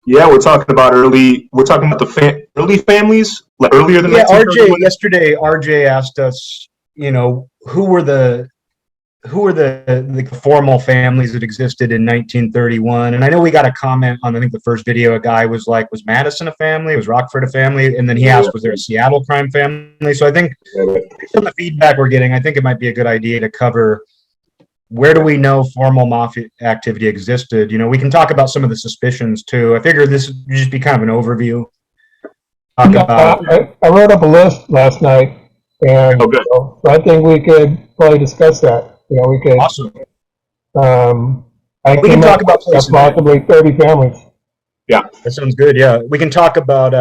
Yeah, we're talking about early. We're talking about the early families, like earlier than Yeah, RJ. 1931. Yesterday, RJ asked us, who were the formal families that existed in 1931, and I know we got a comment on, I think, the first video. A guy was like, "Was Madison a family? Was Rockford a family?" And then he Yeah, asked, "Was there a Seattle crime family?" So I think, yeah, based on the feedback we're getting, I think it might be a good idea to cover where do we know formal mafia activity existed. We can talk about some of the suspicions too. I figure this would just be kind of an overview. Talk Yeah, about. I wrote up a list last night, and okay. so I think we could probably discuss that. We could. Awesome. I We can came up talk about with placing possibly 30 families. Yeah, That sounds good. Yeah, we can talk about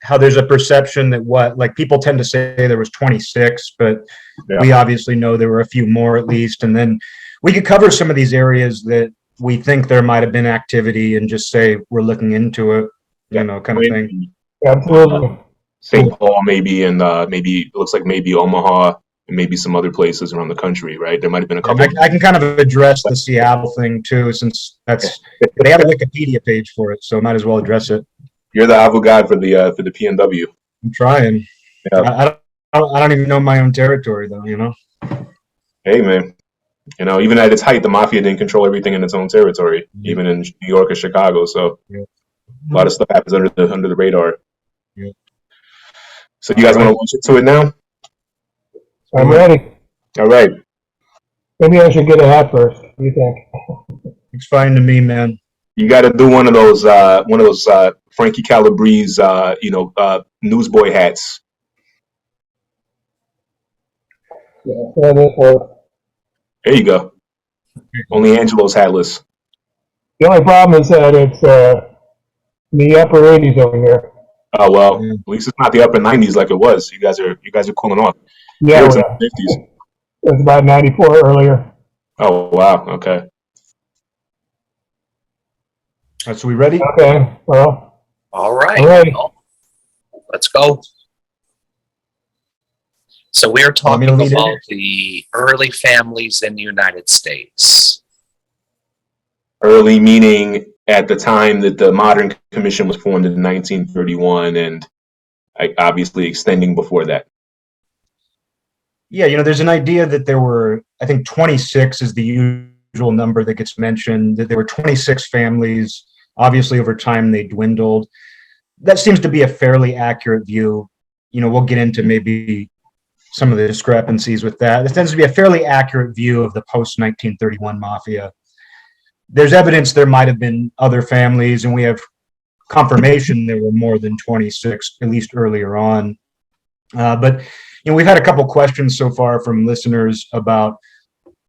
how there's a perception that people tend to say there was 26, but yeah, we obviously know there were a few more at least. And then we could cover some of these areas that we think there might have been activity and just say we're looking into it, kind of thing. Absolutely. St. Paul, maybe, and maybe it looks like maybe Omaha, and maybe some other places around the country. Right? There might have been a And couple. I can kind of address the Seattle thing too, since they have a Wikipedia page for it, so might as well address it. You're the Avo guy for the PNW. I'm trying. Yeah. I don't even know my own territory though. Hey, man. Even at its height, the mafia didn't control everything in its own territory, even in New York or Chicago. So a lot of stuff happens under the radar. Yeah. So you guys want to launch into it now? I'm ready. All right. Maybe I should get a hat first. What do you think? It's fine to me, man. You got to do one of those Frankie Calabrese, newsboy hats. Yeah, this works. There you go. Only Angelo's hatless. The only problem is that it's the upper 80s over here. Oh well, at least it's not the upper 90s like it was. You guys are cooling off. Yeah, It was in the 50s. it was about 94 earlier. Oh wow. Okay. All right, so we ready? Okay, well. All right. All right. Well, let's go. So we're talking about the early families in the United States. Early meaning at the time that the Modern Commission was formed in 1931, and obviously extending before that. Yeah, there's an idea that there were, I think 26 is the usual number that gets mentioned, that there were 26 families. Obviously, over time, they dwindled. That seems to be a fairly accurate view. We'll get into maybe some of the discrepancies with that. This tends to be a fairly accurate view of the post-1931 mafia. There's evidence there might have been other families, and we have confirmation there were more than 26, at least earlier on. But we've had a couple questions so far from listeners about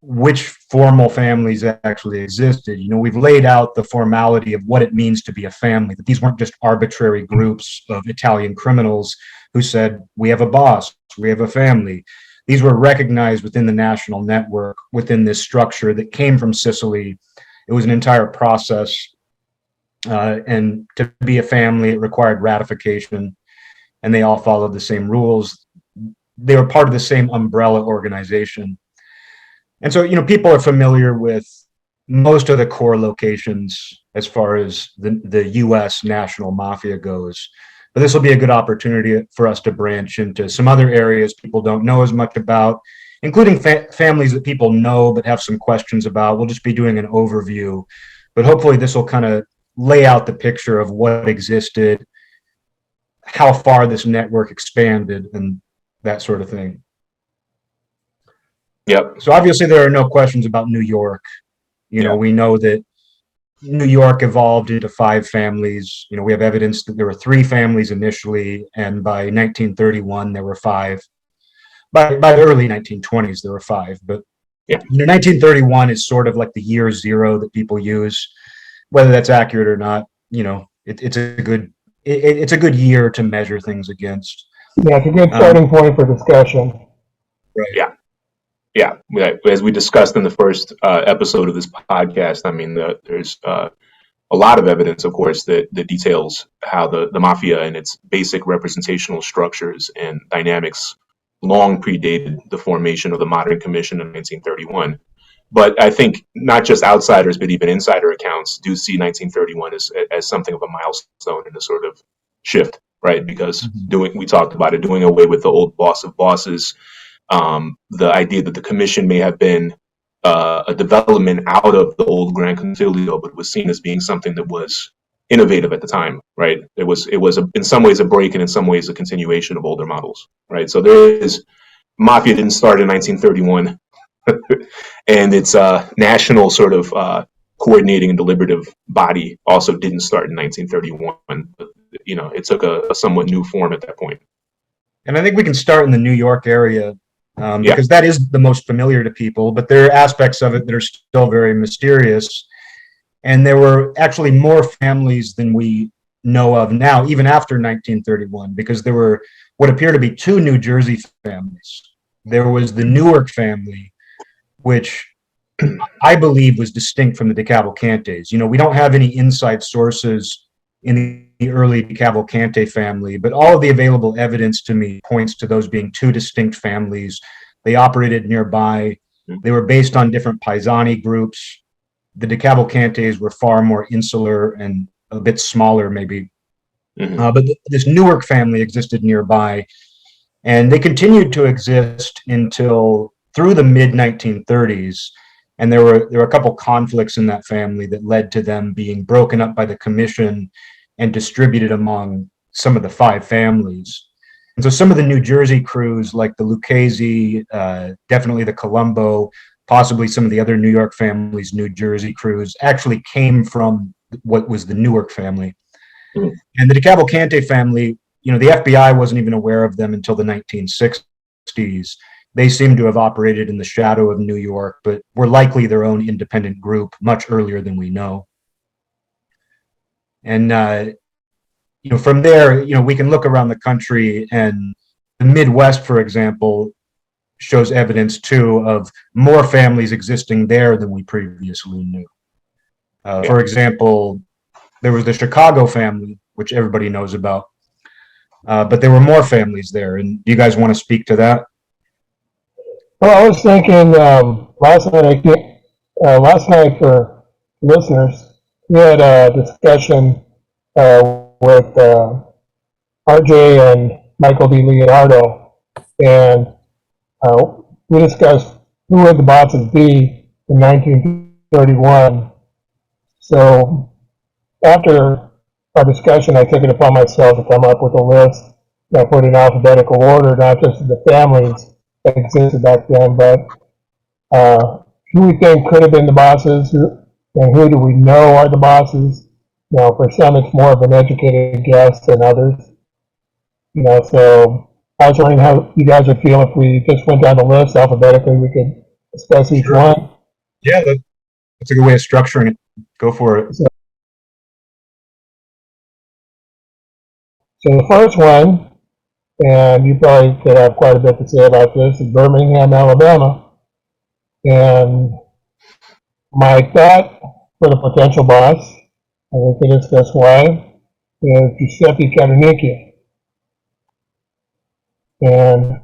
which formal families actually existed. We've laid out the formality of what it means to be a family, that these weren't just arbitrary groups of Italian criminals who said, we have a boss, we have a family. These were recognized within the national network, within this structure that came from Sicily. It was an entire process. And to be a family, it required ratification, and they all followed the same rules. They were part of the same umbrella organization. And so, people are familiar with most of the core locations as far as the U.S. national mafia goes. But this will be a good opportunity for us to branch into some other areas people don't know as much about, including families that people know but have some questions about. We'll just be doing an overview. But hopefully this will kind of lay out the picture of what existed, how far this network expanded, and that sort of thing. Yep. So obviously there are no questions about New York. We know that New York evolved into 5 families. We have evidence that there were 3 families initially, and by 1931 there were 5. By the early 1920s there were 5. But 1931 is sort of like the year zero that people use. Whether that's accurate or not, it's a good year to measure things against. Yeah, it's a good starting point for discussion. Right. Yeah. As we discussed in the first episode of this podcast, I mean, there's a lot of evidence, of course, that details how the mafia and its basic representational structures and dynamics long predated the formation of the Modern Commission in 1931. But I think not just outsiders, but even insider accounts do see 1931 as something of a milestone in a sort of shift, right? Because we talked about it, doing away with the old boss of bosses, the idea that the commission may have been a development out of the old Grand Concilio, but was seen as being something that was innovative at the time, right? It was in some ways a break and in some ways a continuation of older models, right? So there is Mafia didn't start in 1931. And its national sort of coordinating and deliberative body also didn't start in 1931. But, it took a somewhat new form at that point. And I think we can start in the New York area because that is the most familiar to people, but there are aspects of it that are still very mysterious. And there were actually more families than we know of now, even after 1931, because there were what appear to be two New Jersey families. There was the Newark family, which I believe was distinct from the DeCavalcantes. We don't have any inside sources in the early DeCavalcante family, but all of the available evidence to me points to those being two distinct families. They operated nearby. They were based on different Paisani groups. The DeCavalcantes were far more insular and a bit smaller, maybe. But this Newark family existed nearby, and they continued to exist until through the mid-1930s, and there were a couple conflicts in that family that led to them being broken up by the commission and distributed among some of the five families. And so some of the New Jersey crews, like the Lucchese, definitely the Colombo, possibly some of the other New York families, New Jersey crews, actually came from what was the Newark family. And the DeCavalcante family, the FBI wasn't even aware of them until the 1960s. They seem to have operated in the shadow of New York, but were likely their own independent group much earlier than we know. And, from there, we can look around the country, and the Midwest, for example, shows evidence, too, of more families existing there than we previously knew. For example, there was the Chicago family, which everybody knows about, but there were more families there. And do you guys want to speak to that? Well, I was thinking last night for listeners, we had a discussion with RJ and Michael D. Leonardo, and we discussed who would the bosses be in 1931. So after our discussion, I took it upon myself to come up with a list that put in alphabetical order, not just of the families that existed back then, but who we think could have been the bosses, and who do we know are the bosses. For some, it's more of an educated guess than others. So I was wondering how you guys would feel if we just went down the list alphabetically. We could discuss each one. Yeah, that's a good way of structuring it. Go for it. So the first one, and you probably could have quite a bit to say about this, is Birmingham, Alabama. And my thought for the potential boss, and we can discuss why, is Giuseppe Caternicchia. And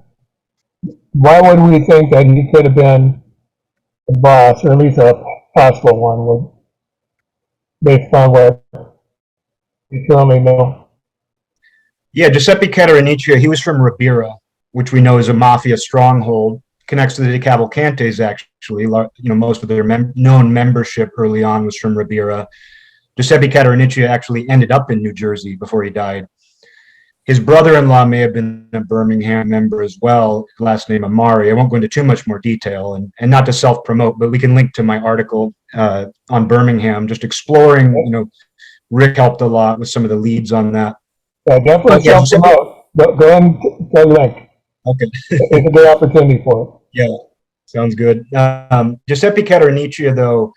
why would we think that he could have been the boss, or at least a possible one, based on what you currently know? Yeah, Giuseppe Caternicchia, he was from Ribera, which we know is a Mafia stronghold, connects to the DeCavalcantes, actually. Most of their known membership early on was from Ribera. Giuseppe Caternicchia actually ended up in New Jersey before he died. His brother-in-law may have been a Birmingham member as well, last name Amari. I won't go into too much more detail, and not to self-promote, but we can link to my article on Birmingham, just exploring, Rick helped a lot with some of the leads on that. Yeah, definitely self-promote. Go ahead and tell link. Okay. It's a good opportunity for it. Yeah, sounds good. Giuseppe Caternicchia, though,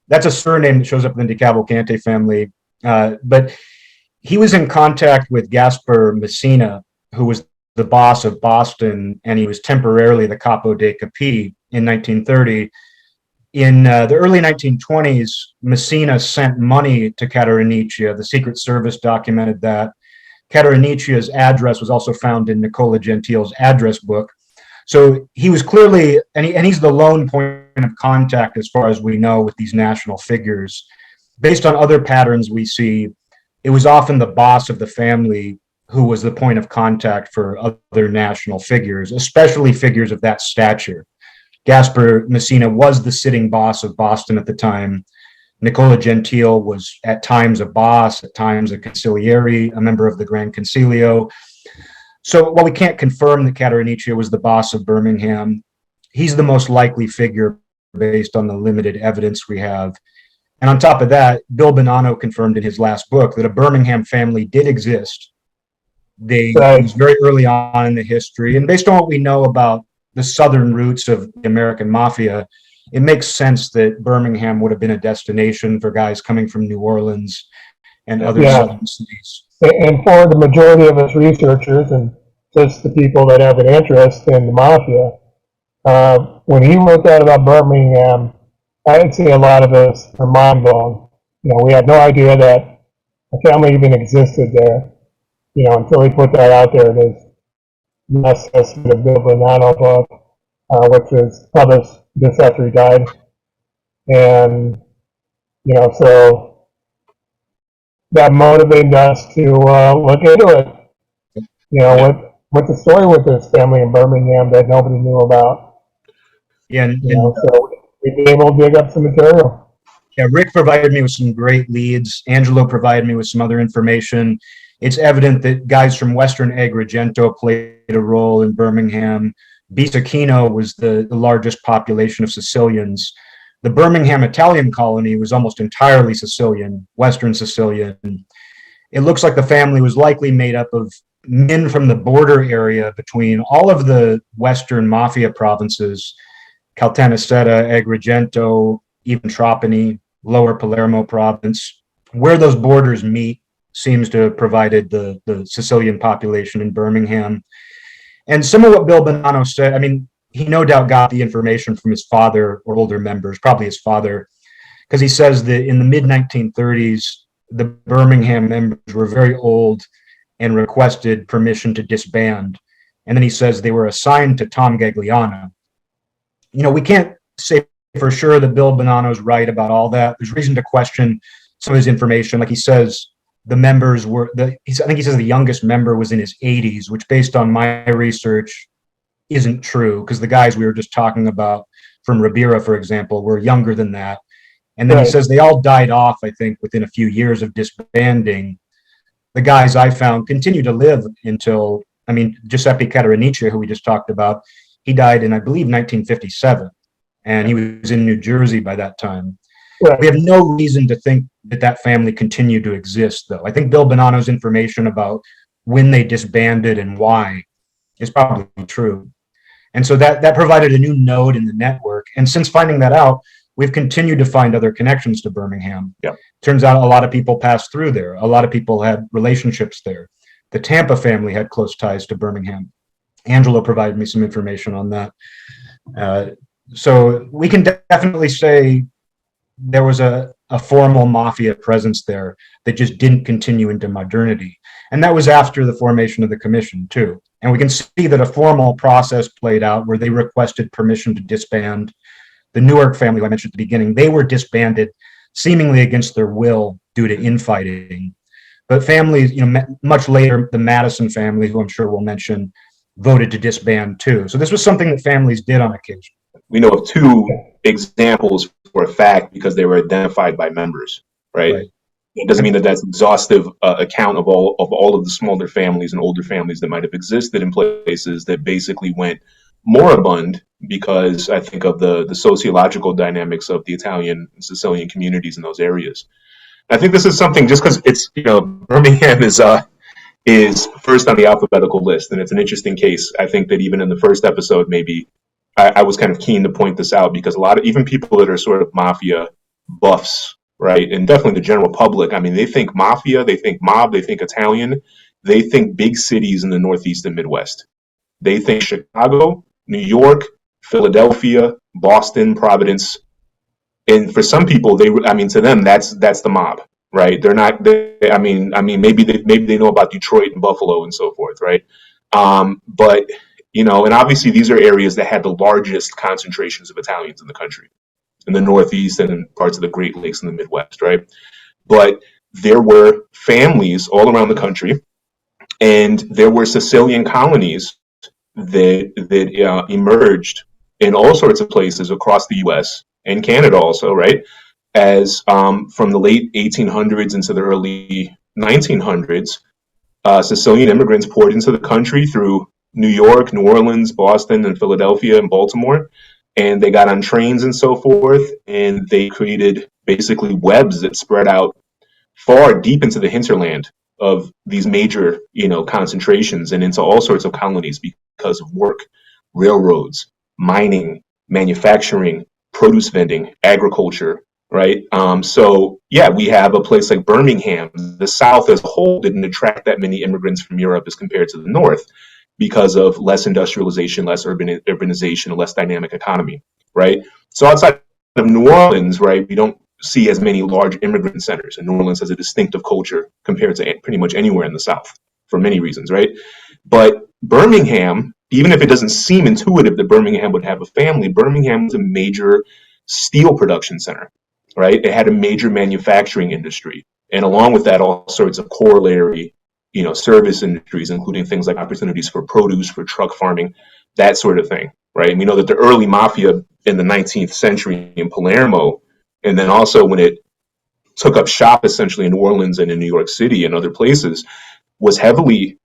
that's a surname that shows up in the DeCavalcante family, but he was in contact with Gaspar Messina, who was the boss of Boston, and he was temporarily the Capo dei Capi in 1930. In the early 1920s, Messina sent money to Caternicchia. The Secret Service documented that. Caternicchia's address was also found in Nicola Gentile's address book. So he was clearly, and he's the lone point of contact, as far as we know, with these national figures. Based on other patterns we see, it was often the boss of the family who was the point of contact for other national figures, especially figures of that stature. Gaspar Messina was the sitting boss of Boston at the time. Nicola Gentile was at times a boss, at times a consigliere, a member of the Grand Concilio. So while we can't confirm that Catarinicia was the boss of Birmingham, he's the most likely figure based on the limited evidence we have. And on top of that, Bill Bonanno confirmed in his last book that a Birmingham family did exist. It was very early on in the history. And based on what we know about the southern roots of the American Mafia, it makes sense that Birmingham would have been a destination for guys coming from New Orleans and other southern cities. And for the majority of us researchers and just the people that have an interest in the Mafia, when he wrote that about Birmingham, I'd say a lot of us are mind blown. We had no idea that a family even existed there, until he put that out there in his assessment of Bill Bonanno book, which was published just after he died. And, so that motivated us to look into it. What's the story with this family in Birmingham that nobody knew about? Yeah, so we've been able to dig up some material. Yeah, Rick provided me with some great leads. Angelo provided me with some other information. It's evident that guys from Western Agrigento played a role in Birmingham. Bisacchino was the largest population of Sicilians. The Birmingham Italian colony was almost entirely Sicilian, Western Sicilian. It looks like the family was likely made up of men from the border area between all of the Western Mafia provinces, Caltanissetta, Agrigento, even Trapani, Lower Palermo province. Where those borders meet seems to have provided the Sicilian population in Birmingham. And some of what Bill Bonanno said, he no doubt got the information from his father or older members, probably his father, because he says that in the mid-1930s, the Birmingham members were very old and requested permission to disband. And then he says they were assigned to Tom Gagliano. We can't say for sure that Bill Bonanno's right about all that. There's reason to question some of his information. Like he says, the members were, I think he says the youngest member was in his 80s, which based on my research isn't true, because the guys we were just talking about from Ribera, for example, were younger than that. And then he says they all died off, I think, within a few years of disbanding. The guys I found continue to live until, Giuseppe Catarinicia, who we just talked about, he died in, I believe, 1957, and he was in New Jersey by that time. We have no reason to think that family continued to exist, though. I think Bill Bonanno's information about when they disbanded and why is probably true. And so that provided a new node in the network. And since finding that out, we've continued to find other connections to Birmingham. Yep. Turns out a lot of people passed through there. A lot of people had relationships there. The Tampa family had close ties to Birmingham. Angelo provided me some information on that. So we can definitely say there was a formal mafia presence there that just didn't continue into modernity. And that was after the formation of the commission, too. And we can see that a formal process played out where they requested permission to disband. The Newark family, who I mentioned at the beginning, they were disbanded seemingly against their will due to infighting. But families, much later, the Madison family, who I'm sure we'll mention, voted to disband too. So this was something that families did on occasion. We know of two examples for a fact because they were identified by members, right? It doesn't mean that that's exhaustive account of all of the smaller families and older families that might have existed in places that basically went moribund because I think of the sociological dynamics of the Italian and Sicilian communities in those areas. I think this is something just because it's, Birmingham is first on the alphabetical list, and it's an interesting case. I think that even in the first episode, maybe I was kind of keen to point this out because a lot of even people that are sort of mafia buffs, right, and definitely the general public, they think mafia, they think mob, they think Italian, they think big cities in the Northeast and Midwest. They think Chicago, New York, Philadelphia, Boston, Providence, and for some people, to them, that's the mob, right? They're not. Maybe they know about Detroit and Buffalo and so forth, right? But And obviously these are areas that had the largest concentrations of Italians in the country, in the Northeast and in parts of the Great Lakes in the Midwest, right? But there were families all around the country, and there were Sicilian colonies that emerged in all sorts of places across the U.S. and Canada also, right? As from the late 1800s into the early 1900s, Sicilian immigrants poured into the country through New York, New Orleans, Boston, and Philadelphia and Baltimore. And they got on trains and so forth, and they created basically webs that spread out far deep into the hinterland of these major, concentrations and into all sorts of colonies because of work, railroads, mining, manufacturing, produce vending, agriculture, right? So yeah, we have a place like Birmingham. The South as a whole didn't attract that many immigrants from Europe as compared to the North because of less industrialization, less urbanization, a less dynamic economy, right? So outside of New Orleans, right, we don't see as many large immigrant centers, and New Orleans has a distinctive culture compared to pretty much anywhere in the South for many reasons, right? But Birmingham, even if it doesn't seem intuitive that Birmingham would have a family, Birmingham was a major steel production center, right? It had a major manufacturing industry, and along with that, all sorts of corollary, service industries, including things like opportunities for produce, for truck farming, that sort of thing, right? And we know that the early mafia in the 19th century in Palermo, and then also when it took up shop essentially in New Orleans and in New York City and other places, was heavily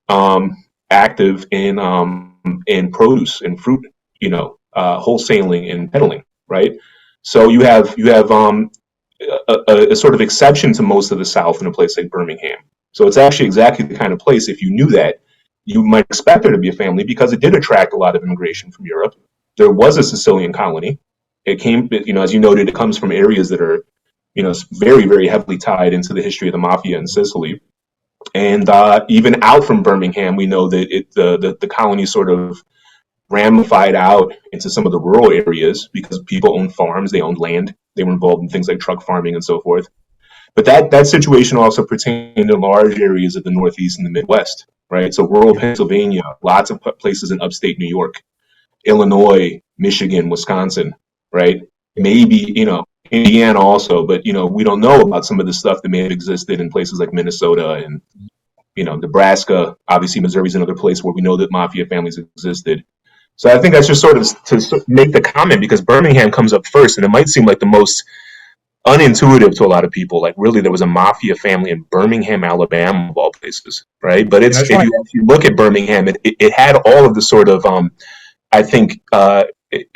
active in produce and fruit, wholesaling and peddling, right? So you have a sort of exception to most of the South in a place like Birmingham. So it's actually exactly the kind of place, if you knew that, you might expect there to be a family because it did attract a lot of immigration from Europe. There was a Sicilian colony. It came, as you noted, it comes from areas that are, very, very heavily tied into the history of the mafia in Sicily. And even out from Birmingham, we know that the colony sort of ramified out into some of the rural areas because people owned farms, they owned land, they were involved in things like truck farming and so forth. But that situation also pertained to large areas of the Northeast and the Midwest, right? So rural Pennsylvania, lots of places in upstate New York, Illinois, Michigan, Wisconsin, right? Maybe, Indiana also, but, we don't know about some of the stuff that may have existed in places like Minnesota and, Nebraska. Obviously, Missouri's another place where we know that mafia families existed. So I think that's just sort of to make the comment because Birmingham comes up first, and it might seem like the most unintuitive to a lot of people. Like, really, there was a mafia family in Birmingham, Alabama, of all places, right? But if you actually look at Birmingham, it had all of the sort of, I think,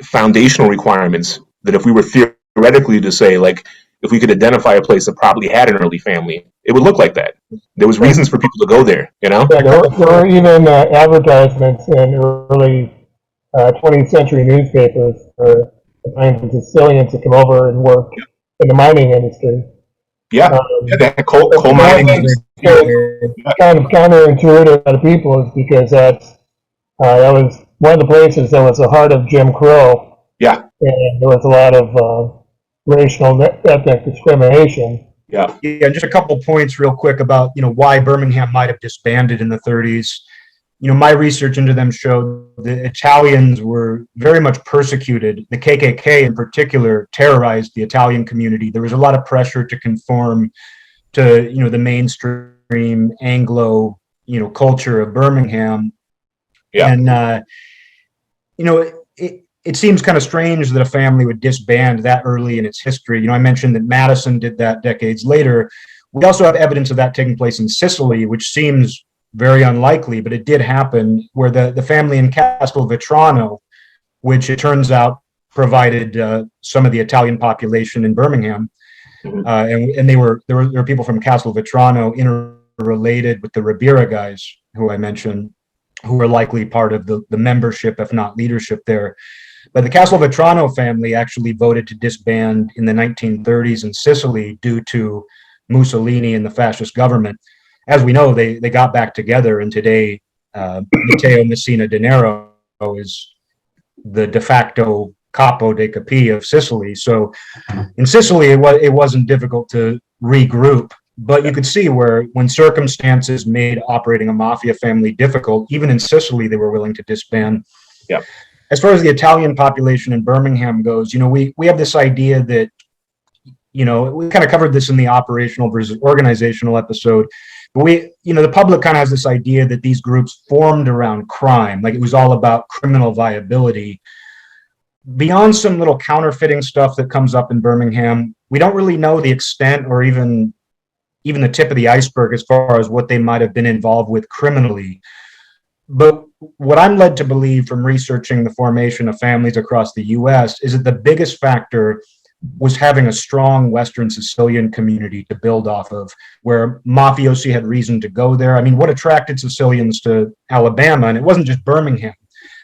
foundational requirements that if we were theoretically to say, like, if we could identify a place that probably had an early family, it would look like that. There was reasons for people to go there, Yeah, there were even advertisements in early 20th century newspapers for the Sicilians to come over and work in the mining industry. Yeah, that coal mining is kind of counterintuitive to people is because that was one of the places that was the heart of Jim Crow. Yeah. And there was a lot of racial ethnic discrimination. Yeah, and just a couple points real quick about, why Birmingham might have disbanded in the 30s. My research into them showed the Italians were very much persecuted. The KKK in particular terrorized the Italian community. There was a lot of pressure to conform to, the mainstream Anglo, culture of Birmingham. Yeah. And, it seems kind of strange that a family would disband that early in its history. I mentioned that Madison did that decades later. We also have evidence of that taking place in Sicily, which seems very unlikely, but it did happen, where the family in Castelvetrano, which it turns out provided some of the Italian population in Birmingham, and there were people from Castelvetrano interrelated with the Ribera guys, who I mentioned, who were likely part of the membership, if not leadership there. But the Castelvetrano family actually voted to disband in the 1930s in Sicily due to Mussolini and the fascist government. As we know, they got back together, and today Matteo Messina Denaro is the de facto capo dei capi of Sicily. So in Sicily, it wasn't difficult to regroup. But you could see where when circumstances made operating a mafia family difficult, even in Sicily, they were willing to disband. Yeah. As far as the Italian population in Birmingham goes, we have this idea that, we kind of covered this in the operational versus organizational episode, but the public kind of has this idea that these groups formed around crime, like it was all about criminal viability. Beyond some little counterfeiting stuff that comes up in Birmingham, we don't really know the extent or even the tip of the iceberg as far as what they might have been involved with criminally. But what I'm led to believe from researching the formation of families across the U.S. is that the biggest factor was having a strong Western Sicilian community to build off of, where mafiosi had reason to go there. I mean, what attracted Sicilians to Alabama, and it wasn't just Birmingham.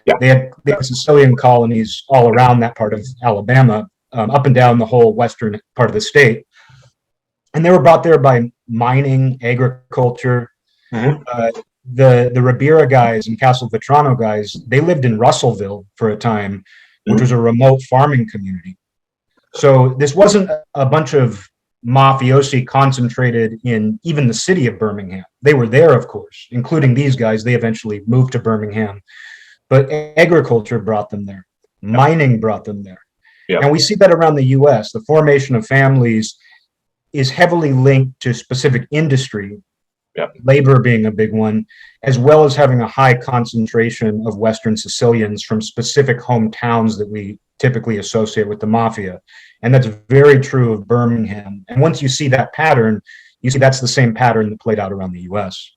Yeah. They had Sicilian colonies all around that part of Alabama, up and down the whole western part of the state. And they were brought there by mining, agriculture. Mm-hmm. The Ribera guys and Castelvetrano guys, they lived in Russellville for a time, which was a remote farming community. So this wasn't a bunch of mafiosi concentrated in even the city of Birmingham. They were there, of course, including these guys. They eventually moved to Birmingham. But agriculture brought them there. Mining brought them there. Yeah. And we see that around the U.S. The formation of families is heavily linked to specific industry, labor being a big one, as well as having a high concentration of Western Sicilians from specific hometowns that we typically associate with the mafia. And that's very true of Birmingham. And once you see that pattern, you see that's the same pattern that played out around the U.S.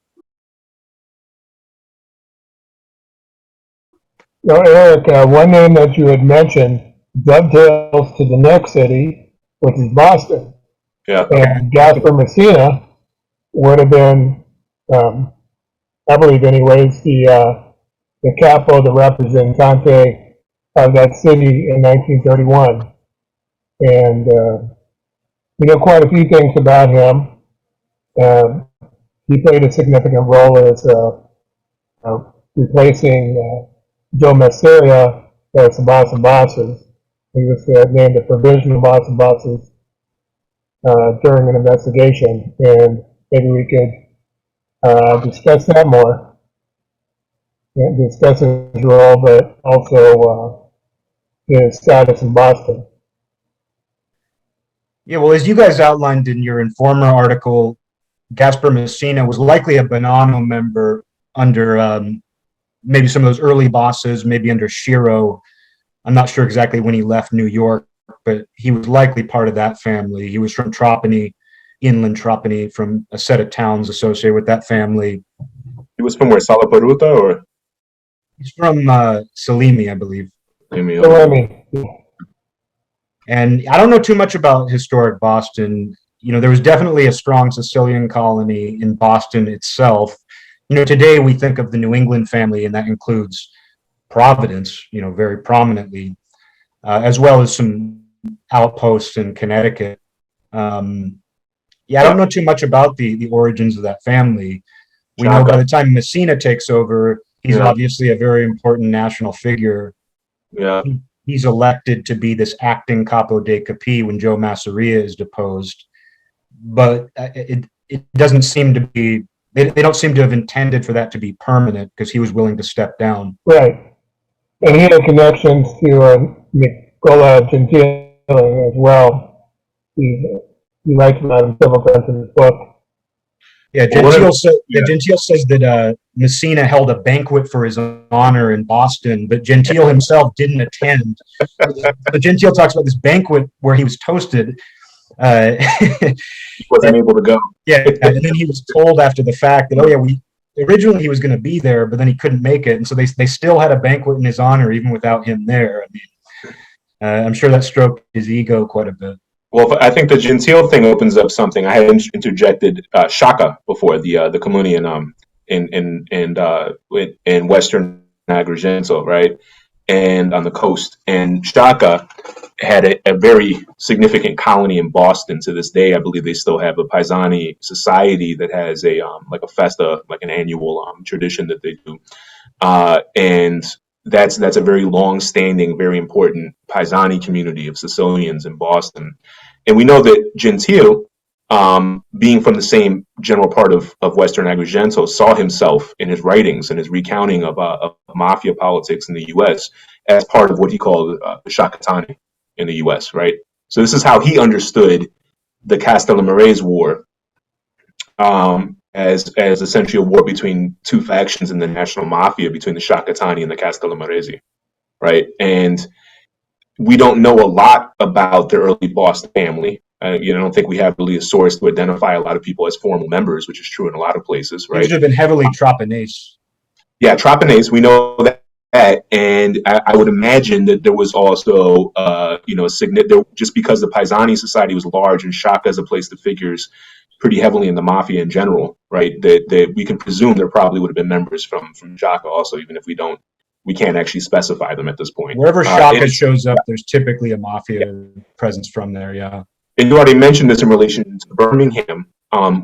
Eric, one name that you had mentioned dovetails to the next city, which is Boston. Yeah. And Gaspar Messina would have been, I believe anyways, the capo, the representante of that city in 1931. And we know quite a few things about him. He played a significant role as replacing Joe Masseria as the boss of bosses. He was named the provisional boss of bosses during an investigation, and maybe we could discuss that more, discuss his role, but also his status in Boston. Yeah, well, as you guys outlined in your Informer article, Gaspar Messina was likely a Bonanno member under maybe some of those early bosses, maybe under Shiro. I'm not sure exactly when he left New York, but he was likely part of that family. He was from Trapani, inland Trapani, from a set of towns associated with that family. He was from where, Salaparuta, or? He's from Salimi, I believe. Salimi. And I don't know too much about historic Boston. There was definitely a strong Sicilian colony in Boston itself. Today we think of the New England family, and that includes Providence, very prominently, as well as some outposts in Connecticut. I don't know too much about the origins of that family. We know by the time Messina takes over, he's obviously a very important national figure. Yeah. He's elected to be this acting capo dei capi when Joe Masseria is deposed. But it doesn't seem to be, they don't seem to have intended for that to be permanent, because he was willing to step down. Right. And he had connections to Nicola Gentile as well. He writes about him several times in his book. Yeah, Gentile says that Messina held a banquet for his honor in Boston, but Gentile himself didn't attend. But Gentile talks about this banquet where he was toasted. He wasn't able to go. Yeah, and then he was told after the fact that, originally he was going to be there, but then he couldn't make it, and so they still had a banquet in his honor even without him there. I mean, I'm sure that stroked his ego quite a bit. Well, I think the Gentile thing opens up something. I had interjected Shaka before, the comune in Western Agrigento, right, and on the coast. And Shaka had a very significant colony in Boston. To this day, I believe they still have a Paesani society that has a like a festa, like an annual tradition that they do, and that's a very long-standing, very important Paesani community of Sicilians in Boston. And we know that Gentile being from the same general part of Western Agrigento, saw himself in his writings and his recounting of mafia politics in the U.S. as part of what he called the Shakatani in the U.S., right? So this is how he understood the Castellamarese War, as essentially a war between two factions in the national mafia, between the Shakatani and the Castellamarese, right? And we don't know a lot about the early Boston family. I don't think we have really a source to identify a lot of people as formal members, which is true in a lot of places, right? These have been heavily Trapanese. Yeah, Trapanese, we know that. And I would imagine that there was also, just because the Paisani society was large and Shaka as a place that figures pretty heavily in the mafia in general, right? That we can presume there probably would have been members from Shaka also, even if we can't actually specify them at this point. Wherever Shaka shows up, there's typically a mafia presence from there, yeah. And you already mentioned this in relation to Birmingham.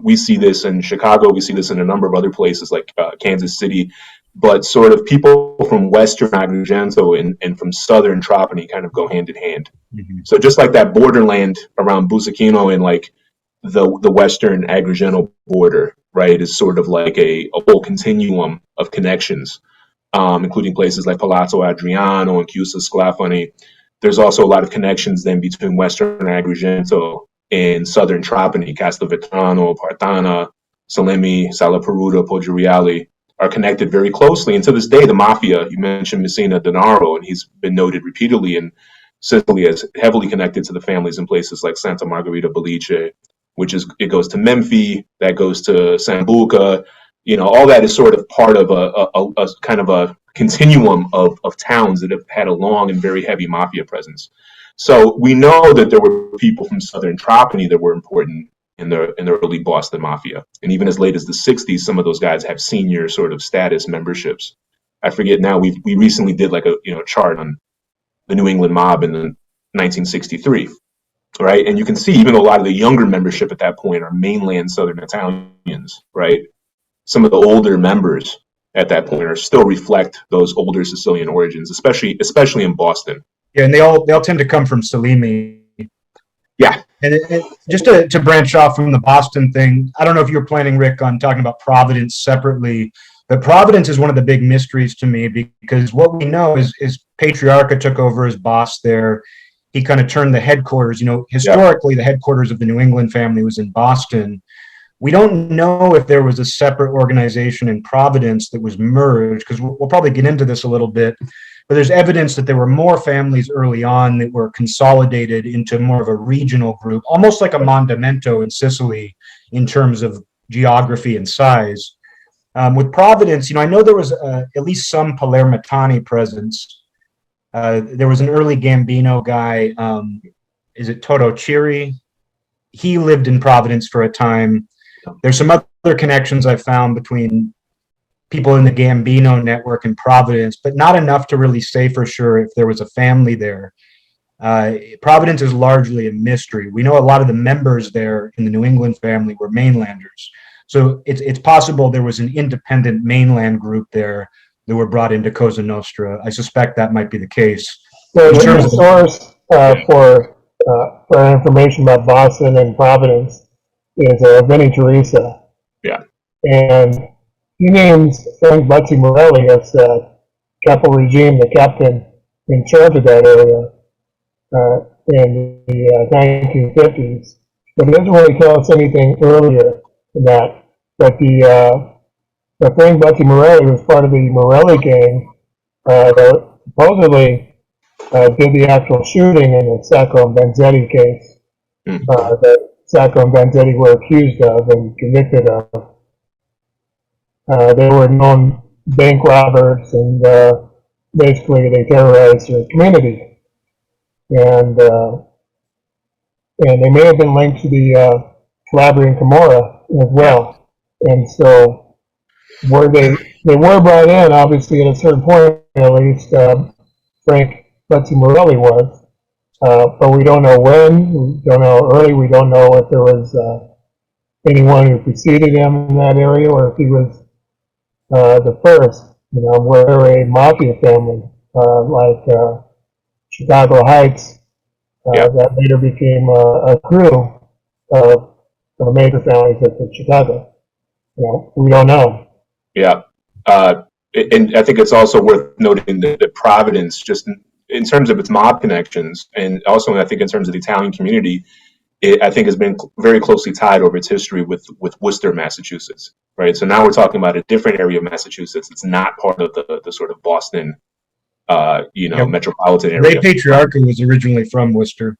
We see this in Chicago. We see this in a number of other places like Kansas City. But sort of people from Western Agrigento and from Southern Trapani kind of go hand in hand. Mm-hmm. So just like that borderland around Busacchino and like the Western Agrigento border, right, is sort of like a whole continuum of connections, including places like Palazzo Adriano and Chiusa Sclafani. There's also a lot of connections then between Western Agrigento and Southern Trapani, Castelvetrano, Partana, Salemi, Sala Peruta, Poggioreale, are connected very closely. And to this day, the mafia, you mentioned Messina Denaro, and he's been noted repeatedly in Sicily as heavily connected to the families in places like Santa Margherita Belice, it goes to Menfi, that goes to Sambuca, all that is sort of part of a kind of a continuum of towns that have had a long and very heavy mafia presence. So we know that there were people from Southern Trapani that were important in the early Boston Mafia. And even as late as the 60s, some of those guys have senior sort of status memberships. I forget now, we recently did like a chart on the New England mob in 1963, right? And you can see even a lot of the younger membership at that point are mainland Southern Italians, right? Some of the older members at that point are still reflect those older Sicilian origins, especially in Boston. Yeah, and they all tend to come from Salemi. Yeah. And just to branch off from the Boston thing, I don't know if you were planning, Rick, on talking about Providence separately, but Providence is one of the big mysteries to me because what we know is Patriarca took over as boss there. He kind of turned the headquarters. Historically, the headquarters of the New England family was in Boston. We don't know if there was a separate organization in Providence that was merged, because we'll probably get into this a little bit. But there's evidence that there were more families early on that were consolidated into more of a regional group, almost like a Mondamento in Sicily in terms of geography and size. With Providence, I know there was at least some Palermitani presence. There was an early Gambino guy, is it Toto Chiri? He lived in Providence for a time. There's some other connections I found between people in the Gambino network in Providence, but not enough to really say for sure if there was a family there. Providence is largely a mystery. We know a lot of the members there in the New England family were mainlanders. So it's possible there was an independent mainland group there that were brought into Cosa Nostra. I suspect that might be the case. So the source for information about Boston and Providence is Vinnie Teresa. Yeah. And he names Frank Buttsy Morelli as Capo Regime, the captain in charge of that area in the 1950s. But he doesn't really tell us anything earlier than that. But Frank Buttsy Morelli was part of the Morelli gang that supposedly did the actual shooting in the Sacco and Vanzetti case that Sacco and Vanzetti were accused of and convicted of. They were known bank robbers, and basically they terrorized the community. And they may have been linked to the Calabria and Camorra as well. And so they were brought in, obviously, at a certain point, at least Frank Buttsy Morelli was. But we don't know when, we don't know early, we don't know if there was anyone who preceded him in that area or if he was the first. We're a mafia family, like Chicago Heights, that later became a crew of or major families in Chicago. We don't know. Yeah. And I think it's also worth noting that Providence, just in terms of its mob connections, and also I think in terms of the Italian community, I think has been very closely tied over its history with Worcester, Massachusetts. Right. So now we're talking about a different area of Massachusetts. It's not part of the sort of Boston, Yep. metropolitan Ray area. Patriarcha was originally from Worcester.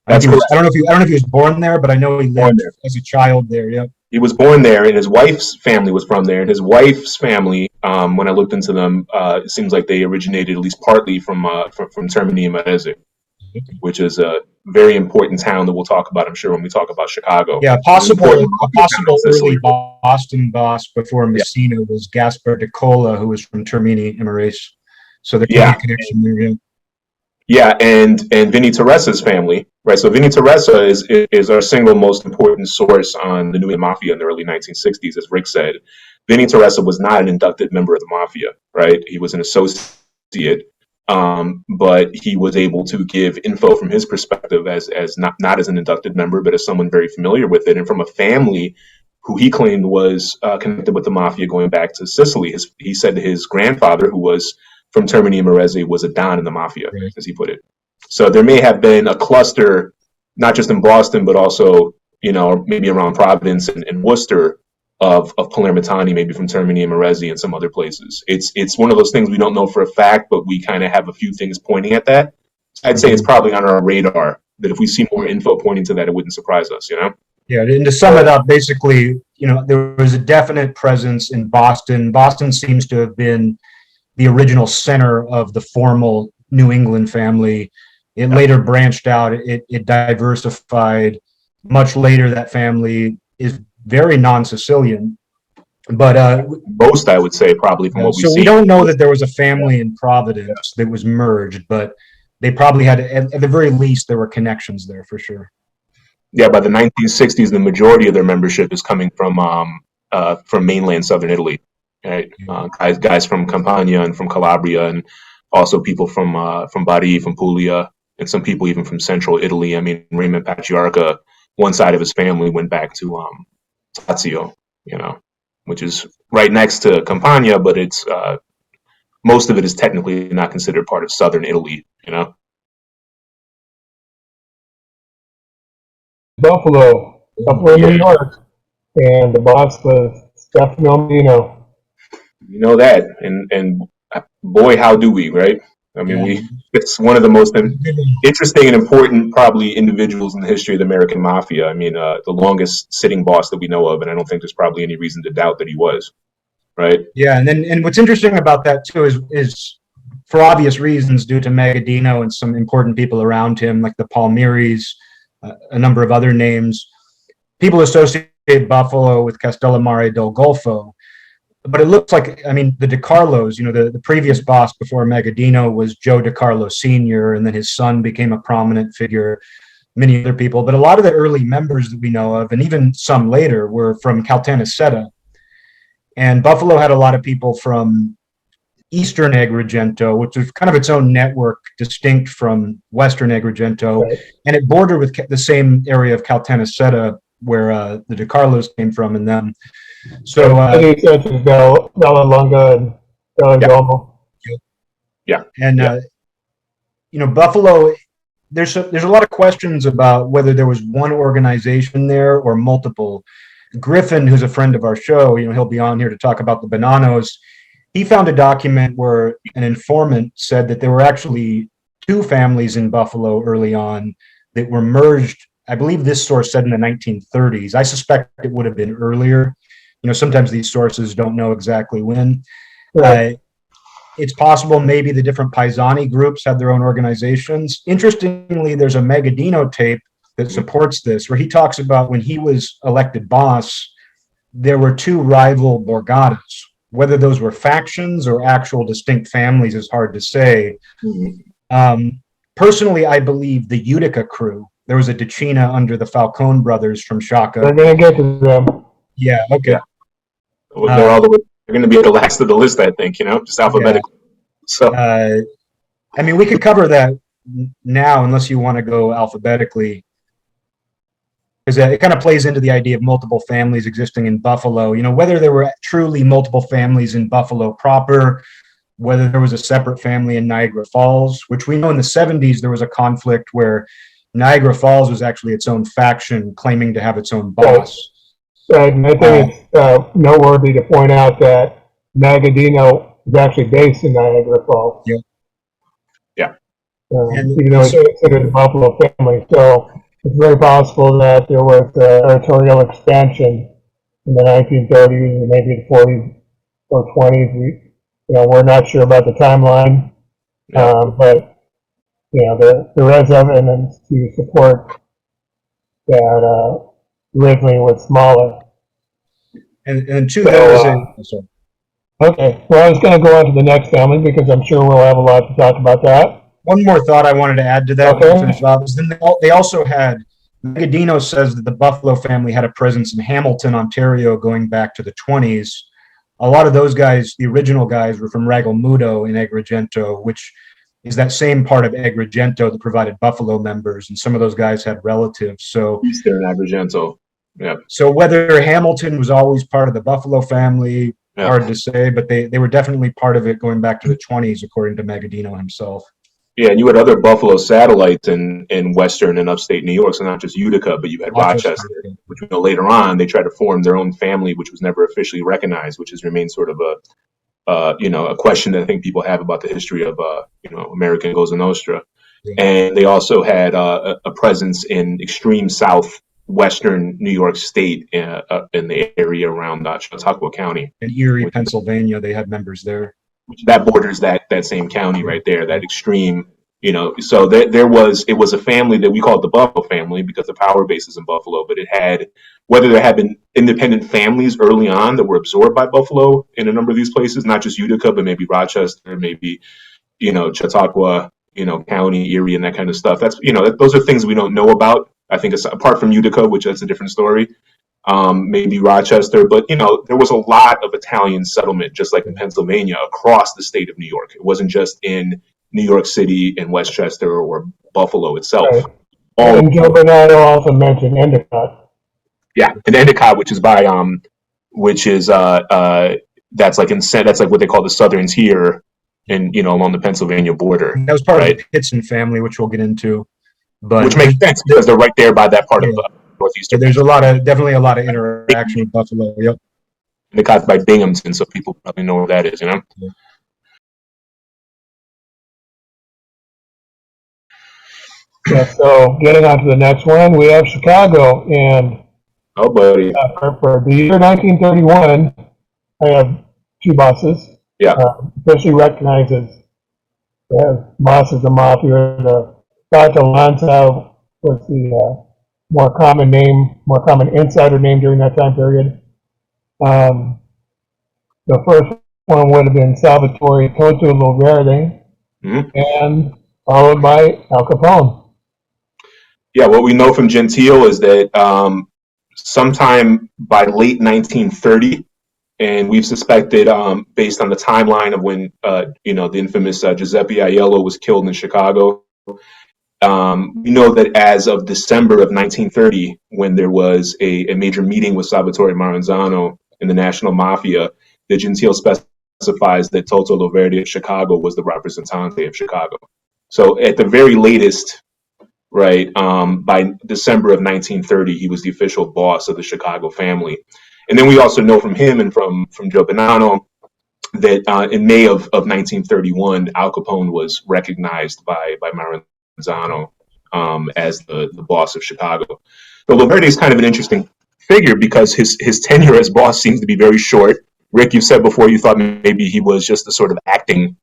That's correct. I don't know if he was born there, but I know he lived as a child there. Yep. He was born there, and his wife's family was from there. And his wife's family, when I looked into them, it seems like they originated at least partly from Termini and Marese, which is a very important town that we'll talk about, I'm sure, when we talk about Chicago. Yeah, a possible early Boston boss before Messina was Gaspar de Cola, who was from Termini and Marese. So there could be a connection there. Yeah. Yeah, and Vinnie Teresa's family, right? So Vinnie Teresa is our single most important source on the New England Mafia in the early 1960s, as Rick said. Vinnie Teresa was not an inducted member of the Mafia, right? He was an associate, but he was able to give info from his perspective as not as an inducted member, but as someone very familiar with it, and from a family who he claimed was connected with the Mafia going back to Sicily. He said his grandfather, who was from Termini and Marese, was a don in the Mafia, as he put it. So there may have been a cluster, not just in Boston, but also, maybe around Providence and Worcester of Palermitani, maybe from Termini and Marese and some other places. It's one of those things we don't know for a fact, but we kind of have a few things pointing at that. I'd say it's probably on our radar that if we see more info pointing to that, it wouldn't surprise us, Yeah, and to sum it up, basically, there was a definite presence in Boston. Boston seems to have been the original center of the formal New England family. It later branched out. It diversified. Much later, that family is very non-Sicilian. But most, I would say, probably from what we see. So we don't know that there was a family in Providence that was merged, but they probably had, at the very least, there were connections there for sure. Yeah, by the 1960s, the majority of their membership is coming from mainland southern Italy. Right, guys from Campania and from Calabria, and also people from Bari, from Puglia, and some people even from central Italy. I mean, Raymond Patriarca, one side of his family went back to Lazio, which is right next to Campania, but it's most of it is technically not considered part of southern Italy. Buffalo, New York, and the boss was Stefano Mino. You know that, and boy, how do we, right? I mean, it's one of the most interesting and important, probably, individuals in the history of the American Mafia. I mean, the longest sitting boss that we know of, and I don't think there's probably any reason to doubt that he was, right? Yeah, and what's interesting about that too is for obvious reasons, due to Magadino and some important people around him, like the Palmieris, a number of other names, people associate Buffalo with Castellammare del Golfo. But it looks like, I mean, the DeCarlos, the previous boss before Magadino was Joe DeCarlo Sr., and then his son became a prominent figure, many other people. But a lot of the early members that we know of, and even some later, were from Caltanissetta. And Buffalo had a lot of people from Eastern Agrigento, which was kind of its own network, distinct from Western Agrigento. Right. And it bordered with the same area of Caltanissetta, where the DeCarlos came from, and them. So Bella Lunga and Bella Domo. Yeah. And Buffalo, there's a lot of questions about whether there was one organization there or multiple. Griffin, who's a friend of our show, he'll be on here to talk about the Bonannos. He found a document where an informant said that there were actually two families in Buffalo early on that were merged. I believe this source said in the 1930s. I suspect it would have been earlier. Sometimes these sources don't know exactly when. Right. It's possible maybe the different Paesani groups had their own organizations. Interestingly, there's a Magadino tape that supports this, where he talks about when he was elected boss, there were two rival Borgatas. Whether those were factions or actual distinct families is hard to say. Personally, I believe the Utica crew. There was a Decina under the Falcone brothers from Shaka. We're going to get to them. Yeah, okay. Yeah. They're going to be at the last of the list, I think, just alphabetically. Yeah. So, I mean, we could cover that now, unless you want to go alphabetically. because it kind of plays into the idea of multiple families existing in Buffalo. Whether there were truly multiple families in Buffalo proper, whether there was a separate family in Niagara Falls, which we know in the 70s there was a conflict where Niagara Falls was actually its own faction claiming to have its own boss. Right, and I think it's noteworthy to point out that Magadino is actually based in Niagara Falls. Yeah. Yeah. Even though it's considered a Buffalo family. So it's very possible that there was territorial expansion in the 1930s or maybe the 40s or 20s. We're not sure about the timeline, but there is evidence to support that originally it was smaller. And to that is okay. Well, I was going to go on to the next family because I'm sure we'll have a lot to talk about that. One more thought I wanted to add to that. Okay. Finish off, is then they also had, Magadino says that the Buffalo family had a presence in Hamilton, Ontario, going back to the 20s. A lot of those guys, the original guys, were from Ragalmudo in Agrigento, which is that same part of Agrigento that provided Buffalo members, and some of those guys had relatives. So Eastern Agrigento. Yeah. So whether Hamilton was always part of the Buffalo family, hard to say, but they were definitely part of it going back to the 20s, according to Magadino himself. Yeah, and you had other Buffalo satellites in Western and upstate New York, so not just Utica, but you had Rochester, which we know later on they tried to form their own family, which was never officially recognized, which has remained sort of a question that I think people have about the history of American Cosa Nostra. Yeah. And they also had a presence in extreme southwestern New York State in the area around Chautauqua County. In Erie, Pennsylvania, they had members there. That borders that same county right there, that extreme, so it was a family that we called the Buffalo family because the power base is in Buffalo, but it had, whether there had been independent families early on that were absorbed by Buffalo in a number of these places, not just Utica, but maybe Rochester, maybe, Chautauqua, County, Erie, and that kind of stuff. That's, those are things we don't know about. I think it's apart from Utica, which that's a different story. Maybe Rochester, but there was a lot of Italian settlement, just like in Pennsylvania, across the state of New York. It wasn't just in New York City and Westchester or Buffalo itself. Right. And Joe Bernardo also mentioned Endicott. Yeah, and Endicott, which is by that's like what they call the southern tier, and along the Pennsylvania border. And that was part of the Pittson family, which we'll get into. But which makes sense because they're right there by that part of northeastern. So there's definitely a lot of interaction with Buffalo. Yep. Endicott's by Binghamton, so people probably know where that is, Yeah, so getting on to the next one, we have Chicago, and oh, buddy, for the year 1931, I have two bosses. Yeah, officially recognized as bosses of Mafia. The Catalanza was the more common insider name during that time period. The first one would have been Salvatore Toto Loverde, and followed by Al Capone. Yeah, what we know from Gentile is that sometime by late 1930, and we've suspected, based on the timeline of when the infamous Giuseppe Aiello was killed in Chicago. We know that as of December of 1930, when there was a major meeting with Salvatore Maranzano in the National Mafia, the Gentile specifies that Toto Loverde of Chicago was the representante of Chicago. So at the very latest, right, by December of 1930, he was the official boss of the Chicago family. And then we also know from him and from Joe Bonanno that in May of 1931, Al Capone was recognized by Maranzano as the boss of Chicago. So Loverde is kind of an interesting figure because his tenure as boss seems to be very short. Rick, you said before you thought maybe he was just a sort of acting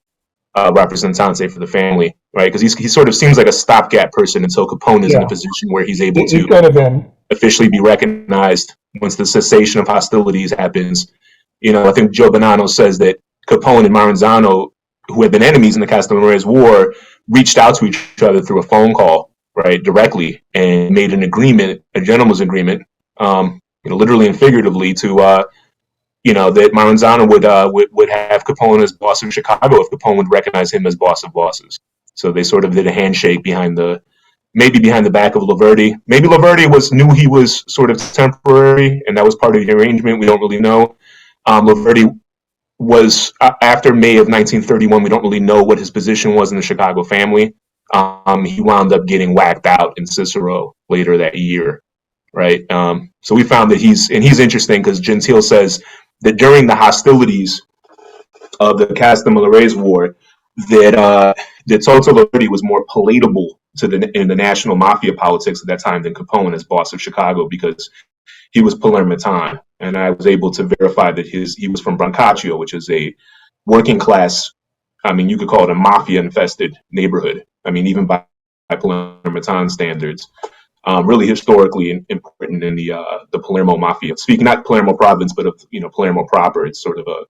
representante for the family, right? Because he sort of seems like a stopgap person until Capone is in a position where he's able to officially be recognized once the cessation of hostilities happens. I think Joe Bonanno says that Capone and Maranzano, who had been enemies in the Castellamores War, reached out to each other through a phone call, right, directly, and made an agreement, a gentleman's agreement, literally and figuratively, to that Maranzano would have Capone as boss of Chicago if Capone would recognize him as boss of bosses. So they sort of did a handshake behind the maybe behind the back of Laverty. Maybe Laverty knew he was sort of temporary, and that was part of the arrangement. We don't really know. Laverty was after May of 1931. We don't really know what his position was in the Chicago family. He wound up getting whacked out in Cicero later that year, right? So we found that he's interesting because Gentile says that during the hostilities of the Casta-Millerese War, that Toto Laverty was more palatable in the national mafia politics at that time than Capone as boss of Chicago because he was Palermitan, and I was able to verify that he was from Brancaccio, which is a working class. I mean, you could call it a mafia-infested neighborhood. I mean, even by Palermitan standards, really historically important in the Palermo mafia. Speaking not Palermo province, but of Palermo proper, it's sort of a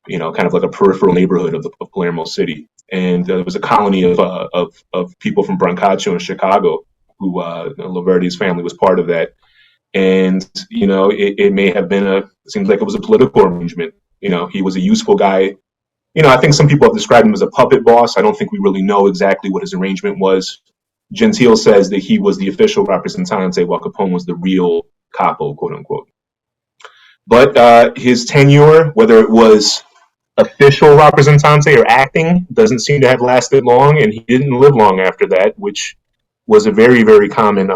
kind of like a peripheral neighborhood of Palermo City. And there was a colony of people from Brancaccio in Chicago who Laverty's family was part of that. And, it may have been it seems like it was a political arrangement. He was a useful guy. I think some people have described him as a puppet boss. I don't think we really know exactly what his arrangement was. Gentile says that he was the official representante while Capone was the real capo, quote unquote. But his tenure, whether it was official representante or acting, doesn't seem to have lasted long, and he didn't live long after that, which was a very, very common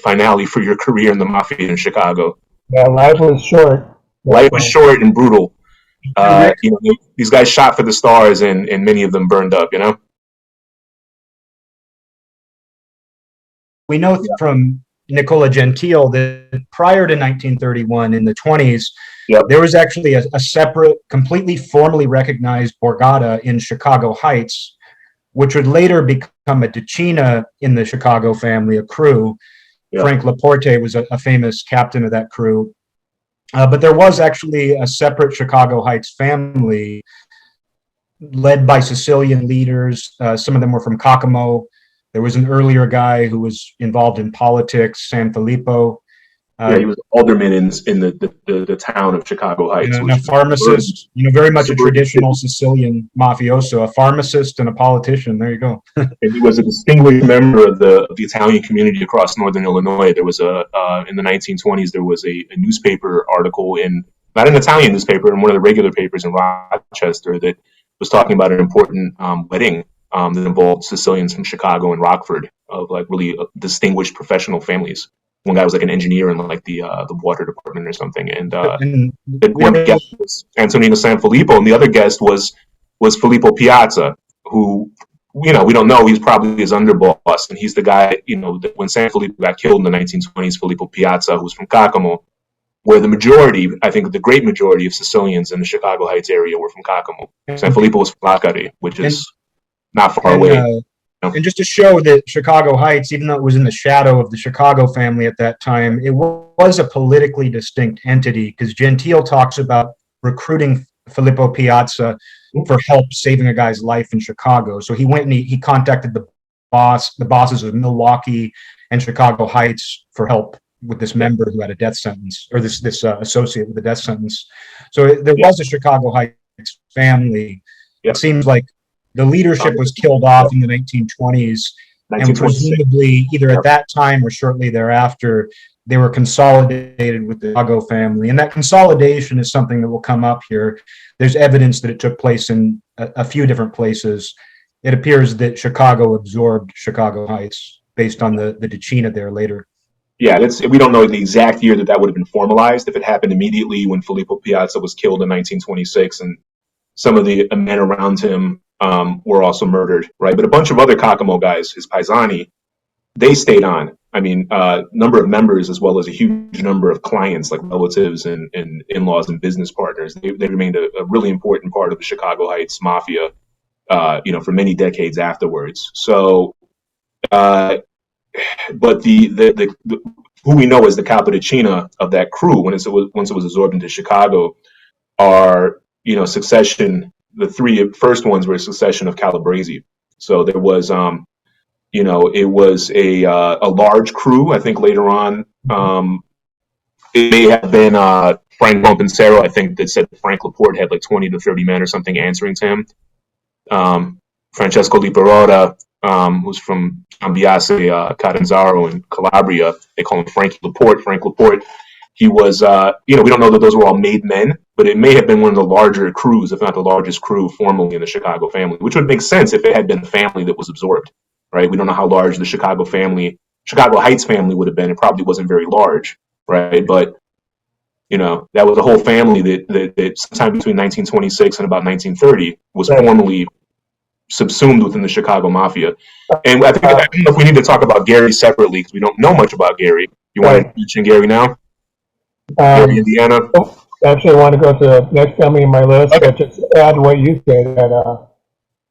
finale for your career in the mafia in Chicago. Yeah, life was short. Life was short and brutal. These guys shot for the stars, and many of them burned up. We know from Nicola Gentile that prior to 1931, in the 20s, there was actually a separate, completely formally recognized borgata in Chicago Heights, which would later become a decina in the Chicago family, a crew. Yeah. Frank Laporte was a famous captain of that crew. But there was actually a separate Chicago Heights family led by Sicilian leaders. Some of them were from Kokomo. There was an earlier guy who was involved in politics, San Filippo. He was an alderman in the town of Chicago Heights. And a pharmacist, very much a traditional Sicilian mafioso, a pharmacist and a politician. There you go. And he was a distinguished member of the Italian community across northern Illinois. There was in the 1920s, there was a newspaper article not an Italian newspaper, in one of the regular papers in Rochester that was talking about an important wedding that involved Sicilians from Chicago and Rockford, of like really distinguished professional families. One guy was like an engineer in like the water department or something, and one guest was Antonino Sanfilippo, and the other guest was Filippo Piazza, who we don't know. He's probably his underboss, and he's the guy that when Sanfilippo got killed in the 1920s, Filippo Piazza, who was from Kokomo, where the majority, I think the great majority of Sicilians in the Chicago Heights area were from Kokomo. Sanfilippo was from Lacari, which is not far away. And just to show that Chicago Heights, even though it was in the shadow of the Chicago family at that time, it was a politically distinct entity, because Gentile talks about recruiting Filippo Piazza for help saving a guy's life in Chicago. So he went and he contacted the bosses of Milwaukee and Chicago Heights for help with this member who had a death sentence, or this associate with a death sentence. So there was a Chicago Heights family. It seems like the leadership was killed off in the 1920s, and presumably either at that time or shortly thereafter, they were consolidated with the Chicago family. And that consolidation is something that will come up here. There's evidence that it took place in a few different places. It appears that Chicago absorbed Chicago Heights based on the decina there later. Yeah, we don't know the exact year that would have been formalized. If it happened immediately when Filippo Piazza was killed in 1926, and some of the men around him were also murdered, right? But a bunch of other Kokomo guys, his paisani, they stayed on. I mean, number of members as well as a huge number of clients, like relatives and in-laws and business partners. They remained a really important part of the Chicago Heights mafia, for many decades afterwards. So, but the who we know as the Capodicina of that crew, once it was absorbed into Chicago, are succession. The three first ones were a succession of Calabrese. So there was, it was a large crew. I think later on, it may have been Frank Bompensero, I think, that said Frank Laporte had like 20 to 30 men or something answering to him. Francesco Liparota, who's from Cambiase, Catanzaro in Calabria. They call him Frank Laporte. Frank Laporte. He was, we don't know that those were all made men, but it may have been one of the larger crews, if not the largest crew formerly in the Chicago family, which would make sense if it had been a family that was absorbed, right? We don't know how large the Chicago Heights family would have been. It probably wasn't very large, right? But, that was a whole family that sometime between 1926 and about 1930 was formally subsumed within the Chicago Mafia. And I don't know if we need to talk about Gary separately because we don't know much about Gary. You want to mention Gary now? Gary, Indiana. Actually, I want to go to the next family in my list, but just add to what you said. That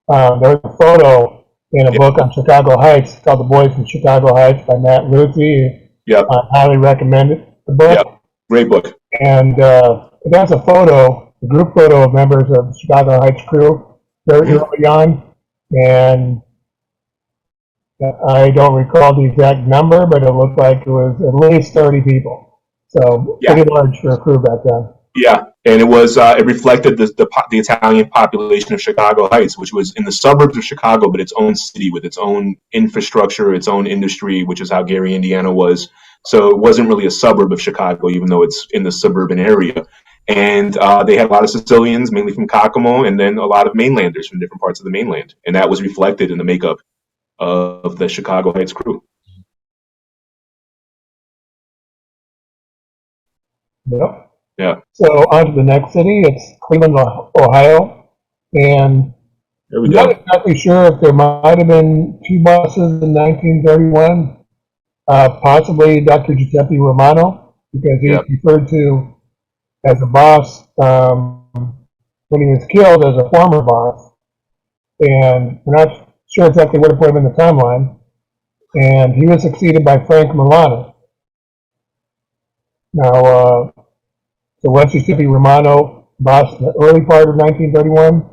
there was a photo in a book on Chicago Heights called "The Boys from Chicago Heights" by Matt Lucy. Yep. I highly recommend it. The book. Yep. Great book. And it has a photo, a group photo of members of the Chicago Heights crew very early on, and I don't recall the exact number, but it looked like it was at least 30 people. So pretty large for a crew back then. Yeah, and it reflected the Italian population of Chicago Heights, which was in the suburbs of Chicago, but its own city with its own infrastructure, its own industry, which is how Gary, Indiana was. So it wasn't really a suburb of Chicago, even though it's in the suburban area. And they had a lot of Sicilians, mainly from Kokomo, and then a lot of mainlanders from different parts of the mainland. And that was reflected in the makeup of the Chicago Heights crew. Yep. Yeah. So on to the next city. It's Cleveland, Ohio. And There we I'm go. not exactly sure if there might have been two bosses in 1931. Possibly Dr. Giuseppe Romano, because he was referred to as a boss when he was killed as a former boss. And we're not sure exactly what to put him in the timeline. And he was succeeded by Frank Milano. Now, so was Giuseppe Romano boss in the early part of 1931?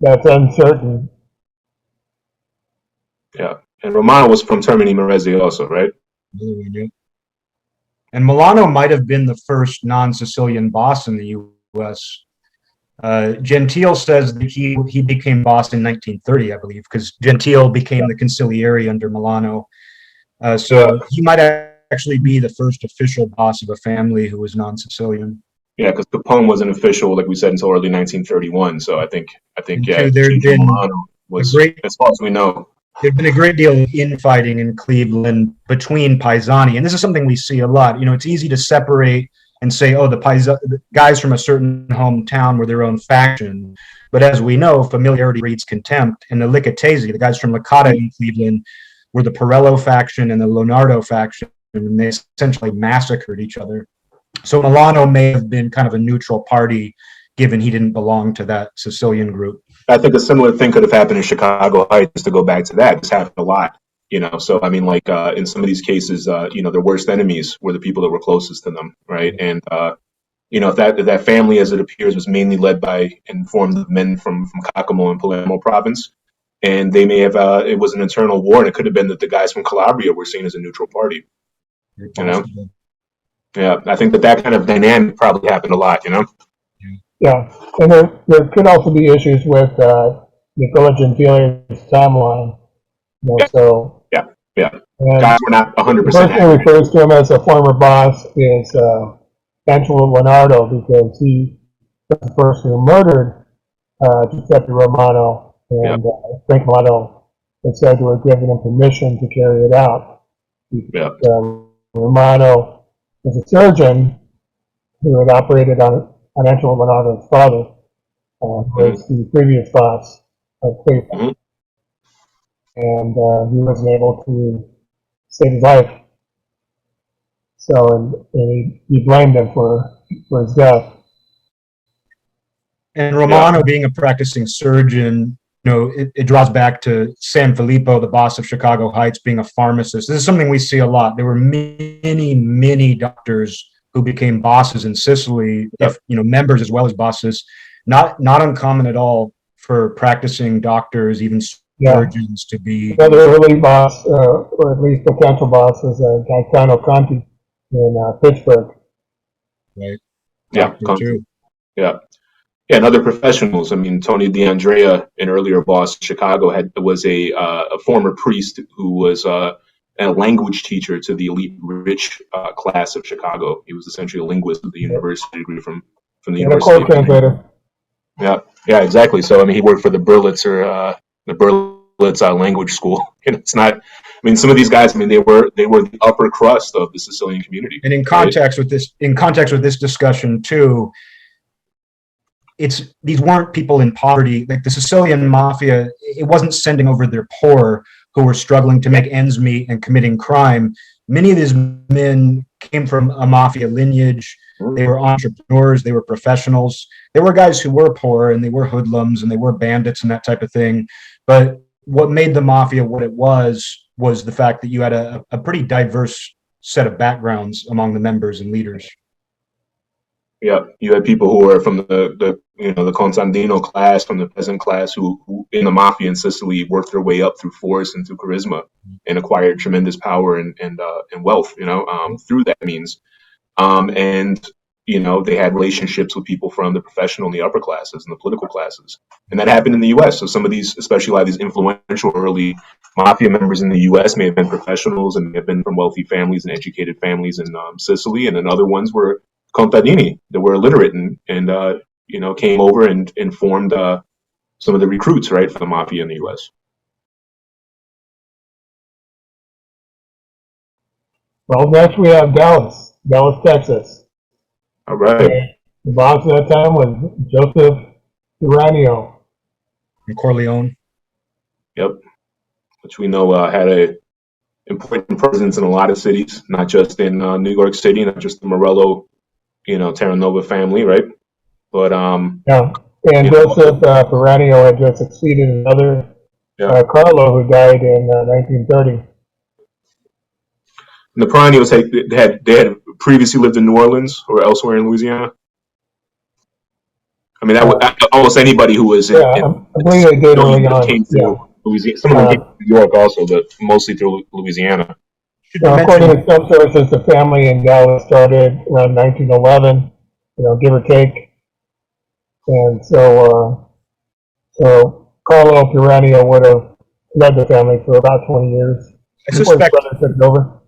That's uncertain. Yeah. And Romano was from Termini Merezzi also, right? And Milano might have been the first non-Sicilian boss in the U.S. Gentile says that he became boss in 1930, I believe, because Gentile became the consigliere under Milano. So he might actually be the first official boss of a family who was non-Sicilian. Yeah, because Capone wasn't official, like we said, until early 1931. So I think, there'd been Milano was, as far as we know. There's been a great deal of infighting in Cleveland between Paisani, and this is something we see a lot. It's easy to separate and say, the guys from a certain hometown were their own faction. But as we know, familiarity breeds contempt, and the Luccheses, the guys from Licata in Cleveland, were the Pirello faction and the Leonardo faction, and they essentially massacred each other. So Milano may have been kind of a neutral party, given he didn't belong to that Sicilian group. I think a similar thing could have happened in Chicago Heights, to go back to that. This happened a lot, So, I mean, in some of these cases, their worst enemies were the people that were closest to them, right? And, if that family, as it appears, was mainly led by and formed of men from Kokomo and Palermo province, and they may have, it was an internal war, and it could have been that the guys from Calabria were seen as a neutral party, Yeah, I think that kind of dynamic probably happened a lot, Yeah, and there could also be issues with Nicola Gentile's timeline. So guys were not 100%. The person who refers to him as a former boss is Angelo Leonardo, because he was the person who murdered Giuseppe Romano, and Frank Milano is said to have given him permission to carry it out. Romano was a surgeon who had operated on Angelo Leonardo's father, was the previous boss of Cleveland. And he wasn't able to save his life. So, and he blamed him for his death. And Romano, being a practicing surgeon, it draws back to San Filippo, the boss of Chicago Heights, being a pharmacist. This is something we see a lot. There were many, many doctors who became bosses in Sicily, members as well as bosses. Not uncommon at all for practicing doctors, even surgeons, to be. Another early boss, or at least potential boss, was Gaetano Conti in Pittsburgh. Right. Yeah. Yeah, and other professionals. I mean, Tony DeAndrea, an earlier boss in Chicago, was a former priest who was a language teacher to the elite rich class of Chicago. He was essentially a linguist with a university degree from the And a University court of Virginia. translator. Yeah, yeah, exactly. So I mean, he worked for the Berlitz language school. And it's not. I mean, some of these guys. I mean, they were the upper crust of the Sicilian community. And Right? in context with this discussion too, these weren't people in poverty. Like the Sicilian mafia, it wasn't sending over their poor who were struggling to make ends meet and committing crime. Many of these men came from a mafia lineage. They were entrepreneurs, they were professionals. They were guys who were poor and they were hoodlums and they were bandits and that type of thing. But what made the mafia what it was the fact that you had a pretty diverse set of backgrounds among the members and leaders. Yeah, you had people who were from the contadino class, from the peasant class, who in the mafia in Sicily worked their way up through force and through charisma, and acquired tremendous power and wealth, through that means. And they had relationships with people from the professional and the upper classes and the political classes, and that happened in the U.S. So some of these, especially a lot of these influential early mafia members in the U.S., may have been professionals and may have been from wealthy families and educated families in Sicily, and then other ones were contadini that were illiterate and came over and formed some of the recruits, right, for the mafia in the U.S. Well, next we have Dallas, Texas. All right. And the boss at that time was Joseph Uranio. And Corleone. Yep. Which we know had a important presence in a lot of cities, not just in New York City, not just the Morello, Terranova family, right? But Yeah. And Joseph Uranio had just succeeded another Carlo who died in 1930. And the Piranhos had previously lived in New Orleans or elsewhere in Louisiana. I mean, almost anybody who was I believe they did early on. Came through Louisiana. Some of them came to New York also, but mostly through Louisiana. According to some sources, the family in Dallas started around 1911, give or take. And so Carlo Uranio would have led the family for about 20 years before his brother took it over.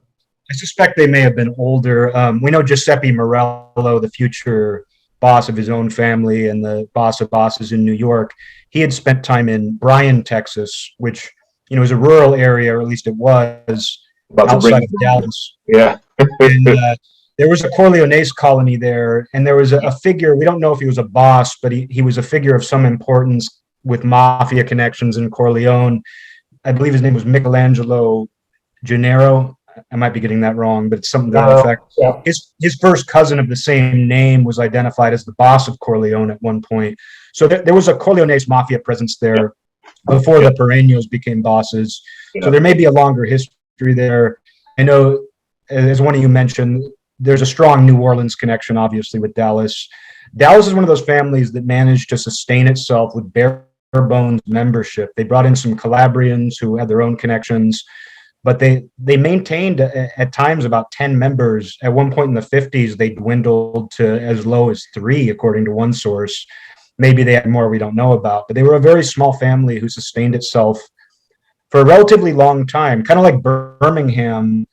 I suspect they may have been older. We know Giuseppe Morello, the future boss of his own family and the boss of bosses in New York. He had spent time in Bryan, Texas, which is a rural area, or at least it was, outside of Dallas. Yeah. And there was a Corleones colony there, and there was a figure. We don't know if he was a boss, but he was a figure of some importance with mafia connections in Corleone. I believe his name was Michelangelo Gennaro. I might be getting that wrong, but it's something to that effect. Yeah. His first cousin of the same name was identified as the boss of Corleone at one point. So there was a Corleones mafia presence there before the Pereños became bosses. Yeah. So there may be a longer history there. I know, as one of you mentioned, there's a strong New Orleans connection, obviously, with Dallas. Dallas is one of those families that managed to sustain itself with bare bones membership. They brought in some Calabrians who had their own connections, but they maintained at times about 10 members. At one point in the 50s, they dwindled to as low as 3, according to one source. Maybe they had more we don't know about, but they were a very small family who sustained itself for a relatively long time, kind of like Birmingham,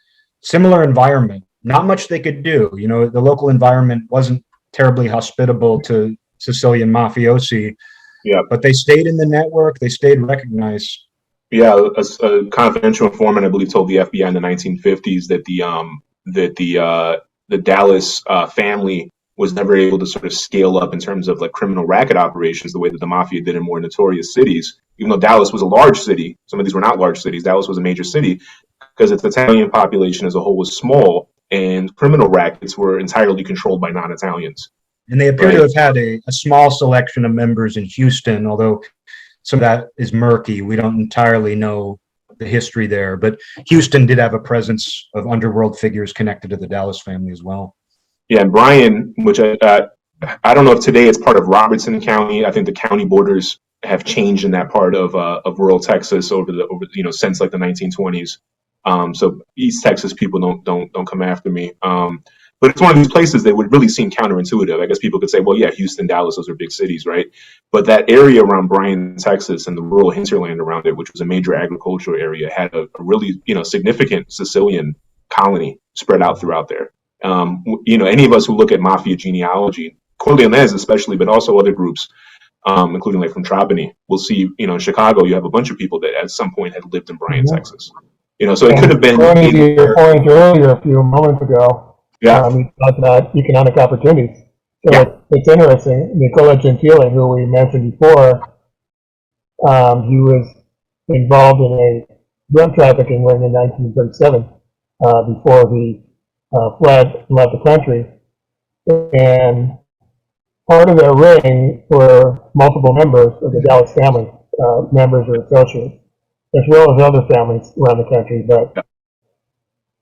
similar environment. Not much they could do. The local environment wasn't terribly hospitable to Sicilian mafiosi, but they stayed in the network. They stayed recognized. Yeah, a confidential informant, I believe, told the FBI in the 1950s that the Dallas family was never able to sort of scale up in terms of like criminal racket operations the way that the mafia did in more notorious cities. Even though Dallas was a large city, some of these were not large cities. Dallas was a major city because its Italian population as a whole was small, and criminal rackets were entirely controlled by non-Italians. And they appear to have had a small selection of members in Houston, although some of that is murky. We don't entirely know the history there, but Houston did have a presence of underworld figures connected to the Dallas family as well. Yeah, and Bryan, which I don't know if today it's part of Robertson County. I think the county borders have changed in that part of rural Texas over since like the 1920s. So East Texas people don't come after me. But But it's one of these places that would really seem counterintuitive. I guess people could say, well, yeah, Houston, Dallas, those are big cities, right? But that area around Bryan, Texas, and the rural hinterland around it, which was a major agricultural area, had a really, significant Sicilian colony spread out throughout there. Any of us who look at Mafia genealogy, Corleones especially, but also other groups, including like from Trapani, we'll see, in Chicago, you have a bunch of people that at some point had lived in Bryan, Texas. So it could have been. According to your point earlier a few moments ago, Yeah. you talked about economic opportunities. So Yeah. it's interesting. Nicola Gentile, who we mentioned before, he was involved in a drug trafficking ring in 1937 before he fled and left the country. And part of their ring were multiple members of the Dallas family, members or associates, as well as other families around the country, but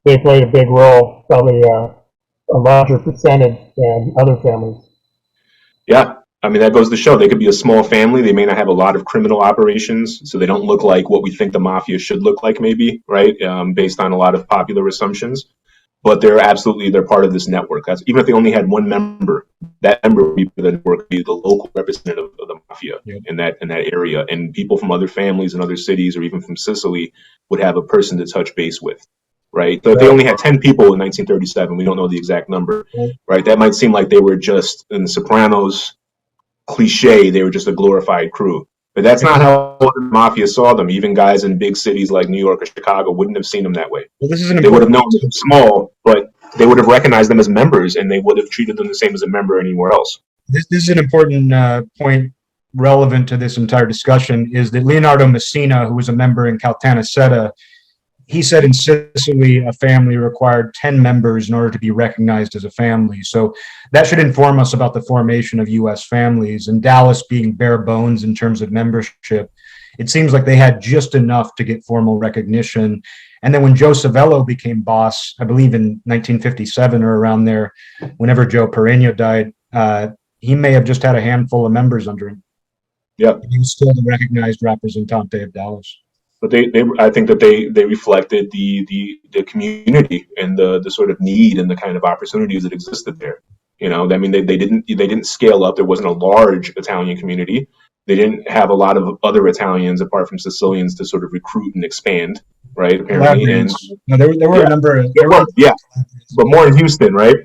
they played a big role, probably a larger percentage than other families. Yeah. I mean, that goes to show they could be a small family. They may not have a lot of criminal operations, so they don't look like what we think the mafia should look like, maybe, right? Based on a lot of popular assumptions. But they're part of this network. Even if they only had one member, that member would be the network, would be the local representative of the mafia in that area. And people from other families and other cities, or even from Sicily, would have a person to touch base with, right? So if they only had 10 people in 1937, we don't know the exact number, right? That might seem like they were just, in the Sopranos cliche, they were just a glorified crew. But that's not how the mafia saw them. Even guys in big cities like New York or Chicago wouldn't have seen them that way. Well, they would have known them small, but they would have recognized them as members, and they would have treated them the same as a member anywhere else. This is an important point relevant to this entire discussion, is that Leonardo Messina, who was a member in Caltanissetta, he said in Sicily, a family required 10 members in order to be recognized as a family. So that should inform us about the formation of U.S. families. And Dallas being bare bones in terms of membership, it seems like they had just enough to get formal recognition. And then when Joe Savello became boss, I believe in 1957 or around there, whenever Joe Pereño died, he may have just had a handful of members under him. Yeah, he was still the recognized representante of Dallas. But I think that they reflected the community and the sort of need and the kind of opportunities that existed there. I mean, they didn't scale up. There wasn't a large Italian community. They didn't have a lot of other Italians apart from Sicilians to sort of recruit and expand, right? Apparently, and no, there were a number of but more in Houston, right?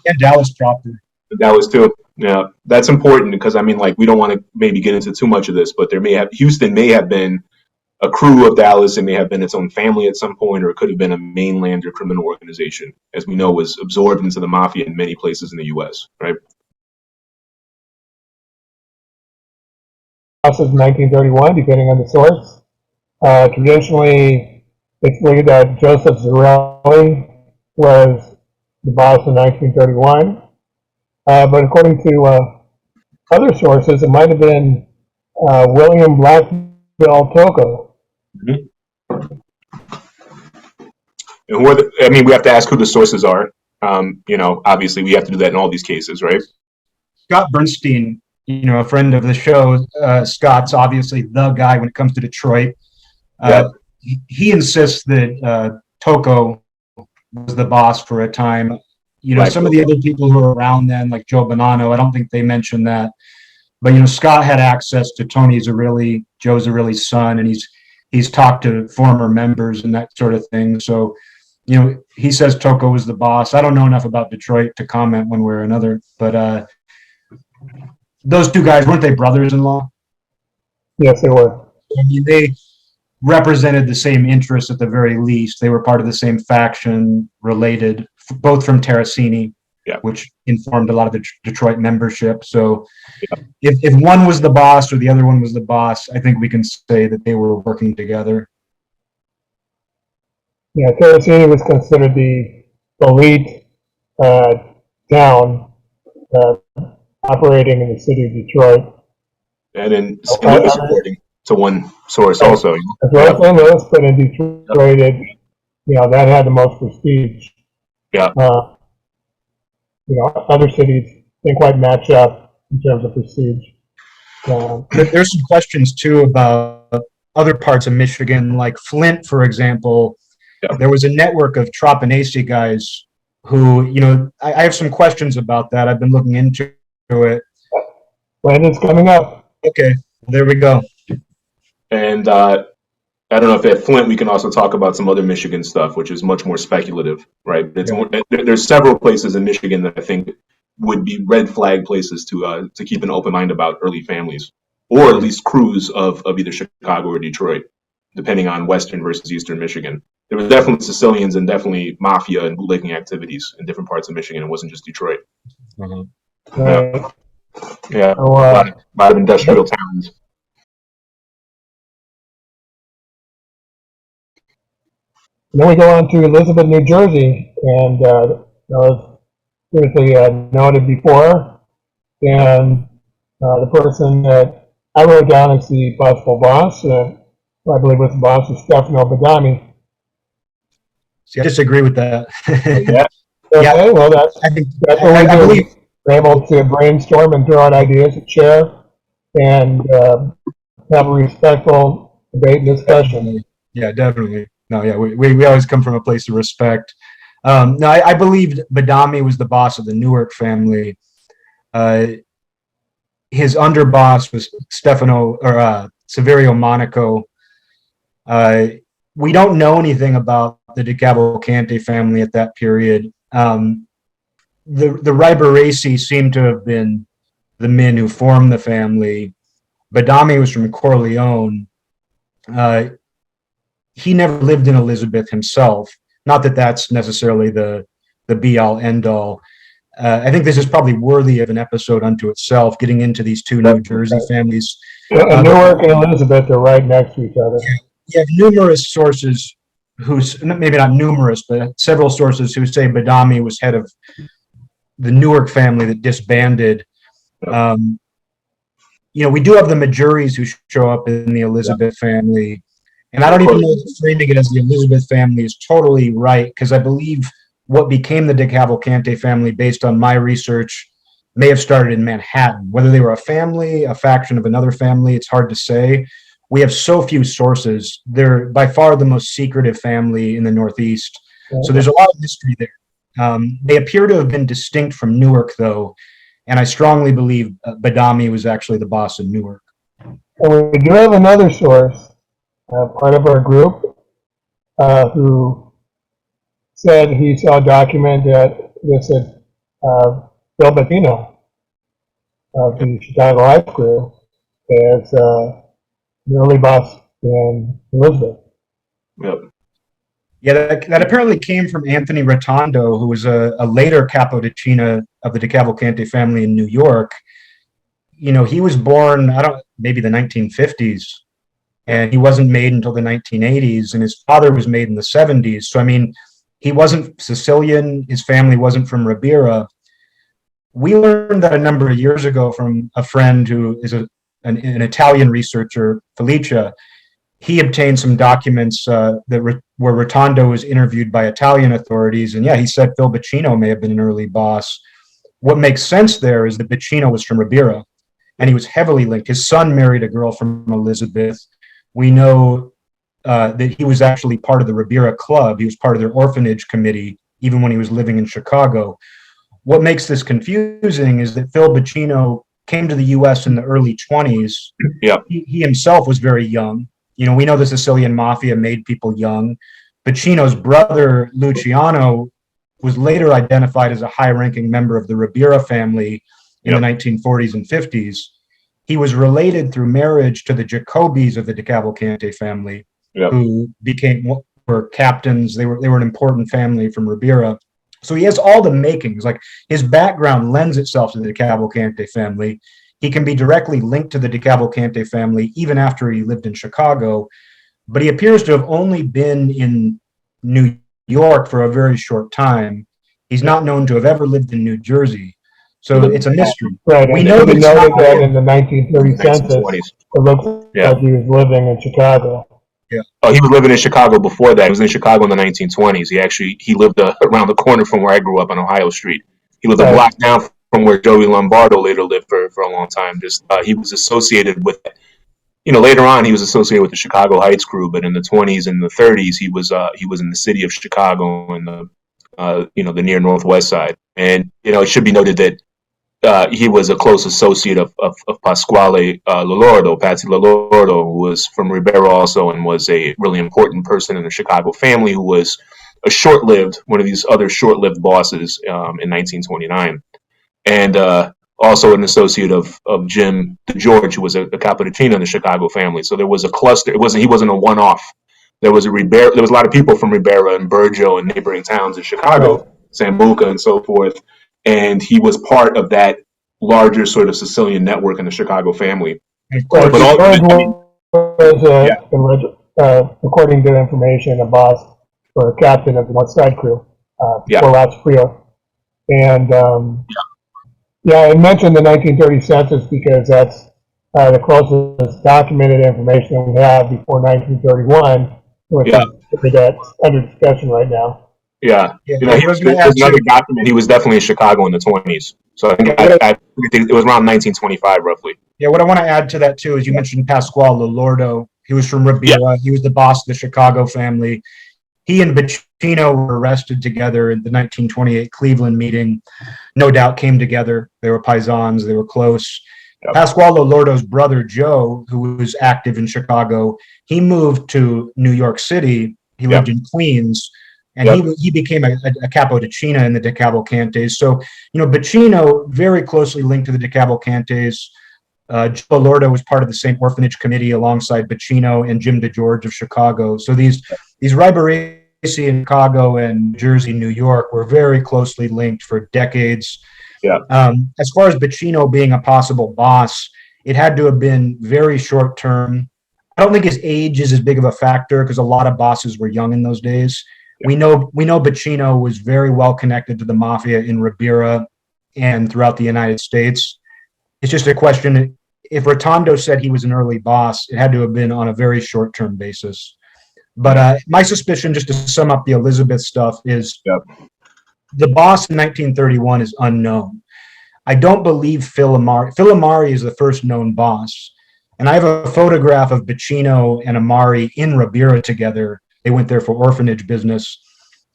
And Dallas proper. Dallas too. Yeah, that's important because I mean, like, we don't want to maybe get into too much of this, but Houston may have been a crew of Dallas. It may have been its own family at some point, or it could have been a mainland or criminal organization, as we know, was absorbed into the mafia in many places in the U.S., right? Of 1931, depending on the source. Traditionally, it's believed that Joseph Zarelli was the boss in 1931, but according to other sources, it might have been William Blackville Tocco. Mm-hmm. And we have to ask who the sources are. Obviously, we have to do that in all these cases, right? Scott Bernstein, a friend of the show. Scott's obviously the guy when it comes to Detroit. He insists that Tocco was the boss for a time. Some of the other people who were around then, like Joe Bonanno, I don't think they mentioned that. But Scott had access to Tony Zerilli, Joe Zerilli's son, and he's talked to former members and that sort of thing. So, he says Tocco was the boss. I don't know enough about Detroit to comment one way or another, but those two guys, weren't they brothers-in-law? Yes, they were. I mean, they represented the same interests at the very least. They were part of the same faction, related, both from Terracini, which informed a lot of the Detroit membership. So if one was the boss or the other one was the boss, I think we can say that they were working together. Yeah, Terracini was considered the elite town operating in the city of Detroit. And in St. Louis, according to one source also. As well as St. Louis, but in Detroit, that had the most prestige. Yeah. Other cities didn't quite match up in terms of prestige. There's some questions, too, about other parts of Michigan, like Flint, for example. Yeah. There was a network of Trapanese guys who, I have some questions about that. I've been looking into it. When it's coming up. Okay, there we go. And I don't know if at Flint we can also talk about some other Michigan stuff, which is much more speculative, right? There's several places in Michigan that I think would be red flag places to keep an open mind about early families, or at least crews of either Chicago or Detroit, depending on Western versus Eastern Michigan. There was definitely Sicilians and definitely Mafia and bootlegging activities in different parts of Michigan. It wasn't just Detroit. Uh-huh. Yeah, a lot of industrial towns. Then we go on to Elizabeth, New Jersey, and that was previously noted before. And the person that I wrote down as the possible boss, who I believe was the boss, is Stefano Badami. See, I disagree with that. Yeah. Okay, well, that's what we do. We're able to brainstorm and throw out ideas at chair and have a respectful debate and discussion. Yeah, definitely. No, yeah, we always come from a place of respect. No, I believed Badami was the boss of the Newark family. His underboss was Stefano or Saverio Monaco. We don't know anything about the De Cavalcante family at that period. The Riberesi seem to have been the men who formed the family. Badami was from Corleone. He never lived in Elizabeth himself. Not that that's necessarily the be-all, end-all. I think this is probably worthy of an episode unto itself, getting into these two New Jersey families. And Newark and Elizabeth are right next to each other. You have numerous sources maybe not numerous, but several sources who say Badami was head of the Newark family that disbanded. We do have the Majuris who show up in the Elizabeth family. And I don't even know if framing it as the Elizabeth family is totally right, because I believe what became the De Cavalcante family, based on my research, may have started in Manhattan. Whether they were a family, a faction of another family, it's hard to say. We have so few sources. They're by far the most secretive family in the Northeast. So there's a lot of mystery there. They appear to have been distinct from Newark, though, and I strongly believe Badami was actually the boss of Newark. And we do have another source, part of our group, who said he saw a document that listed Bill Bettino of the Chicago Life Crew as the early boss in Elizabeth. Yep. Yeah, that apparently came from Anthony Rotondo, who was a later Capodicino of the De Cavalcante family in New York. He was born, maybe the 1950s, and he wasn't made until the 1980s, and his father was made in the 70s. So, he wasn't Sicilian. His family wasn't from Ribera. We learned that a number of years ago from a friend who is an Italian researcher, Felicia. He obtained some documents where Rotondo was interviewed by Italian authorities. And yeah, he said Phil Bacino may have been an early boss. What makes sense there is that Bacino was from Ribera, and he was heavily linked. His son married a girl from Elizabeth. We know that he was actually part of the Ribera Club. He was part of their orphanage committee, even when he was living in Chicago. What makes this confusing is that Phil Bacino came to the U.S. in the early 20s. Yeah. He himself was very young. We know the Sicilian Mafia made people young. Bacino's brother, Luciano, was later identified as a high-ranking member of the Ribera family in the 1940s and 50s. He was related through marriage to the Jacobis of the De Cavalcante family, who were captains. They were an important family from Ribera. So he has all the makings. Like, his background lends itself to the De Cavalcante family. He can be directly linked to the De Cavalcante family even after he lived in Chicago, but he appears to have only been in New York for a very short time. He's not known to have ever lived in New Jersey. So it's a mystery. Right. We know that in the 1930 census, it looks like he was living in Chicago. Yeah. Oh, he was living in Chicago before that. He was in Chicago in the 1920s. He lived around the corner from where I grew up on Ohio Street. He lived a block down from where Joey Lombardo later lived for a long time. He was associated with, later on he was associated with the Chicago Heights crew, but in the 20s and the 30s he was in the city of Chicago in the the near northwest side. And it should be noted that he was a close associate of Pasquale Lolordo, Patsy Lolordo, who was from Ribera also and was a really important person in the Chicago family, who was one of these other short-lived bosses in 1929. And also an associate of Jim DeGeorge, who was a Cappuccino in the Chicago family. So there was a cluster. He wasn't a one-off. There was a lot of people from Ribera and Burjo and neighboring towns in Chicago, right. Sambuca and so forth. And he was part of that larger sort of Sicilian network in the Chicago family. But according to the information, a boss or a captain of the North Side crew, for Las Frio. And I mentioned the 1930 census because that's the closest documented information we have before 1931, which is that's under discussion right now. Yeah. There's another document. He was definitely in Chicago in the 20s. So I think it was around 1925, roughly. Yeah, what I want to add to that, too, is you mentioned Pasquale Lolordo. He was from Ribera. Yeah. He was the boss of the Chicago family. He and Bacino were arrested together in the 1928 Cleveland meeting. No doubt came together. They were paisans. They were close. Yep. Pasquale Lolordo's brother, Joe, who was active in Chicago, he moved to New York City. He lived in Queens. And he became a Cappuccino in the De Cavalcantes. So, Bacino very closely linked to the De Cavalcantes. Joe Lolordo was part of the same orphanage committee alongside Bacino and Jim DeGeorge of Chicago. So these Riberesi in Chicago and Jersey, New York were very closely linked for decades. Yeah. As far as Bacino being a possible boss, it had to have been very short term. I don't think his age is as big of a factor because a lot of bosses were young in those days. We know Bacino was very well connected to the Mafia in Ribera and throughout the United States. It's just a question, if Rotondo said he was an early boss, it had to have been on a very short-term basis. But my suspicion, just to sum up the Elizabeth stuff, is the boss in 1931 is unknown. I don't believe Phil Amari. Phil Amari is the first known boss. And I have a photograph of Bacino and Amari in Ribera together. They went there for orphanage business.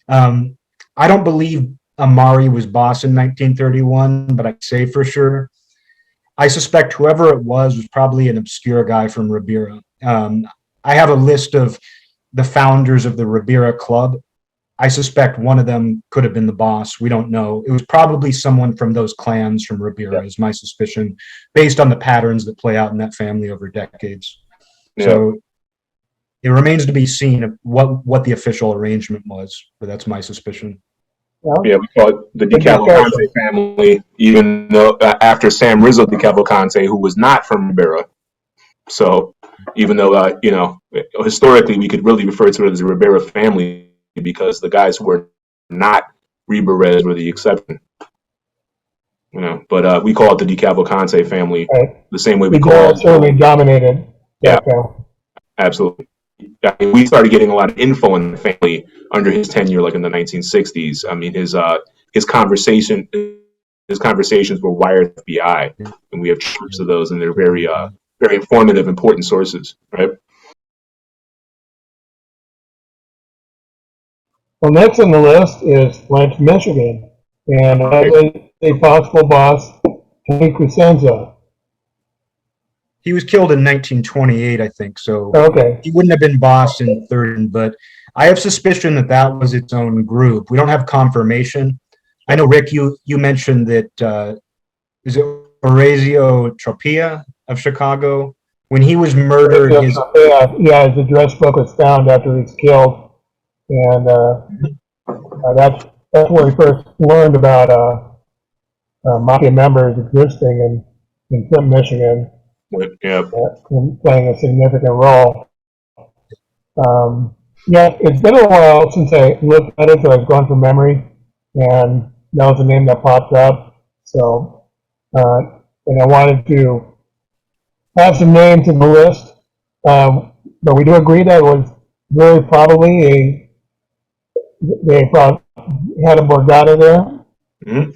I don't believe Amari was boss in 1931, but I say for sure. I suspect whoever it was probably an obscure guy from Ribera. I have a list of the founders of the Ribera Club. I suspect one of them could have been the boss. We don't know. It was probably someone from those clans from Ribera, is my suspicion, based on the patterns that play out in that family over decades. Yeah. So it remains to be seen what the official arrangement was, but that's my suspicion. Yeah, we call it the De Cavalcante family, even though after Sam Rizzo De Cavalcante, who was not from Ribera. So even though, historically we could really refer to it as the Ribera family because the guys who were not Riberas were the exception. But we call it the De Cavalcante family the same way we call it. Certainly dominated. Yeah, absolutely. We started getting a lot of info in the family under his tenure, like in the 1960s. I mean, his conversations were wired to the FBI, and we have troops of those, and they're very, very informative, important sources, right? Well, next on the list is Flint, Michigan, and a possible boss, Tony Crescenzo. He was killed in 1928, I think, so he wouldn't have been boss in 30, but I have suspicion that was its own group. We don't have confirmation. I know, Rick, you mentioned that, is it Orazio Tropia of Chicago? When he was murdered, his address book was found after he was killed, and that's where we first learned about Mafia members existing in Flint, Michigan. Playing a significant role. It's been a while since I looked at it, so I've gone from memory, and that was the name that popped up. So, and I wanted to have some names in the list, but we do agree that it was very probably they had a Borgata there in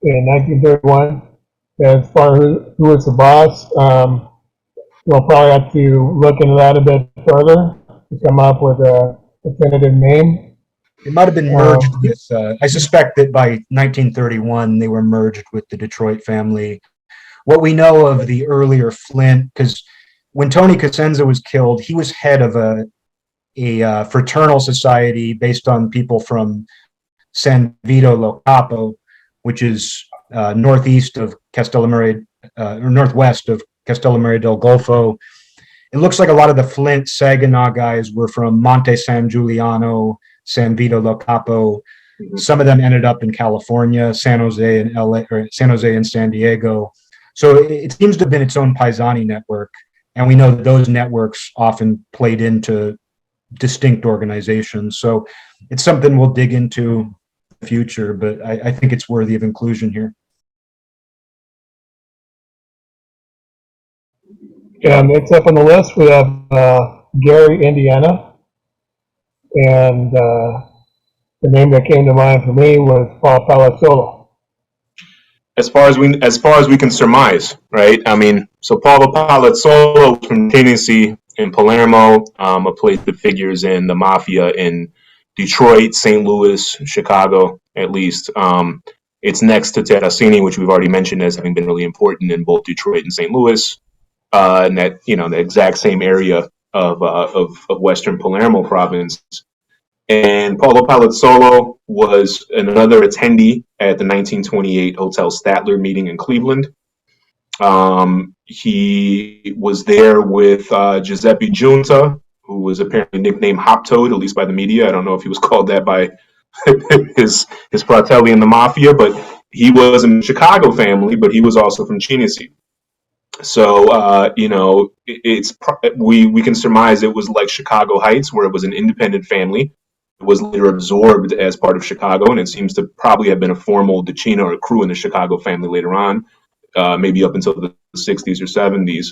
1931. As far as who was the boss, we'll probably have to look into that a bit further to come up with a definitive name. It might have been merged with, I suspect that by 1931, they were merged with the Detroit family. What we know of the earlier Flint, because when Tony Cosenza was killed, he was head of a fraternal society based on people from San Vito Lo Capo, which is northeast of Castellammare, or northwest of Castellammare del Golfo. It looks like a lot of the Flint Saginaw guys were from Monte San Giuliano, San Vito Lo Capo. Some of them ended up in California, San Jose and LA, or San Jose and San Diego. So it seems to have been its own Paisani network. And we know that those networks often played into distinct organizations. So it's something we'll dig into in the future, but I think it's worthy of inclusion here. Yeah, next up on the list, we have Gary, Indiana. And the name that came to mind for me was Paul Palazzolo. As far as we can surmise, right? I mean, so Paulo Palazzolo from Tennessee in Palermo, a place that figures in the Mafia in Detroit, St. Louis, Chicago, at least. It's next to Terracini, which we've already mentioned as having been really important in both Detroit and St. Louis, and that the exact same area of Western Palermo province. And Paulo Palazzolo was another attendee at the 1928 Hotel Statler meeting in Cleveland. He was there with Giuseppe Giunta, who was apparently nicknamed Hop Toad, at least by the media. I don't know if he was called that by his fratelli in the Mafia, but he was in the Chicago family, but he was also from Chinesi. So we can surmise it was like Chicago Heights, where it was an independent family. It was later absorbed as part of Chicago, and it seems to probably have been a formal Decina or crew in the Chicago family later on, maybe up until the 60s or 70s.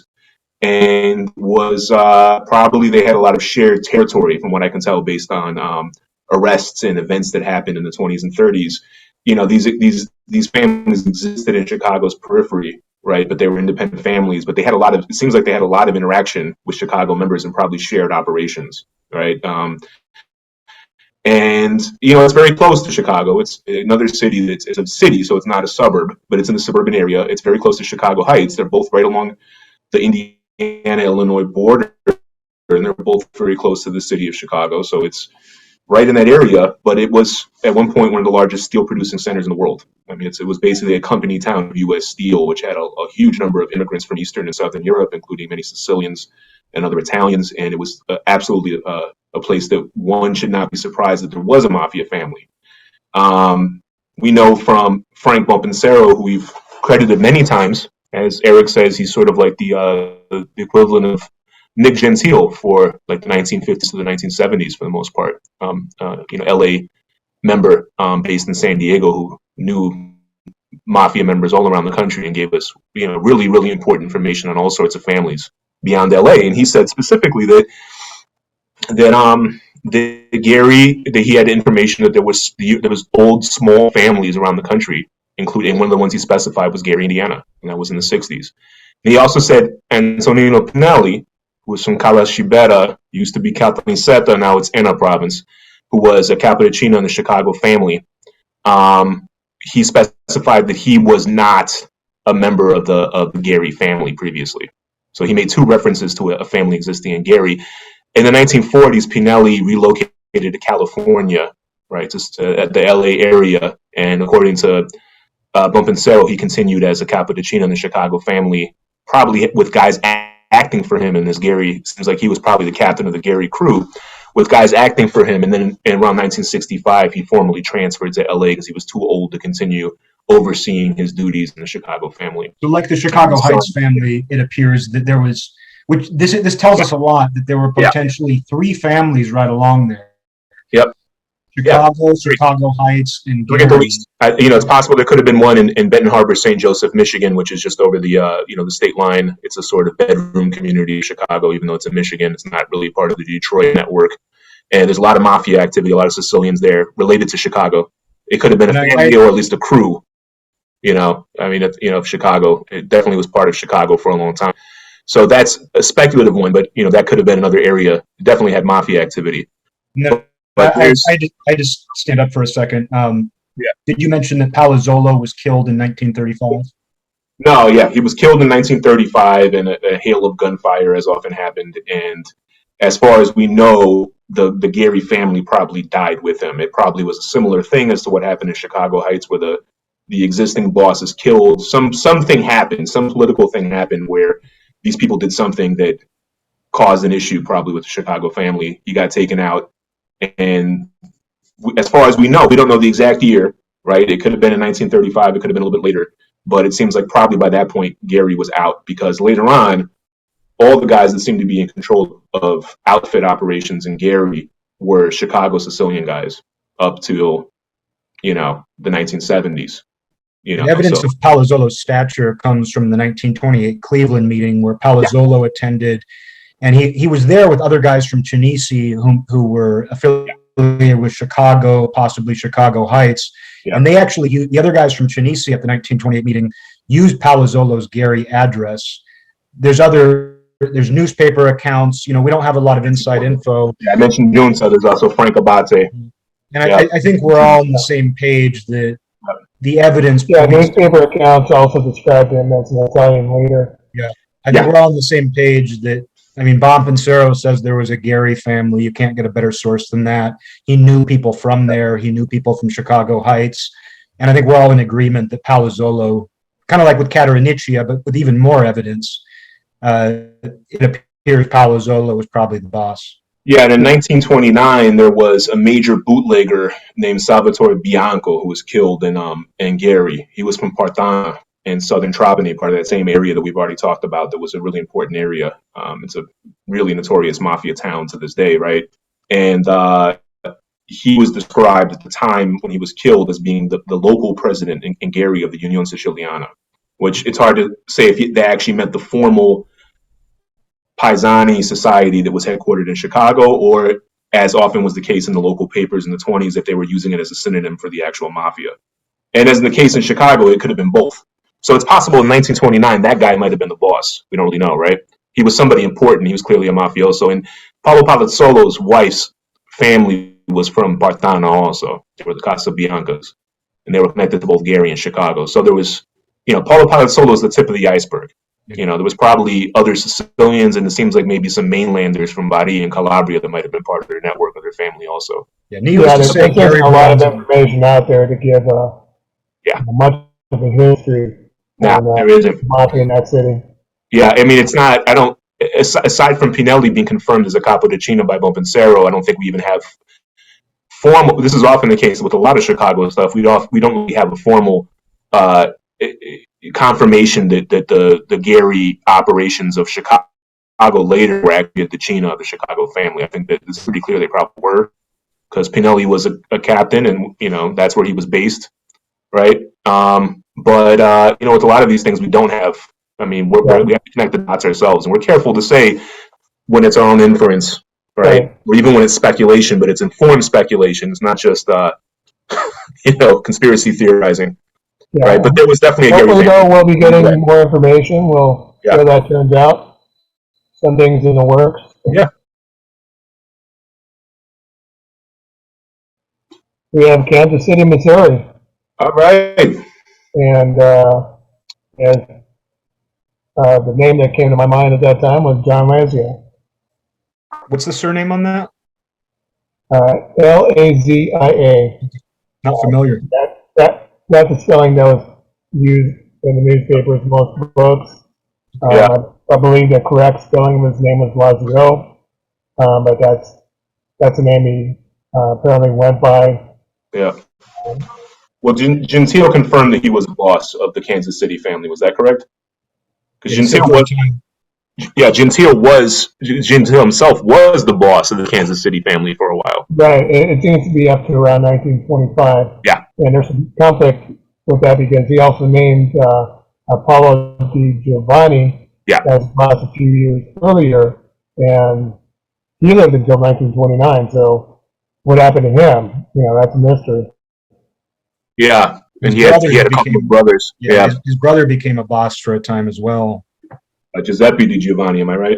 And was probably they had a lot of shared territory, from what I can tell, based on arrests and events that happened in the 20s and 30s. These families existed in Chicago's periphery, right? But they were independent families. But they had it seems like they had a lot of interaction with Chicago members and probably shared operations, right? And it's very close to Chicago. It's another city it's a city, so it's not a suburb, but it's in the suburban area. It's very close to Chicago Heights. They're both right along the Indiana-Illinois border, and they're both very close to the city of Chicago. So it's right in that area, but it was at one point one of the largest steel producing centers in the world. I mean, it was basically a company town of U.S. Steel, which had a huge number of immigrants from Eastern and Southern Europe, including many Sicilians and other Italians. And it was absolutely a place that one should not be surprised that there was a Mafia family. We know from Frank Bompensero, who we've credited many times, as Eric says, he's sort of like the equivalent of Nick Gentile for like the 1950s to the 1970s for the most part. LA member based in San Diego who knew Mafia members all around the country and gave us really, really important information on all sorts of families beyond LA. And he said specifically that Gary, that he had information that there was old small families around the country, including one of the ones he specified was Gary, Indiana, and that was in the 60s. And he also said Antonino Pinelli, who was from Calashibera, used to be Caltanissetta, now it's Enna province, who was a Cappuccino in the Chicago family. He specified that he was not a member of the Gary family previously. So he made two references to a family existing in Gary. In the 1940s, Pinelli relocated to California, right, just at the LA area. And according to Bompensero, he continued as a Cappuccino in the Chicago family, probably with guys acting for him in this Gary. Seems like he was probably the captain of the Gary crew, with guys acting for him. And then in around 1965, he formally transferred to LA because he was too old to continue overseeing his duties in the Chicago family. So like the Chicago Heights family, it appears that there was, which this tells us a lot, that there were potentially three families right along there. Yep. Chicago, Chicago Heights, and Gary. It's possible there could have been one in Benton Harbor, St. Joseph, Michigan, which is just over the the state line. It's a sort of bedroom community of Chicago, even though it's in Michigan. It's not really part of the Detroit network. And there's a lot of Mafia activity, a lot of Sicilians there related to Chicago. It could have been a family or at least a crew. Chicago. It definitely was part of Chicago for a long time. So that's a speculative one, but that could have been another area. It definitely had Mafia activity. No, But there's I just stand up for a second. yeah. Did you mention that Palazzolo was killed in 1935? No, yeah, he was killed in 1935 in a hail of gunfire, as often happened. And as far as we know, the Gary family probably died with him. It probably was a similar thing as to what happened in Chicago Heights, where the existing boss is killed. Something happened, some political thing happened where these people did something that caused an issue, probably with the Chicago family. He got taken out, and as far as we know, we don't know the exact year, right? It could have been in 1935. It could have been a little bit later. But it seems like probably by that point, Gary was out, because later on, all the guys that seemed to be in control of outfit operations in Gary were Chicago Sicilian guys up till, the 1970s. The evidence of Palazzolo's stature comes from the 1928 Cleveland meeting where Palazzolo attended, and he was there with other guys from Chinese who were affiliated with Chicago, possibly Chicago Heights. Yeah. And they actually, the other guys from Chinese at the 1928 meeting used Palazzolo's Gary address. There's newspaper accounts. We don't have a lot of inside info. Yeah, I mentioned Junta. There's also Frank Abate. And I think we're all on the same page that the evidence. Yeah, newspaper accounts also described him as an Italian leader. Yeah, I think we're all on the same page that. Bonpansero says there was a Gary family. You can't get a better source than that. He knew people from there. He knew people from Chicago Heights. And I think we're all in agreement that Palazzolo, kind of like with Catarinicia, but with even more evidence, it appears Palazzolo was probably the boss. Yeah, and in 1929, there was a major bootlegger named Salvatore Bianco who was killed in Gary. He was from Partana in southern Trapani, part of that same area that we've already talked about. That was a really important area. It's a really notorious mafia town to this day, right? And he was described at the time when he was killed as being the local president in Gary of the Unione Siciliana, which it's hard to say if they actually meant the formal Paesani society that was headquartered in Chicago, or as often was the case in the local papers in the 20s, if they were using it as a synonym for the actual mafia. And as in the case in Chicago, it could have been both. So it's possible in 1929 that guy might have been the boss. We don't really know, right? He was somebody important. He was clearly a mafioso. And Paolo Palazzolo's wife's family was from Partana also. They were the Casa Biancas. And they were connected to both Gary and Chicago. So there was, Paolo Palazzolo is the tip of the iceberg. There was probably other Sicilians, and it seems like maybe some mainlanders from Bari and Calabria that might have been part of their network or their family also. Yeah, needless to say, there's a lot of information out there to give much of a history. There isn't. Mafia in that city. Yeah, it's not, aside from Pinelli being confirmed as a capo di Cina by Bonpansero, I don't think we even have formal, this is often the case with a lot of Chicago stuff, we don't really have a formal confirmation that the Gary operations of Chicago later were actually at the Cina of the Chicago family. I think that it's pretty clear they probably were, because Pinelli was a captain, and, that's where he was based, right? But with a lot of these things, we don't have. We have to connect the dots ourselves, and we're careful to say when it's our own inference, right? Or even when it's speculation, but it's informed speculation. It's not just conspiracy theorizing, right? But there was definitely a Gary family. We'll be getting more information. We'll see how that turns out. Some things in the works. Yeah. We have Kansas City, Missouri. All right. And the name that came to my mind at that time was John Lazia. What's the surname on that? Lazia. Not familiar. That's the spelling that was used in the newspapers, most books. I believe the correct spelling of his name was Lazio, but that's the name he apparently went by. Yeah. Well, Gentile confirmed that he was the boss of the Kansas City family. Was that correct? Because Gentile himself was the boss of the Kansas City family for a while. Right. It seems to be up to around 1925. Yeah. And there's some conflict with that because he also named Apollo Di Giovanni as boss a few years earlier, and he lived until 1929. So what happened to him? That's a mystery. Yeah, and he had a couple of brothers. Yeah, his brother became a boss for a time as well. Giuseppe Di Giovanni, am I right?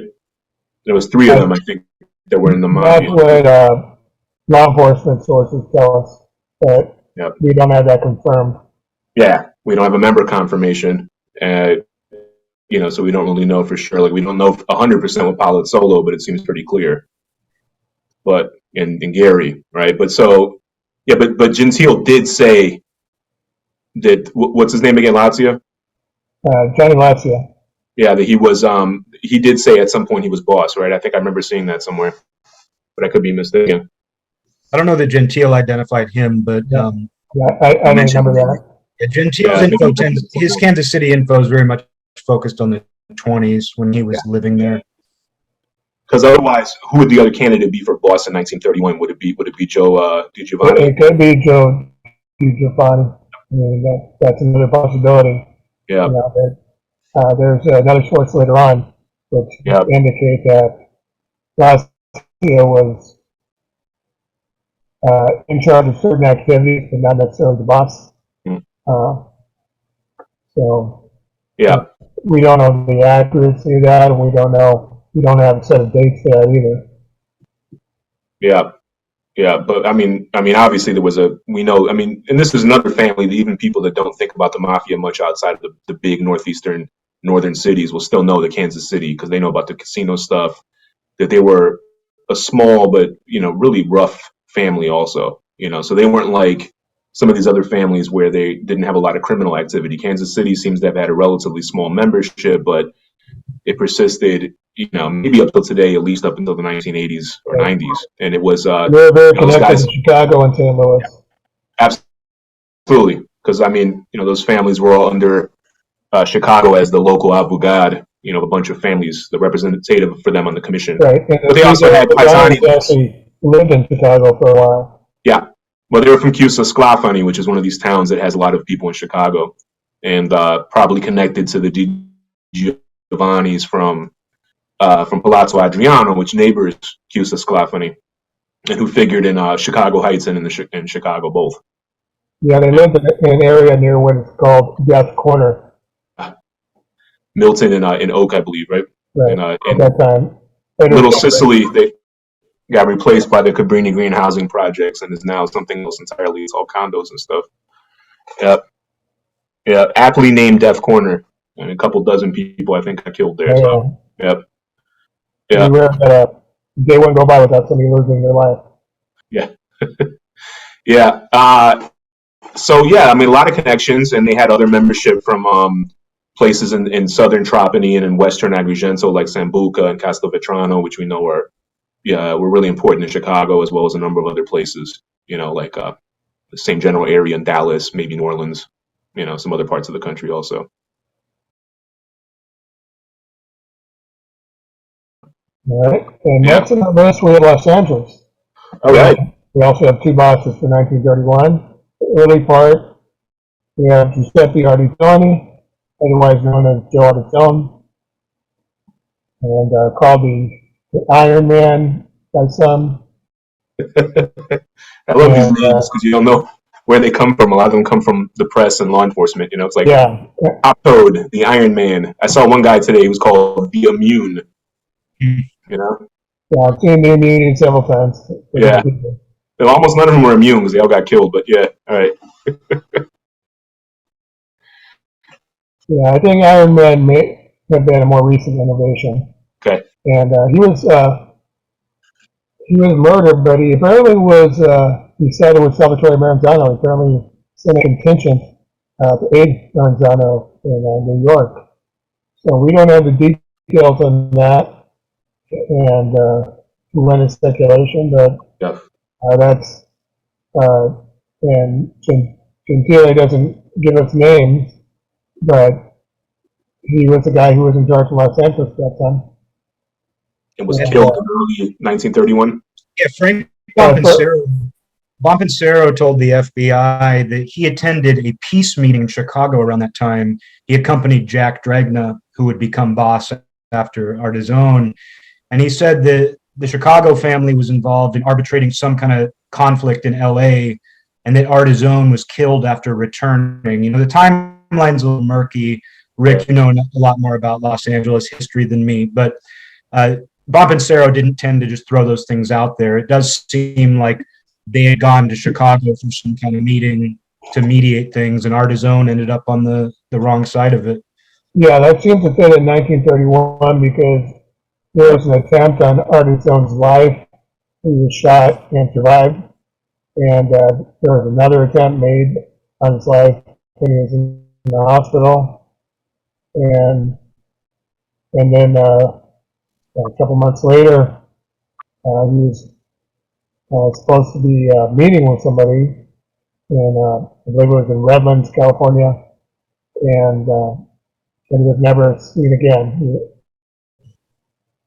There was three of them, I think, that were in the mafia. That's what law enforcement sources tell us, but Yep. we don't have that confirmed. Yeah, we don't have a member confirmation, so we don't really know for sure. Like we don't know 100% with Palazzolo, but it seems pretty clear. But in Gary, right? But so, yeah, but Gentile did say that what's his name again, Lazio? Johnny Lazio. Yeah, that he did say at some point he was boss, right? I think I remember seeing that somewhere, but I could be mistaken. I don't know that Gentile identified him, but Yeah, I don't remember that. yeah, Gentile's info his Kansas City info is very much focused on the 20s when he was living there. Because otherwise, who would the other candidate be for boss in 1931? Would it be Joe DiGiovanni? It could be Joe DiGiovanni. I mean, that's another possibility. Yeah. There's another source later on which indicate that Lazio was in charge of certain activities, but not necessarily the boss. So yeah, we don't know the accuracy of that, and we don't have a set of dates for that either. Yeah, but I mean, obviously and this is another family that even people that don't think about the mafia much outside of the big northern cities will still know the Kansas City because they know about the casino stuff, that they were a small but, really rough family also, so they weren't like some of these other families where they didn't have a lot of criminal activity. Kansas City seems to have had a relatively small membership, but it persisted, maybe up till today, at least up until the 1980s or 90s. And it was, we're very connected to Chicago and St. Louis. Absolutely. Because, those families were all under Chicago as the local avogad, a bunch of families, the representative for them on the commission. Right. And but they also had paisani. Actually lived in Chicago for a while. Yeah. Well, they were from Cosa Sclafani, which is one of these towns that has a lot of people in Chicago, and probably connected to the Giovanni's from Palazzo Adriano, which neighbors Cosa Sclafani, and who figured in Chicago Heights and in Chicago both. Yeah, they lived in an area near what is called Death Corner. Milton and in Oak, I believe, right? Right. At that time. Little Sicily, they got replaced by the Cabrini Green housing projects and is now something else entirely. It's all condos and stuff. Yep. Yeah, aptly named Death Corner. And a couple dozen people, I think, got killed there. So, yep. Yeah. They wouldn't go by without somebody losing their life. Yeah. Yeah. So, yeah, a lot of connections, and they had other membership from places in southern Trapani and in western Agrigento, like Sambuca and Castelvetrano, which we know were really important in Chicago, as well as a number of other places, like the same general area in Dallas, maybe New Orleans, some other parts of the country also. All right. And next on the list, we have Los Angeles. All right. We also have two bosses for 1931. The early part, we have Giuseppe Arditoni, otherwise known as Joe Arditone, and called the Iron Man by some. I love these names because you don't know where they come from. A lot of them come from the press and law enforcement. It's like Top Toad, the Iron Man. I saw one guy today who was called the Immune. Yeah, I've seen the Immune several times. Yeah. Almost none of them were immune because they all got killed, but yeah, all right. Yeah, I think Iron Man may have been a more recent innovation. Okay. And he was murdered, but he apparently was, he said it was Salvatore Maranzano. He apparently sent a contingent to aid Maranzano in New York. So we don't have the details on that and to run a speculation, but that's, and Gentile doesn't give us names, but he was the guy who was in charge of Los Angeles at that time. And was killed in early 1931? Yeah, Frank Bompensero told the FBI that he attended a peace meeting in Chicago around that time. He accompanied Jack Dragna, who would become boss after Arditone. And he said that the Chicago family was involved in arbitrating some kind of conflict in L.A., and that Arditone was killed after returning. The timeline's a little murky. Rick, you know a lot more about Los Angeles history than me, but Bompensero didn't tend to just throw those things out there. It does seem like they had gone to Chicago for some kind of meeting to mediate things, and Artizone ended up on the wrong side of it. Yeah, that seems to fit in 1931 because there was an attempt on Artizone's life. He was shot and survived. And there was another attempt made on his life when he was in the hospital. And then a couple months later, he was supposed to be meeting with somebody in, I believe it was in Redlands, California, and he was never seen again.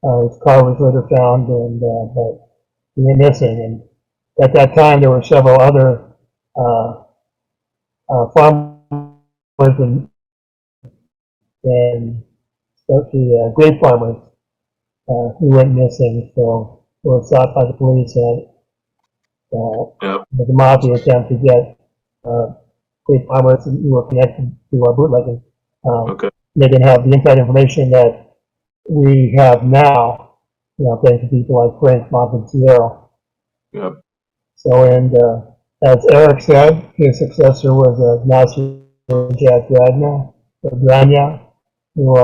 His car was later found, and but he went missing. And at that time, there were several other farmers and especially grape farmers who went missing. So they were sought by the police, and the Mafia attempt to get grape farmers who were connected to bootlegging. Okay. They didn't have the inside information that we have now, thanks to people like Frank Montpensiero. Yep. So, and as Eric said, his successor was Master Jack Grania, who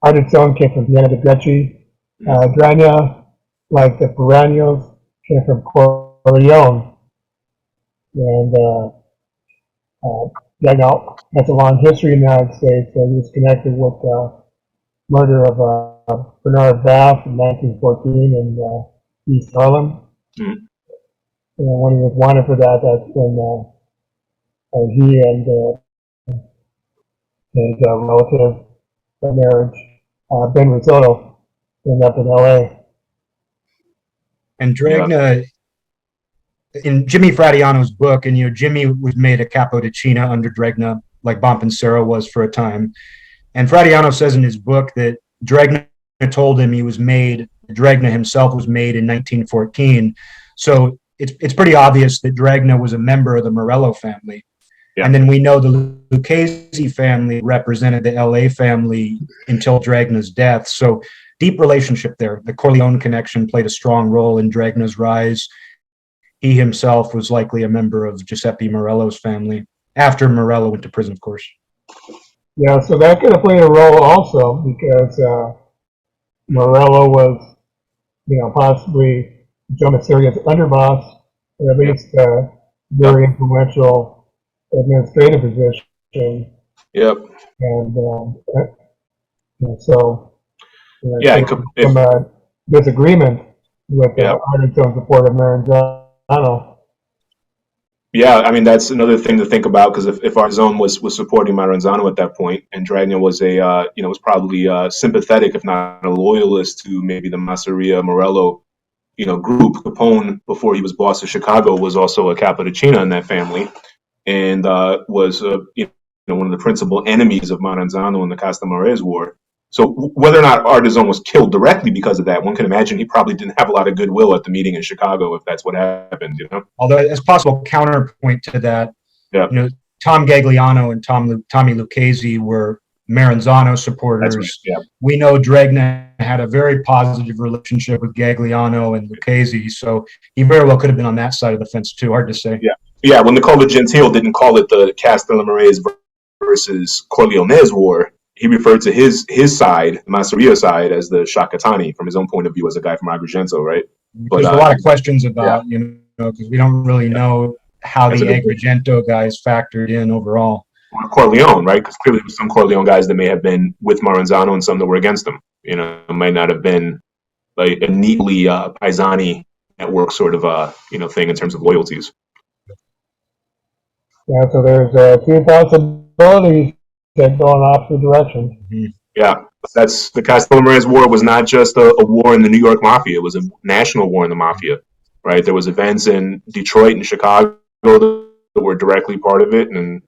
Artizone came from Vienna de Greci. Grania, like the Perannos, came from Corleone. And Grania has a long history in the United States. He was connected with murder of Bernard Bath in 1914 in East Harlem. Mm-hmm. And when he was wanted for that, that's when he and his relative by marriage, Ben Risotto, ended up in L.A. And Dragna, in Jimmy Fradiano's book, and Jimmy was made a capo di Cina under Dragna, like Bonpensiero was for a time. And Fradiano says in his book that Dragna told him Dragna himself was made in 1914. So it's pretty obvious that Dragna was a member of the Morello family. Yeah. And then we know the Lucchese family represented the LA family until Dragna's death. So deep relationship there. The Corleone connection played a strong role in Dragna's rise. He himself was likely a member of Giuseppe Morello's family, after Morello went to prison, of course. Yeah, so that could have played a role also, because Morello was, possibly Joe Masteria's underboss, or at least a very influential administrative position. Yep. And so, if a disagreement with Artizone's support of Maranzano. Yeah, I mean, that's another thing to think about, because if Artizone was supporting Maranzano at that point, and Dragna was was probably sympathetic, if not a loyalist, to maybe the Masseria Morello, group. Capone, before he was boss of Chicago, was also a capo di Cina in that family, and was one of the principal enemies of Maranzano in the Castelmares War. So whether or not Artizone was killed directly because of that, one can imagine he probably didn't have a lot of goodwill at the meeting in Chicago if that's what happened, Although, as possible counterpoint to that, Tom Gagliano and Tommy Lucchese were Maranzano supporters. That's right. Yeah. We know Dragna had a very positive relationship with Gagliano and Lucchese, so he very well could have been on that side of the fence too. Hard to say. Yeah. When Nicola Gentile didn't call it the Castellamarese versus Corleones War, he referred to his side, Masseria side, as the Shakatani from his own point of view as a guy from Agrigento, right? There's a lot of questions about, because we don't really know how the Agrigento guys factored in overall. Or Corleone, right? Because clearly there were some Corleone guys that may have been with Maranzano and some that were against him. It might not have been like a neatly Paisani network sort of thing in terms of loyalties. Yeah, so there's two possibilities that go in opposite directions. Mm-hmm. Yeah, that's the Castellamarese War was not just a war in the New York Mafia; it was a national war in the Mafia, right? There was events in Detroit and Chicago that were directly part of it, and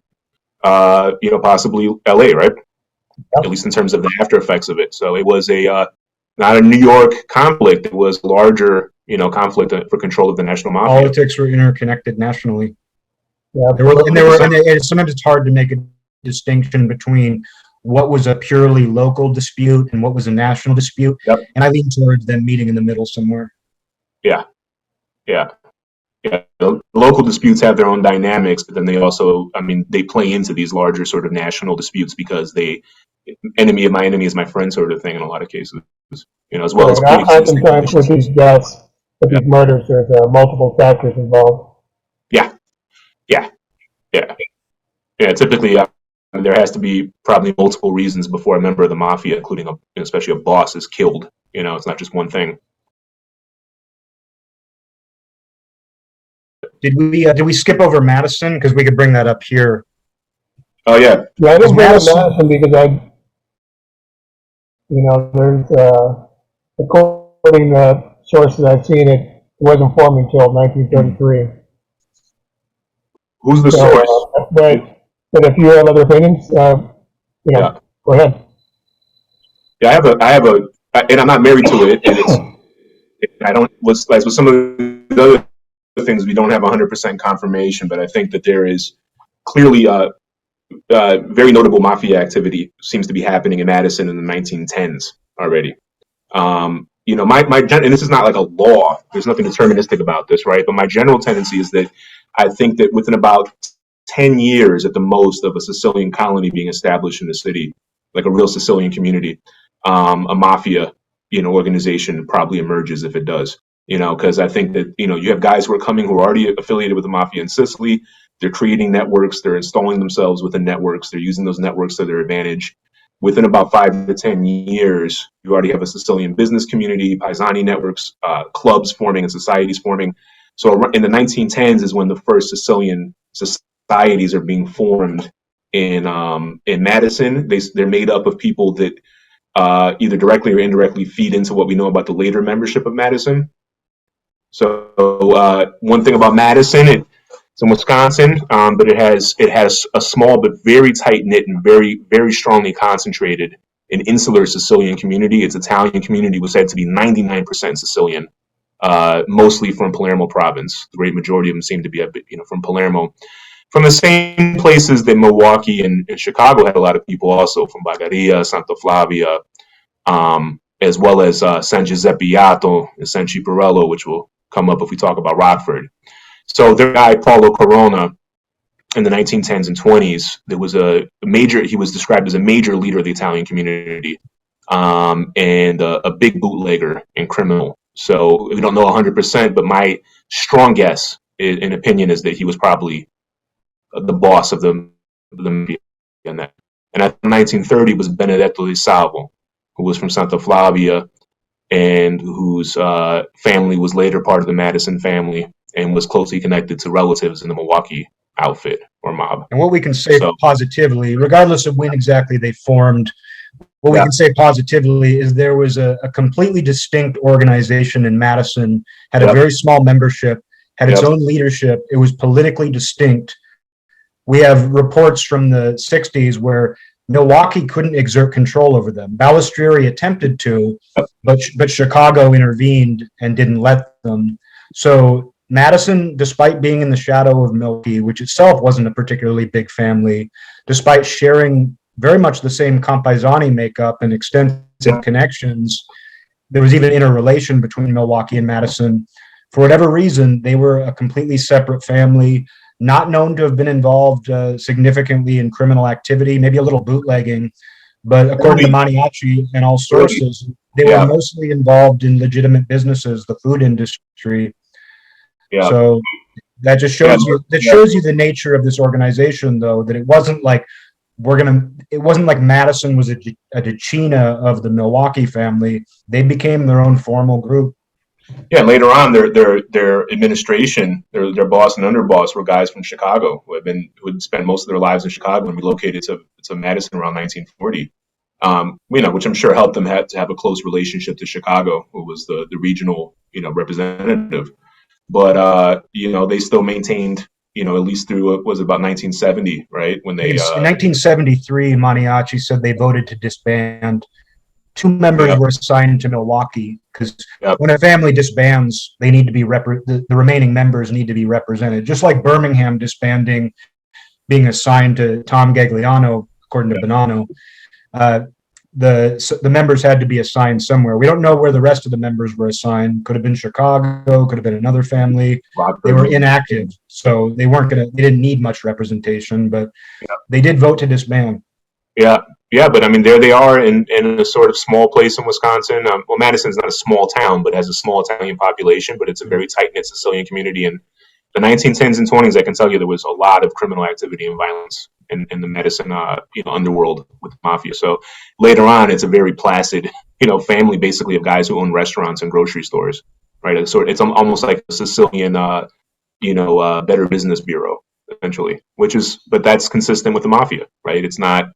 possibly LA, right? Yep. At least in terms of the after effects of it. So it was not a New York conflict; it was a larger, conflict for control of the national mafia. Politics were interconnected nationally. Yeah, and sometimes it's hard to make a distinction between what was a purely local dispute and what was a national dispute. Yep. And I lean towards them meeting in the middle somewhere. Yeah. Yeah, the local disputes have their own dynamics, but then they also, I mean, they play into these larger sort of national disputes because they, enemy of my enemy is my friend sort of thing in a lot of cases, as well as Right. coexisting Oftentimes with these efficiencies. deaths, with Yeah, these murders, there's multiple factors involved. yeah, yeah, yeah. Yeah, typically, there has to be probably multiple reasons before a member of the mafia, including especially a boss, is killed. It's not just one thing. Did we skip over Madison? Because we could bring that up here. Oh yeah, Yeah, I didn't bring up Madison. Madison because there's, according to sources I've seen, it wasn't formed until 1933. who's the So, source? but if you have other opinions, Yeah, go ahead. yeah. And I'm not married to it, and I don't. What's like with some of the other things, we don't have 100% confirmation, but I think that there is clearly very notable mafia activity seems to be happening in Madison in the 1910s already. And this is not like a law. There's nothing deterministic about this, right? But my general tendency is that I think that within about 10 years at the most of a Sicilian colony being established in the city, like a real Sicilian community, a mafia, organization probably emerges if it does. Because I think that, you have guys who are coming who are already affiliated with the mafia in Sicily. They're creating networks. They're installing themselves within networks. They're using those networks to their advantage. Within about 5 to 10 years, you already have a Sicilian business community, paesani networks, clubs forming and societies forming. So in the 1910s is when the first Sicilian societies are being formed in Madison. They're made up of people that either directly or indirectly feed into what we know about the later membership of Madison. So one thing about Madison, it's in Wisconsin, but it has a small but very tight knit and very very strongly concentrated an insular Sicilian community. Its Italian community was said to be 99% Sicilian, mostly from Palermo province. The great majority of them seem to be from Palermo, from the same places that Milwaukee and Chicago had a lot of people also from Bagheria, Santa Flavia, as well as San Giuseppe Jato and San Ciparello, which will come up if we talk about Rockford. So their guy, Paulo Corona, in the 1910s and 20s, he was described as a major leader of the Italian community, and a big bootlegger and criminal. So we don't know 100%, but my strong guess in opinion is that he was probably the boss of the mafia in that. And in 1930 was Benedetto di Salvo, who was from Santa Flavia and whose family was later part of the Madison family and was closely connected to relatives in the Milwaukee outfit or mob. And what we can say positively, regardless of when exactly they formed, what we can say positively is there was a completely distinct organization in Madison, had a very small membership, had its own leadership. It was politically distinct. We have reports from the 60s where Milwaukee couldn't exert control over them. Balistrieri attempted to, but Chicago intervened and didn't let them. So Madison, despite being in the shadow of Milwaukee, which itself wasn't a particularly big family, despite sharing very much the same compaesani makeup and extensive connections, there was even interrelation between Milwaukee and Madison. For whatever reason, they were a completely separate family, not known to have been involved significantly in criminal activity, maybe a little bootlegging, but according to Maniaci and all sources, they were mostly involved in legitimate businesses, the food industry. Yeah. So that just shows you the nature of this organization, though, that it wasn't like Madison was a decina of the Milwaukee family. They became their own formal group. Yeah, later on, their administration, their boss and underboss were guys from Chicago who had spent most of their lives in Chicago and relocated to Madison around 1940. Which I'm sure helped them to have a close relationship to Chicago, who was the regional representative. But they still maintained at least through what was about 1970, right? When they in 1973, Maniaci said they voted to disband. 2 members were assigned to Milwaukee because when a family disbands, they need to be the remaining members need to be represented. Just like Birmingham disbanding, being assigned to Tom Gagliano, according to Bonanno. the members had to be assigned somewhere. We don't know where the rest of the members were assigned. Could have been Chicago, could have been another family. They were inactive, so they didn't need much representation, but they did vote to disband. Yeah, but I mean, there they are in a sort of small place in Wisconsin. Well, Madison's not a small town, but has a small Italian population, but it's a very tight-knit Sicilian community. And the 1910s and 20s, I can tell you there was a lot of criminal activity and violence in the Madison underworld with the Mafia. So later on, it's a very placid, family basically of guys who own restaurants and grocery stores, right? It's almost like a Sicilian, Better Business Bureau, essentially, but that's consistent with the Mafia, right? It's not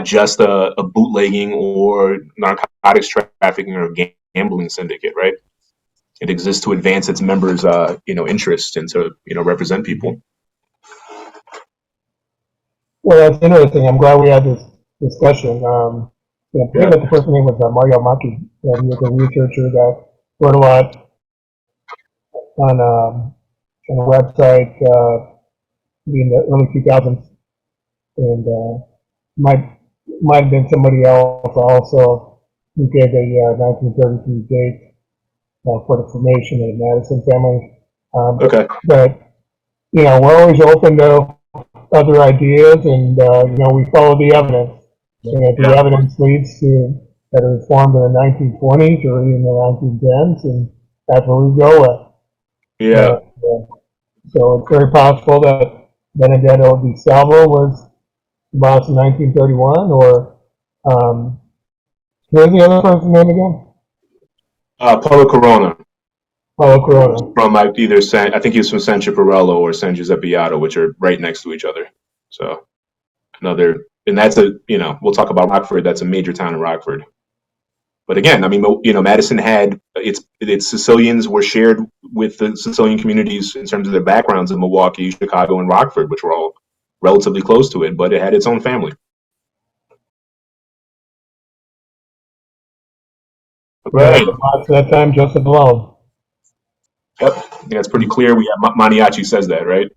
just a bootlegging or narcotics trafficking or gambling syndicate, right? It exists to advance its members' interests and to represent people. Well, that's interesting. I'm glad we had this discussion. The person's name was Mario Macchi. He was a researcher that wrote a lot on a website in the early 2000s, and might have been somebody else also who gave a 1933 date for the formation of the Madison family. Okay. But we're always open to other ideas, and we follow the evidence. If the evidence leads to that it was formed in the 1920s or even the 1910s, and that's what we go with. Yeah. So it's very possible that Benedetto di Salvo was boss in 1931, or who's the other person's name again? Paulo Corona. Paulo Corona. From I think he was from San Cipriello or San Giuseppe Jato, which are right next to each other. So and that's we'll talk about Rockford. That's a major town in Rockford. But again, I mean, Madison had its Sicilians were shared with the Sicilian communities in terms of their backgrounds in Milwaukee, Chicago, and Rockford, which were all relatively close to it, but it had its own family. Right. At that time, Joseph alone. Yep, that's pretty clear. We have Maniaci says that, right?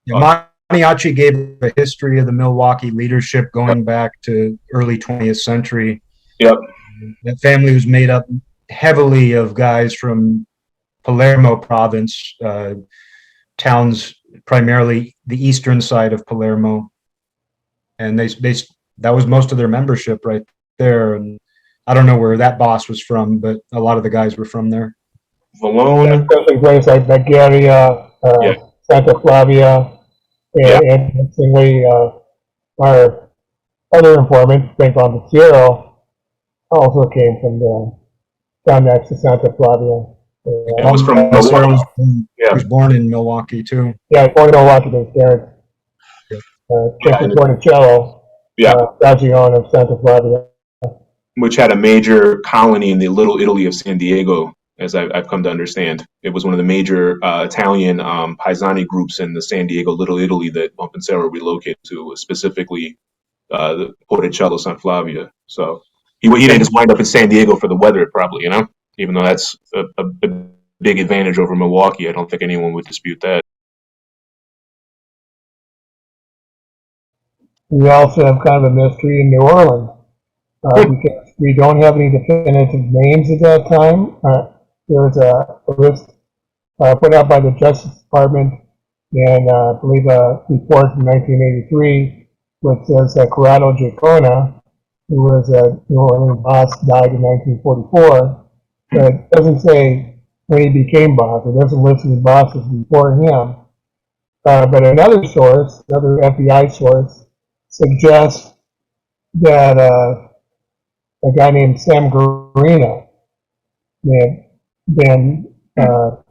Yeah, Maniaci gave a history of the Milwaukee leadership going back to early 20th century. Yep. That family was made up heavily of guys from Palermo province, towns primarily the eastern side of Palermo, and that was most of their membership right there. And I don't know where that boss was from, but a lot of the guys were from there. Valone, especially places like Bulgaria, Santa Flavia, and interestingly, our other informant, Frank Bonacero, also came from down next to Santa Flavia. I was from Milwaukee. He was born in Milwaukee too. Yeah, born in Milwaukee, but his parents. Chico Tornicello, Grazione of Santa Flavia. Which had a major colony in the Little Italy of San Diego, as I've come to understand. It was one of the major Italian Paisani groups in the San Diego Little Italy that Bonacero relocated to, specifically the Porticello San Flavia. So he didn't just wind up in San Diego for the weather, probably, even though that's a big advantage over Milwaukee. I don't think anyone would dispute that. We also have kind of a mystery in New Orleans. Because we don't have any definitive names at that time. There was a list put out by the Justice Department, and I believe a report from 1983, which says that Corrado Giacona, who was a New Orleans boss, died in 1944. But it doesn't say when he became boss. It doesn't list the bosses before him. But another source, another FBI source, suggests that a guy named Sam Garino had been the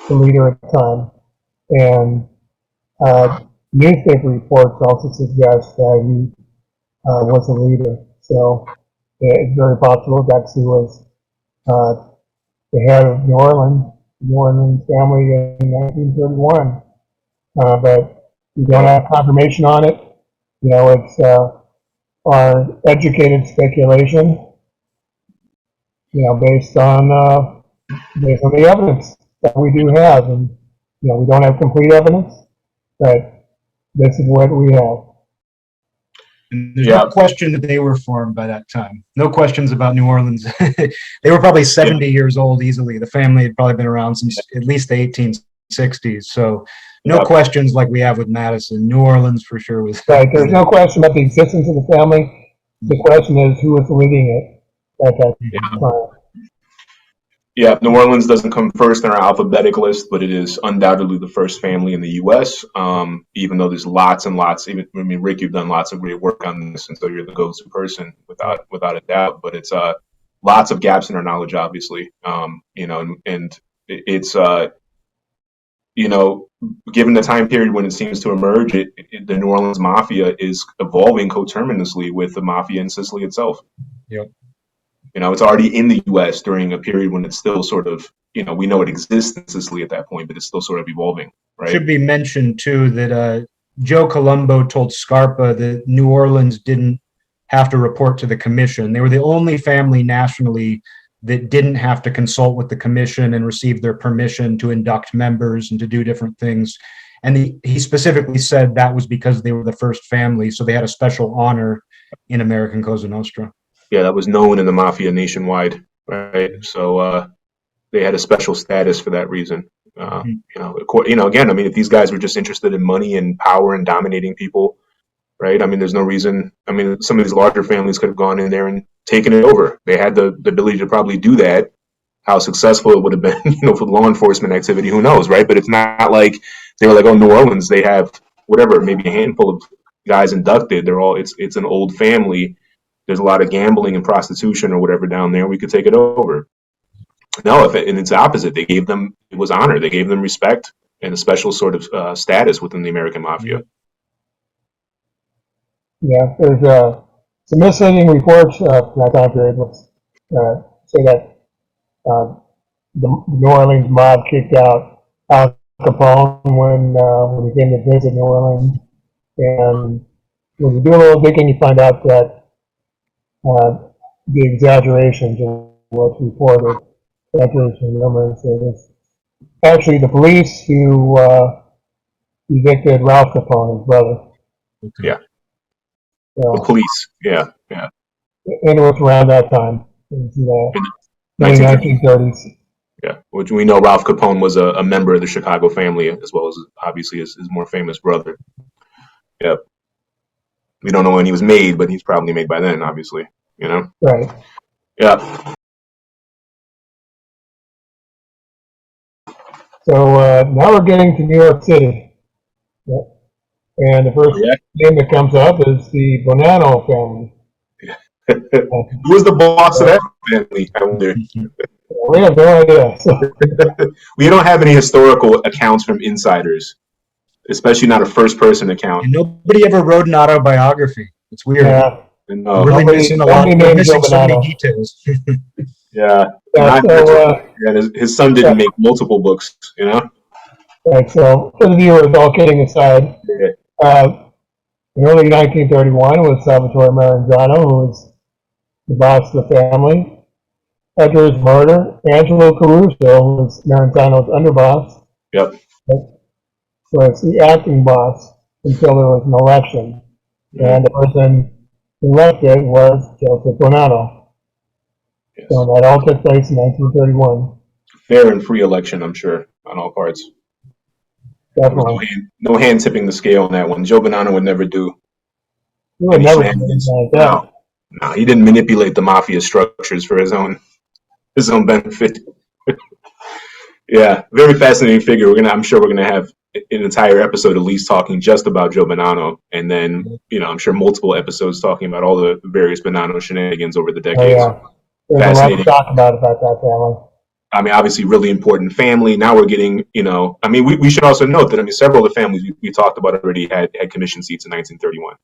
leader at the time. And newspaper reports also suggest that he was a leader. So it's very possible that he was the head of New Orleans family in 1931. But we don't have confirmation on it. It's our educated speculation, based on the evidence that we do have, and we don't have complete evidence, but this is what we have. And there's no question that they were formed by that time. No questions about New Orleans. They were probably 70 years old easily. The family had probably been around since at least the 1860s. So no questions like we have with Madison. New Orleans for sure was. Right. There's no question about the existence of the family. The question is who was leading it at that time. Yeah, New Orleans doesn't come first in our alphabetic list, but it is undoubtedly the first family in the U.S. Even though there's lots and lots. Rick, you've done lots of great work on this, and so you're the go-to person without a doubt. But it's lots of gaps in our knowledge, obviously. And it's given the time period when it seems to emerge, the New Orleans Mafia is evolving coterminously with the Mafia in Sicily itself. Yep. It's already in the U.S. during a period when it's still sort of, we know it exists in Sicily at that point, but it's still sort of evolving, right? Should be mentioned, too, that Joe Colombo told Scarpa that New Orleans didn't have to report to the commission. They were the only family nationally that didn't have to consult with the commission and receive their permission to induct members and to do different things. And he specifically said that was because they were the first family, so they had a special honor in American Cosa Nostra. Yeah, that was known in the Mafia nationwide, right? So they had a special status for that reason. Again, if these guys were just interested in money and power and dominating people, right? There's no reason. Some of these larger families could have gone in there and taken it over. They had the ability to probably do that. How successful it would have been, for law enforcement activity, who knows, right? But it's not like they were like, oh, New Orleans, they have whatever, maybe a handful of guys inducted. It's an old family. There's a lot of gambling and prostitution or whatever down there. We could take it over. No, and it's the opposite. It was honor. They gave them respect and a special sort of status within the American Mafia. Yeah, there's some misleading reports from that time period which say that the New Orleans mob kicked out Al Capone when he came to visit New Orleans. And when you do a little digging, you find out that the exaggerations of what's reported, exaggeration rumors. It was actually the police who evicted Ralph Capone, his brother. Yeah. So, the police. Yeah. And it was around that time. It was the 1930s. Yeah, which we know Ralph Capone was a member of the Chicago family, as well as obviously his more famous brother. Yep. We don't know when he was made, but he's probably made by then, obviously. Right. Yeah. So now we're getting to New York City. Yep. And the first name that comes up is the Bonanno family. Who was the boss of that family? I wonder. We have no idea. We don't have any historical accounts from insiders, especially not a first-person account. And nobody ever wrote an autobiography. It's weird. Yeah. No. Really missing a lot. We're missing so many details. Yeah. His son didn't make multiple books, Right. So for the viewers, all kidding aside, in early 1931 was Salvatore Maranzano, who was the boss of the family. After his murder, Angelo Caruso, who was Maranzano's underboss, was the acting boss until there was an election. And the person elected was Joseph Bonanno. Yes. So that all took place in 1931. Fair and free election, I'm sure, on all parts. Definitely. No hand tipping the scale on that one. Joe Bonanno would never do. He would never do anything like that. No, he didn't manipulate the mafia structures for his own benefit. Yeah, very fascinating figure. I'm sure we're gonna have an entire episode at least talking just about Joe Bonanno, and then I'm sure multiple episodes talking about all the various Bonanno shenanigans over the decades. Oh, yeah. There's a lot to talk about that family. Obviously, really important family. Now we're getting, we should also note that, several of the families we talked about already had commission seats in 1931.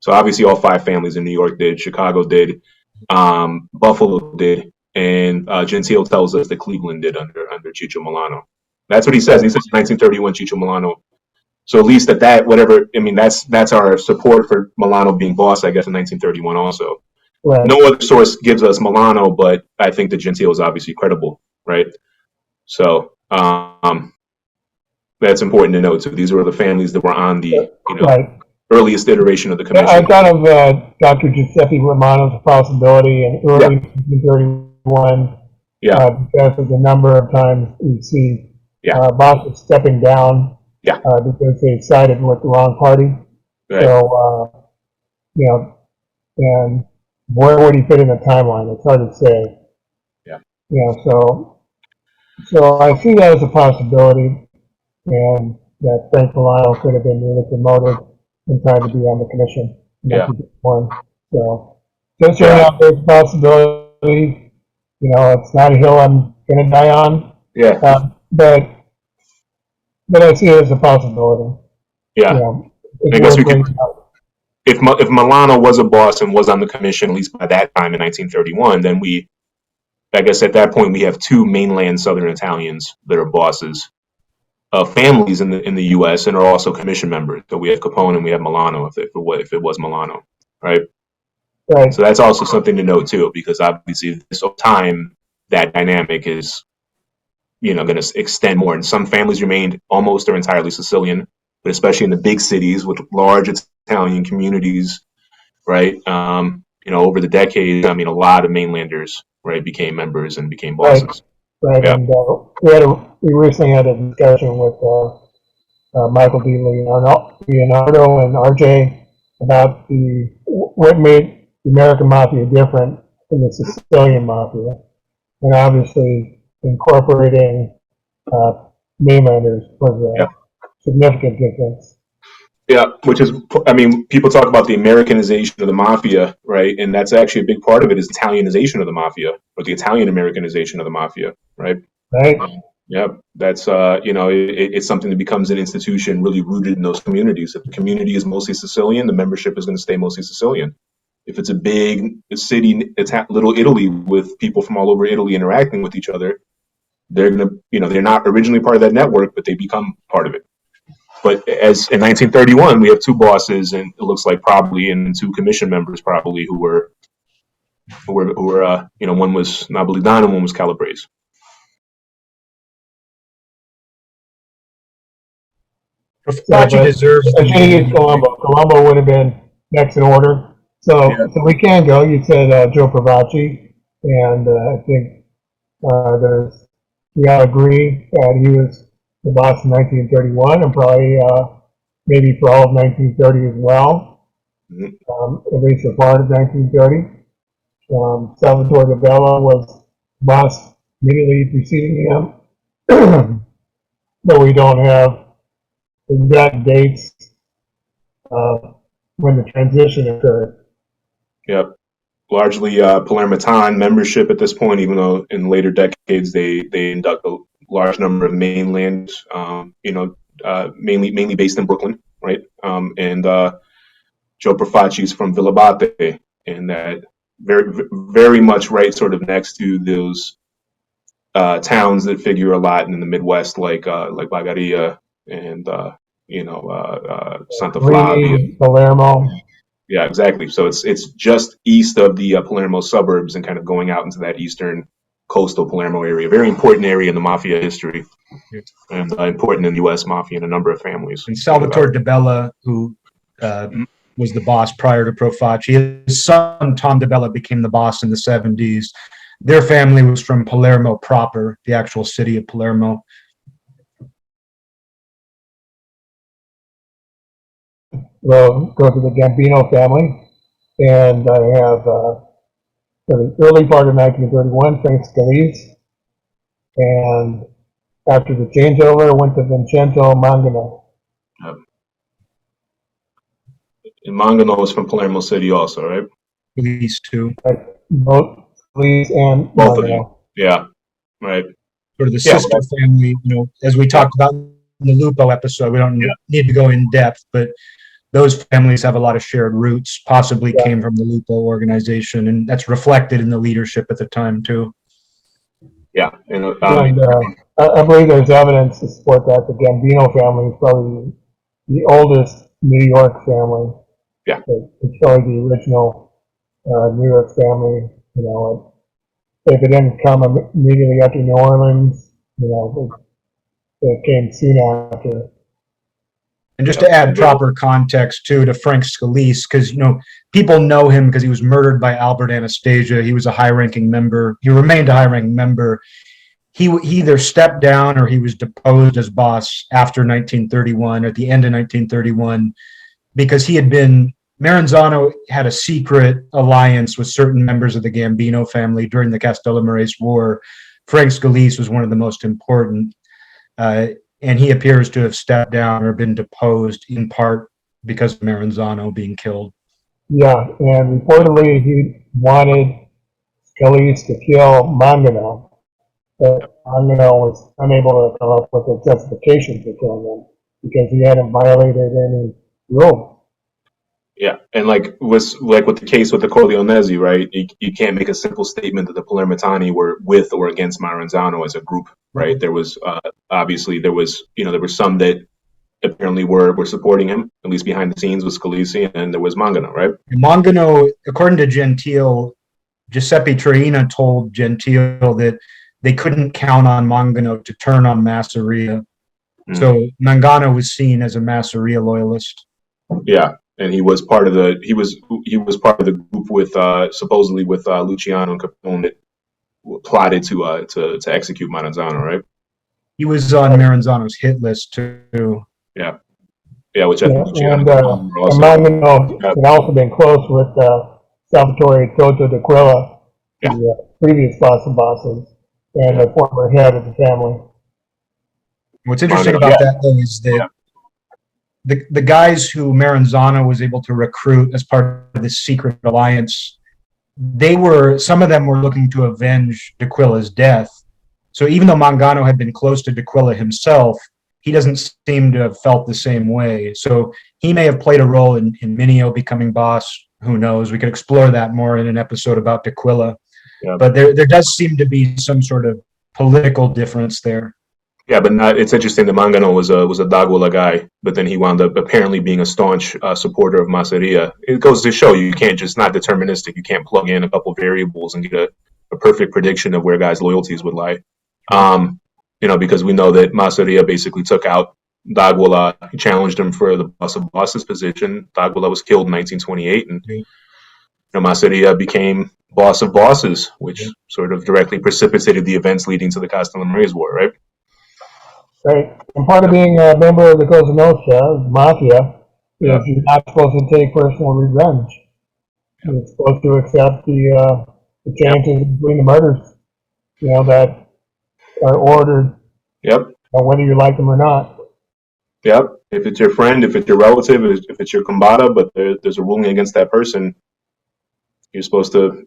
So obviously all 5 families in New York did, Chicago did, Buffalo did, and Gentile tells us that Cleveland did under Ciccio Milano. That's what he says. He says 1931 Ciccio Milano. So at least that's our support for Milano being boss, I guess, in 1931 also. Right. No other source gives us Milano, but I think the Gentile is obviously credible, right? So that's important to note too. These were the families that were on the, Right. earliest iteration of the Yeah, I commission. thought of Dr. Giuseppe Romano's possibility in early 1931 Yeah, because of the number of times we see Yeah. bosses stepping down Yeah. because they sided with the wrong party. right. So, you know, and where would he fit in the timeline? It's hard to say. Yeah. You know, so I see that as a possibility, and that Frank Milano could have been really promoted in time to be on the commission in Yeah. 1951. So just Yeah. hearing out there's a possibility. You know, it's not a hill I'm going to die on, Yeah, but I see it as a possibility. yeah. You know, I it's guess worth we could, bringing up. if Milano was a boss and was on the commission, at least by that time in 1931, then I guess at that point we have two mainland Southern Italians that are bosses of families in the U.S. and are also commission members. So we have Capone and we have Milano if it was Milano, right? Right, So that's also something to note too, because obviously this time that dynamic is going to extend more. And some families remained almost or entirely Sicilian, but especially in the big cities with large Italian communities, right? Over the decades, I mean, a lot of mainlanders, right, became members and became right, bosses. right. Yeah. And we recently had a discussion with Michael D. Leonardo and RJ about what made the American Mafia different from the Sicilian Mafia, and obviously incorporating mainlanders was Yeah. a significant difference. Yeah, which is, I mean, people talk about the Americanization of the mafia, right? And that's actually a big part of it is Italianization of the mafia or the Italian Americanization of the mafia, right? Right, Yeah, that's it's something that becomes an institution really rooted in those communities. If the community is mostly Sicilian, the membership is going to stay mostly Sicilian. If it's a big city, it's Little Italy with people from all over Italy interacting with each other, they're gonna, they're not originally part of that network, but they become part of it. But as in 1931, we have two bosses, and it looks like probably, and two commission members probably one was Napolitano and one was Calabrese. Profaci deserves I think it's the Colombo. Colombo would have been next in order. So we can go. You said Joe Profaci, and I think we all agree that he was the boss in 1931 and probably maybe for all of 1930 as well, at least a part of 1930. Salvatore Di Bella was boss immediately preceding him, but we don't have exact dates when the transition occurred. Yep. Largely Palermitan membership at this point, even though in later decades they induct a large number of mainland, mainly based in Brooklyn, right? And Joe Profaci's from Villabate, and that very much right, sort of next to those towns that figure a lot in the Midwest, like Bagaria and Santa Flavia. Palermo. Yeah, exactly. So it's just east of the Palermo suburbs and kind of going out into that eastern coastal Palermo area. Very important area in the mafia history, and important in the U.S. mafia and a number of families. And Salvatore Di Bella, who was the boss prior to Profaci, his son Tom Di Bella became the boss in the 70s. Their family was from Palermo proper, the actual city of Palermo. We'll go to the Gambino family, and I have the early part of 1931, Frank Scalise, and after the changeover, went to Vincenzo Mangano. And Mangano was from Palermo City also, right? These two. Both Scalise and Both of them. Mangano. Yeah, right. Sort of the sister family, as we talked about in the Lupo episode, we don't need to go in depth, but those families have a lot of shared roots, possibly came from the Lupo organization, and that's reflected in the leadership at the time, too. Yeah. And, I believe there's evidence to support that. The Gambino family is probably the oldest New York family. Yeah. It's probably the original New York family. If it didn't come immediately after New Orleans, it came soon after. And just to add proper context too to Frank Scalise, because people know him because he was murdered by Albert Anastasia. He was a high-ranking member. He remained a high-ranking member. He either stepped down or he was deposed as boss after 1931, at the end of 1931, because Maranzano had a secret alliance with certain members of the Gambino family during the Castellamarese War. Frank Scalise was one of the most important. And he appears to have stepped down or been deposed in part because of Maranzano being killed. Yeah, and reportedly he wanted Scalise to kill Mangano, but Mangano was unable to come up with a justification for killing him because he hadn't violated any rules. Yeah, and like with the case with the Corleonesi, right? You can't make a simple statement that the Palermitani were with or against Maranzano as a group, right? There was obviously there were some that apparently were supporting him, at least behind the scenes, with Scalisi, and there was Mangano, right? Mangano, according to Gentile, Giuseppe Traina told Gentile that they couldn't count on Mangano to turn on Masseria. So Mangano was seen as a Masseria loyalist. Yeah. And he was part of the group with supposedly with Luciano and Capone that plotted to execute Maranzano, right? He was on Maranzano's hit list too. Yeah, which I think Luciano and also. Mangano had also been close with Salvatore Toto d'Aquila, the previous boss of bosses, and the former head of the family. What's interesting about that though is that the guys who Maranzano was able to recruit as part of this secret alliance, some of them were looking to avenge d'Aquila's death. So even though Mangano had been close to d'Aquila himself, he doesn't seem to have felt the same way. So he may have played a role in Mineo becoming boss. Who knows? We could explore that more in an episode about d'Aquila. Yeah. But there does seem to be some sort of political difference there. Yeah, but it's interesting that Mangano was a D'Aquila guy, but then he wound up apparently being a staunch supporter of Masseria. It goes to show you can't just not deterministic. You can't plug in a couple variables and get a perfect prediction of where guys' loyalties would lie. Because we know that Masseria basically took out D'Aquila. He challenged him for the boss of bosses position. D'Aquila was killed in 1928, and Masseria became boss of bosses, which sort of directly precipitated the events leading to the Castellamarese War, right? Right. And part of being a member of the Cosa Nostra, Mafia, is you're not supposed to take personal revenge. You're supposed to accept the chances between the murders, that are ordered. Yep. Whether you like them or not. Yep. If it's your friend, if it's your relative, if it's your combata, but there's a ruling against that person, you're supposed to,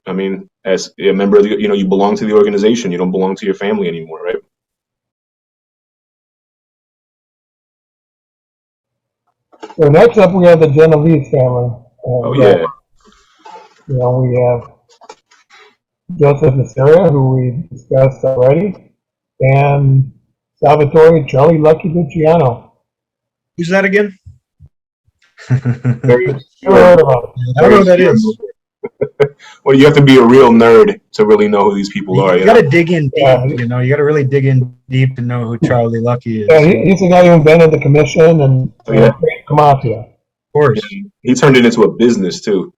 as a member of the, you belong to the organization. You don't belong to your family anymore, right? So next up, we have the Genovese family. We have Joseph Masseria, who we discussed already, and Salvatore Charlie Lucky Luciano. Who's that again? I don't know who that is. Well, you have to be a real nerd to really know who these people are. You got to dig in deep. You got to really dig in deep to know who Charlie Lucky is. Yeah, he's the guy who invented the commission and the Mafia. Of course. He turned it into a business too.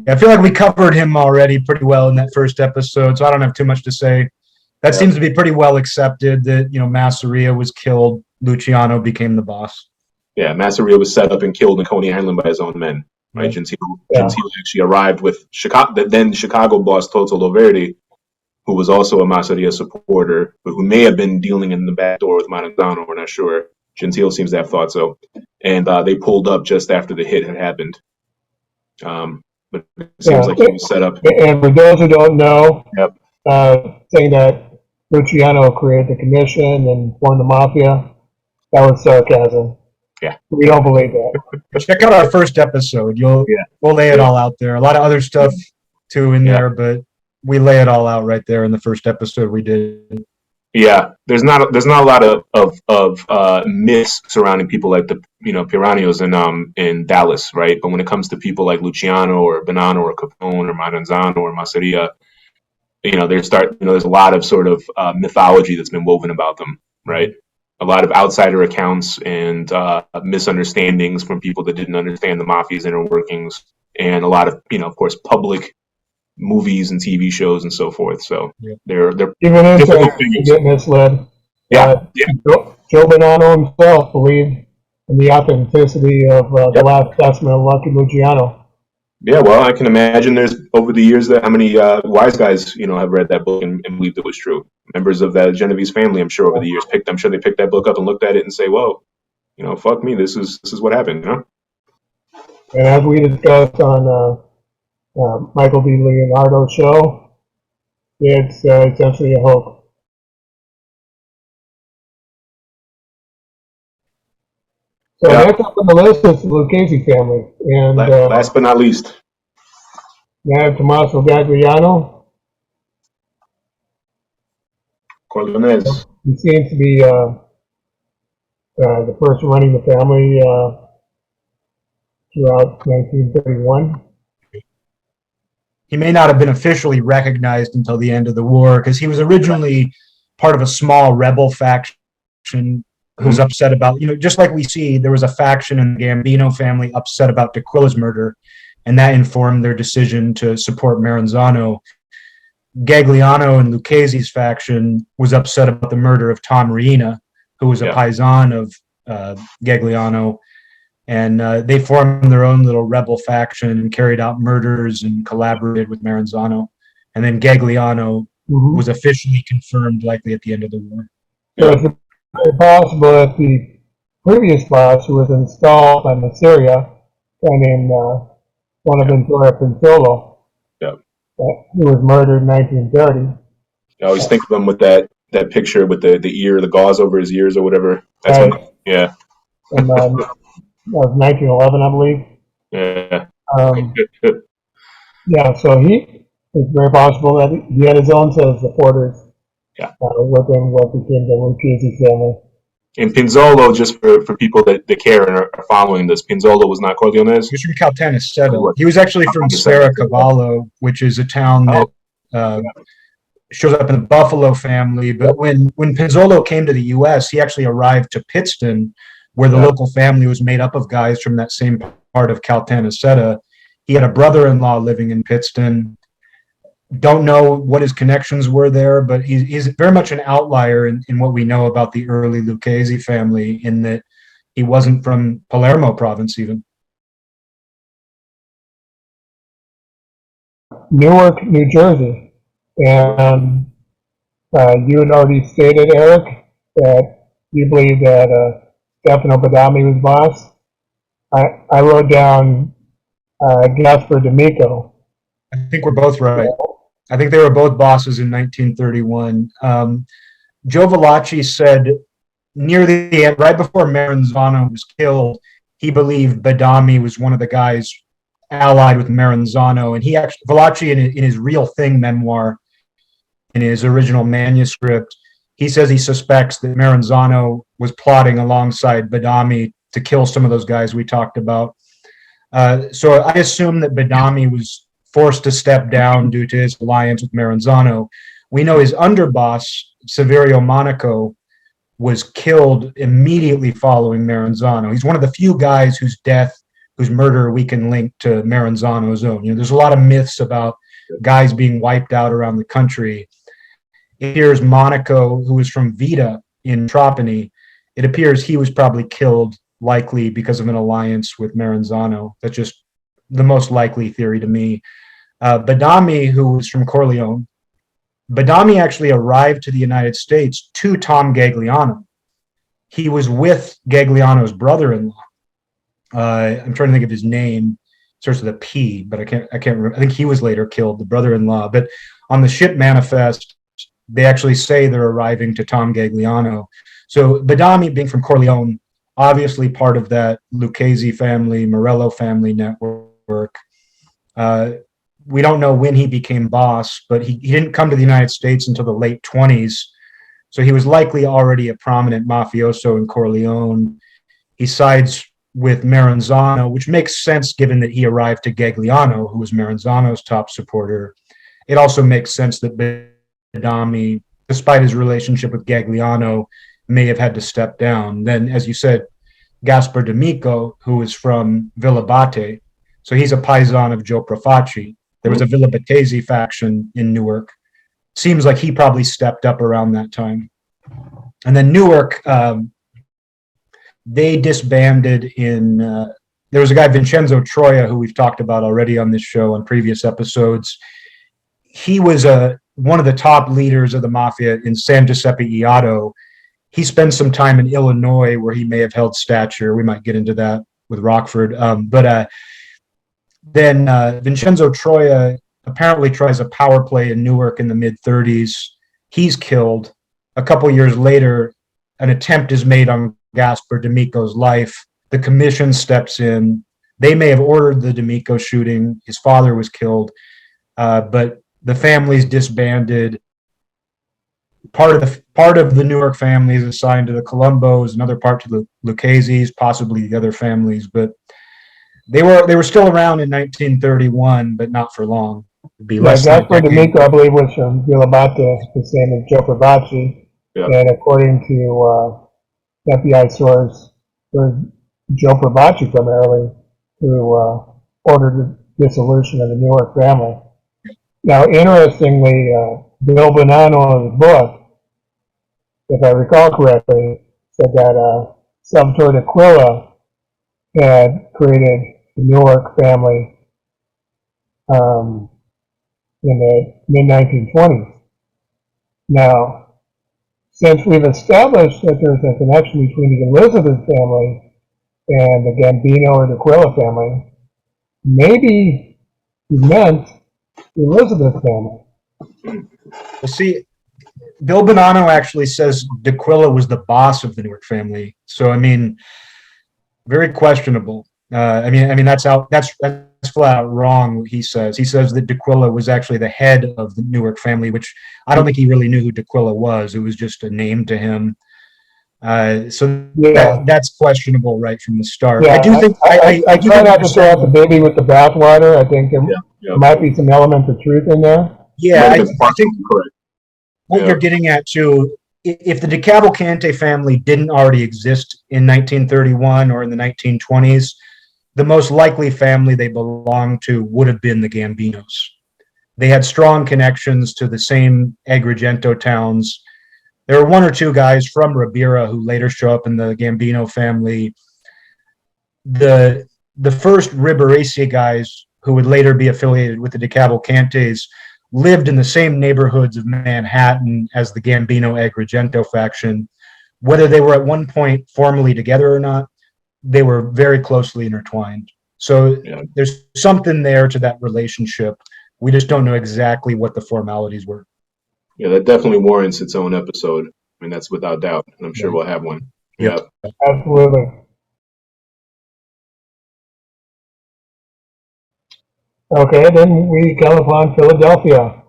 I feel like we covered him already pretty well in that first episode, so I don't have too much to say. That seems to be pretty well accepted that, Masseria was killed, Luciano became the boss. Yeah, Masseria was set up and killed in Coney Island by his own men. Right, Gentile actually arrived with the then Chicago boss Toto Loverdi, who was also a Masseria supporter, but who may have been dealing in the back door with Maranzano. We're not sure. Gentile seems to have thought so, and they pulled up just after the hit had happened. But it seems like he was set up. And for those who don't know, saying that Luciano created the commission and formed the Mafia, that was sarcasm. Yeah, we don't believe that. Check out our first episode. We'll lay it all out there. A lot of other stuff too in there, but we lay it all out right there in the first episode we did. Yeah, there's not a lot of myths surrounding people like the Piranios in Dallas, right? But when it comes to people like Luciano or Bonanno or Capone or Maranzano or Masseria, there's a lot of sort of mythology that's been woven about them, right? a lot of outsider accounts and misunderstandings from people that didn't understand the mafia's inner workings, and a lot of, of course, public movies and TV shows and so forth. So they're Even difficult into things. get misled. Yeah. Joe Bonanno himself believed in the authenticity of the Last Testament of Lucky Luciano. Yeah, well, I can imagine there's over the years that how many wise guys, have read that book and believed it was true. Members of that Genovese family, I'm sure over the years I'm sure they picked that book up and looked at it and say, "Whoa, fuck me, this is what happened," And as we discussed on Michael D. Leonardo's show, it's essentially a hoax. So next up on the list is the Lucchese family, and last but not least, we have Tommaso Gagliano. Corleones. He seems to be the person running the family throughout 1931. He may not have been officially recognized until the end of the war, because he was originally part of a small rebel faction who was upset about, just like we see, there was a faction in the Gambino family upset about D'Aquila's murder, and that informed their decision to support Maranzano. Gagliano and Lucchese's faction was upset about the murder of Tom Riina, who was a paisan of Gagliano, and they formed their own little rebel faction and carried out murders and collaborated with Maranzano. And then Gagliano was officially confirmed likely at the end of the war. So it's very possible that the previous boss, who was installed on the Syria, a guy named Bonaventura Pinzolo, who was murdered in 1930. I always think of him with that picture with the ear, the gauze over his ears or whatever. That's right. And that was 1911, I believe. So it's very possible that he had his own set of supporters within what became the Lucchese family. And Pinzolo, just for people that care and are following this, Pinzolo was not Corleones? He was from Caltanissetta. He was actually from Serracavallo, which is a town that shows up in the Buffalo family. But when Pinzolo came to the U.S., he actually arrived to Pittston, where the local family was made up of guys from that same part of Caltanissetta. He had a brother-in-law living in Pittston. Don't know what his connections were there, but he's very much an outlier in what we know about the early Lucchese family, in that he wasn't from Palermo province even. Newark, New Jersey. And you had already stated, Eric, that you believe that Stefano Badami was boss. I wrote down Gaspar D'Amico. I think we're both right. I think they were both bosses in 1931. Joe Valachi said near the end, right before Maranzano was killed, he believed Badami was one of the guys allied with Maranzano. And he actually, Valachi in his Real Thing memoir, in his original manuscript, he says he suspects that Maranzano was plotting alongside Badami to kill some of those guys we talked about. So I assume that Badami was forced to step down due to his alliance with Maranzano. We know his underboss, Saverio Monaco, was killed immediately following Maranzano. He's one of the few guys whose murder we can link to Maranzano's own. There's a lot of myths about guys being wiped out around the country. Here's Monaco, who was from Vita in Trapani. It appears he was probably killed likely because of an alliance with Maranzano. That's just the most likely theory to me. Badami, who was from Corleone, Badami actually arrived to the United States to Tom Gagliano. He was with Gagliano's brother-in-law. I'm trying to think of his name. It starts with a P, but I can't remember. I think he was later killed, the brother-in-law. But on the ship manifest, they actually say they're arriving to Tom Gagliano. So Badami, being from Corleone, obviously part of that Lucchese family, Morello family network. We don't know when he became boss, but he didn't come to the United States until the late 20s. So he was likely already a prominent mafioso in Corleone. He sides with Maranzano, which makes sense given that he arrived to Gagliano, who was Maranzano's top supporter. It also makes sense that Badami, despite his relationship with Gagliano, may have had to step down. Then, as you said, Gaspar D'Amico, who is from Villabate, so he's a paisan of Joe Profaci. There was a Villabatese faction in Newark. Seems like he probably stepped up around that time. And then Newark, they disbanded in, there was a guy, Vincenzo Troia, who we've talked about already on this show on previous episodes. He was one of the top leaders of the Mafia in San Giuseppe Iato. He spent some time in Illinois where he may have held stature. We might get into that with Rockford. Then Vincenzo Troia apparently tries a power play in Newark in the mid-30s. He's killed. A couple years later, an attempt is made on Gaspar D'Amico's life. The commission steps in. They may have ordered the D'Amico shooting. His father was killed, but the family's disbanded. Part of the Newark family is assigned to the Colombos, another part to the Luccheses, possibly the other families, but they were still around in 1931, but not for long. It'd be less than a Gaspar decade. D'Amico, I believe, was from Villabate, the same as Joe Profaci. Yeah. And according to FBI source, it was Joe Profaci primarily who ordered the dissolution of the Newark family. Now, interestingly, Bill Bonanno's book, if I recall correctly, said that Salvatore D'Aquila had created the Newark family in the mid-1920s. Now, since we've established that there's a connection between the Elizabeth family and the Gambino or D'Aquila family, maybe he meant the Elizabeth family. Well, see, Bill Bonanno actually says D'Aquila was the boss of the Newark family. So, I mean, very questionable. I mean that's flat out wrong what he says. He says that D'Aquila was actually the head of the Newark family, which I don't think he really knew who D'Aquila was. It was just a name to him. That's questionable right from the start. Yeah, I do think I try not to throw out the baby with the bathwater. I think there might be some elements of truth in there. Yeah, I think correct. What you're getting at too, if the DeCavalcante family didn't already exist in 1931 or in the 1920s, the most likely family they belonged to would have been the Gambinos. They had strong connections to the same Agrigento towns. There were one or two guys from Ribera who later show up in the Gambino family. The first Riberese guys who would later be affiliated with the DeCavalcantes lived in the same neighborhoods of Manhattan as the Gambino Agrigento faction. Whether they were at one point formally together or not, they were very closely intertwined. So there's something there to that relationship. We just don't know exactly what the formalities were. Yeah, that definitely warrants its own episode. I mean, that's without doubt, and I'm sure we'll have one. Yeah, absolutely. Okay, then we come upon Philadelphia.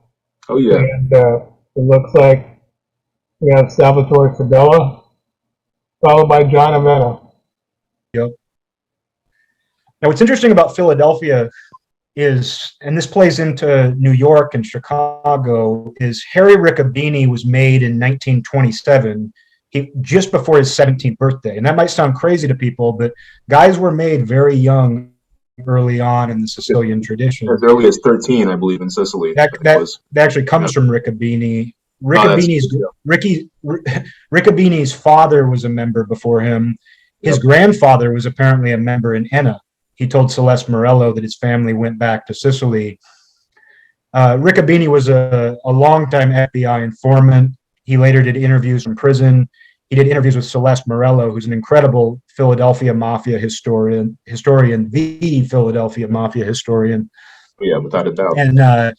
Oh yeah. And it looks like we have Salvatore Sabella, followed by John Avena. Yep. Now, what's interesting about Philadelphia is, and this plays into New York and Chicago, is Harry Riccobene was made in 1927, just before his 17th birthday. And that might sound crazy to people, but guys were made very young early on in the Sicilian tradition. As early as 13, I believe, in Sicily. That actually comes from Riccobene. Riccobene's father was a member before him. His grandfather was apparently a member in Enna. He told Celeste Morello that his family went back to Sicily. Riccobene was a longtime FBI informant. He later did interviews from prison. He did interviews with Celeste Morello, who's an incredible Philadelphia Mafia historian, the Philadelphia Mafia historian. Yeah, without a doubt. And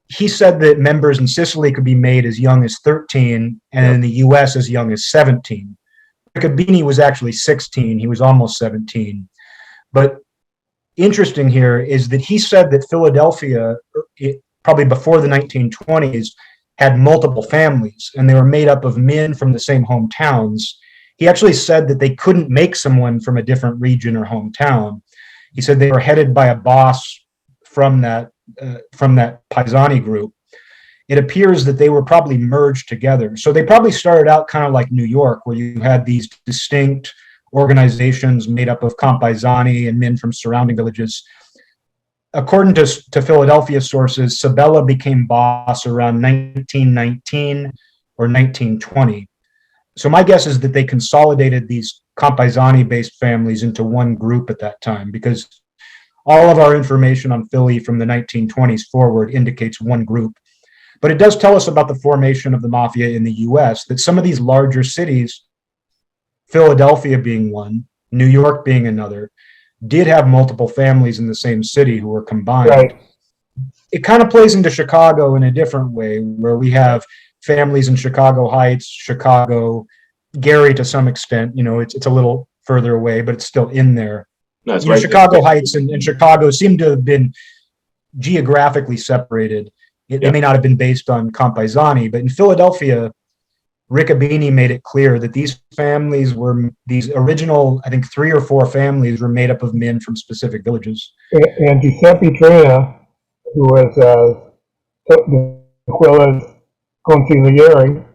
he said that members in Sicily could be made as young as 13 and in the U.S. as young as 17. Riccobene was actually 16. He was almost 17. But interesting here is that he said that Philadelphia, probably before the 1920s, had multiple families, and they were made up of men from the same hometowns. He actually said that they couldn't make someone from a different region or hometown. He said they were headed by a boss from that Paisani group. it appears that they were probably merged together. So they probably started out kind of like New York, where you had these distinct organizations made up of campesani and men from surrounding villages. According to Philadelphia sources, Sabella became boss around 1919 or 1920. So my guess is that they consolidated these campesani-based families into one group at that time, because all of our information on Philly from the 1920s forward indicates one group. But it does tell us about the formation of the mafia in the US, that some of these larger cities, Philadelphia being one, New York being another, did have multiple families in the same city who were combined. Right. It kind of plays into Chicago in a different way, where we have families in Chicago Heights, Chicago, Gary to some extent. It's a little further away, but it's still in there. That's right. Chicago Heights and Chicago seem to have been geographically separated. They may not have been based on campesani, but in Philadelphia, Riccobini made it clear that these families were, these original, I think 3 or 4 families were made up of men from specific villages. And Giuseppe Trina, who was Aquila's consigliere,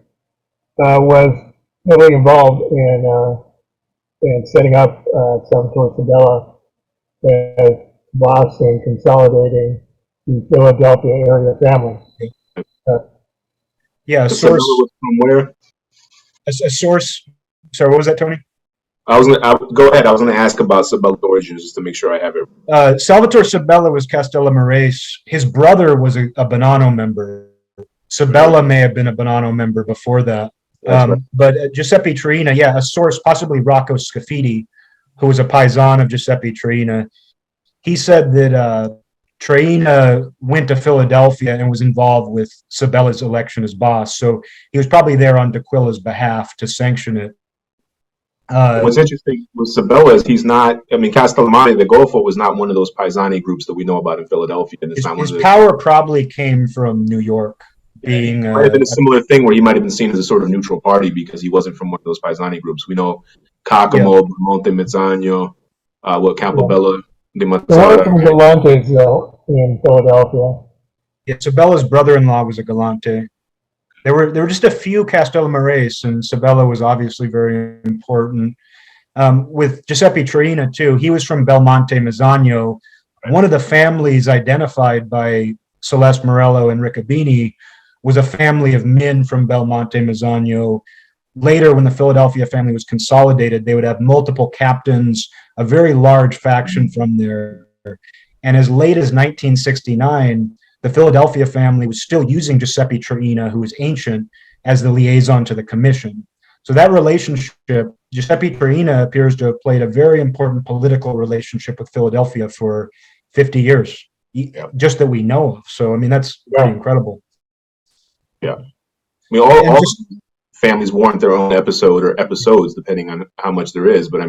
was heavily involved in setting up Salvatore Sabella as boss and consolidating the Philadelphia area families. Yeah, a source. From where? A source. Sorry, what was that, Tony? Go ahead. I was going to ask about Sabella's origins just to make sure I have it. Salvatore Sabella was Castellamarese. His brother was a Bonanno member. Sabella may have been a Bonanno member before that. Right. But Giuseppe Trina, a source, possibly Rocco Scafidi, who was a paisan of Giuseppe Trina. He said that Traina went to Philadelphia and was involved with Sabella's election as boss. So he was probably there on D'Aquila's behalf to sanction it. What's interesting with Sabella is he's not, Castellamare, the Golfo, was not one of those paisani groups that we know about in Philadelphia. And his power probably came from New York. It might have been a similar thing where he might have been seen as a sort of neutral party because he wasn't from one of those paisani groups. We know Cacamo, Monte Mezzano, Campobello. There were some Galantes, though, in Philadelphia. Yeah, Sabella's brother-in-law was a Galante. There were just a few Castellamarese, and Sabella was obviously very important. With Giuseppe Trina, too, he was from Belmonte Mezzano. One of the families identified by Celeste Morello and Riccobini was a family of men from Belmonte Mezzano. Later, when the Philadelphia family was consolidated, they would have multiple captains, a very large faction from there. And as late as 1969, the Philadelphia family was still using Giuseppe Trina, who was ancient, as the liaison to the commission. So that relationship, Giuseppe Trina appears to have played a very important political relationship with Philadelphia for 50 years, just that we know of. So, that's pretty incredible. Yeah. All families warrant their own episode or episodes, depending on how much there is. But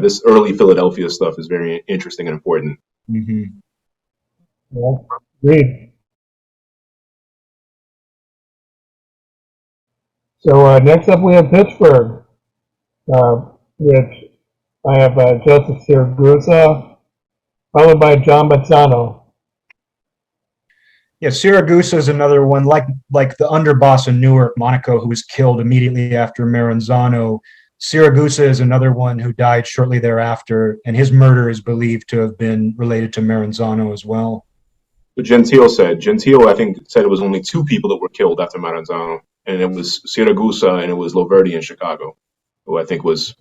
this early Philadelphia stuff is very interesting and important. Mm-hmm. Yeah, agreed. So next up we have Pittsburgh, which I have Joseph Siragusa, followed by John Bazzano. Yeah, Siragusa is another one, like the underboss in Newark, Monaco, who was killed immediately after Maranzano. Siragusa is another one who died shortly thereafter, and his murder is believed to have been related to Maranzano as well. What Gentile, I think, said it was only 2 people that were killed after Maranzano, and it was Siragusa and it was Loverdi in Chicago, who I think was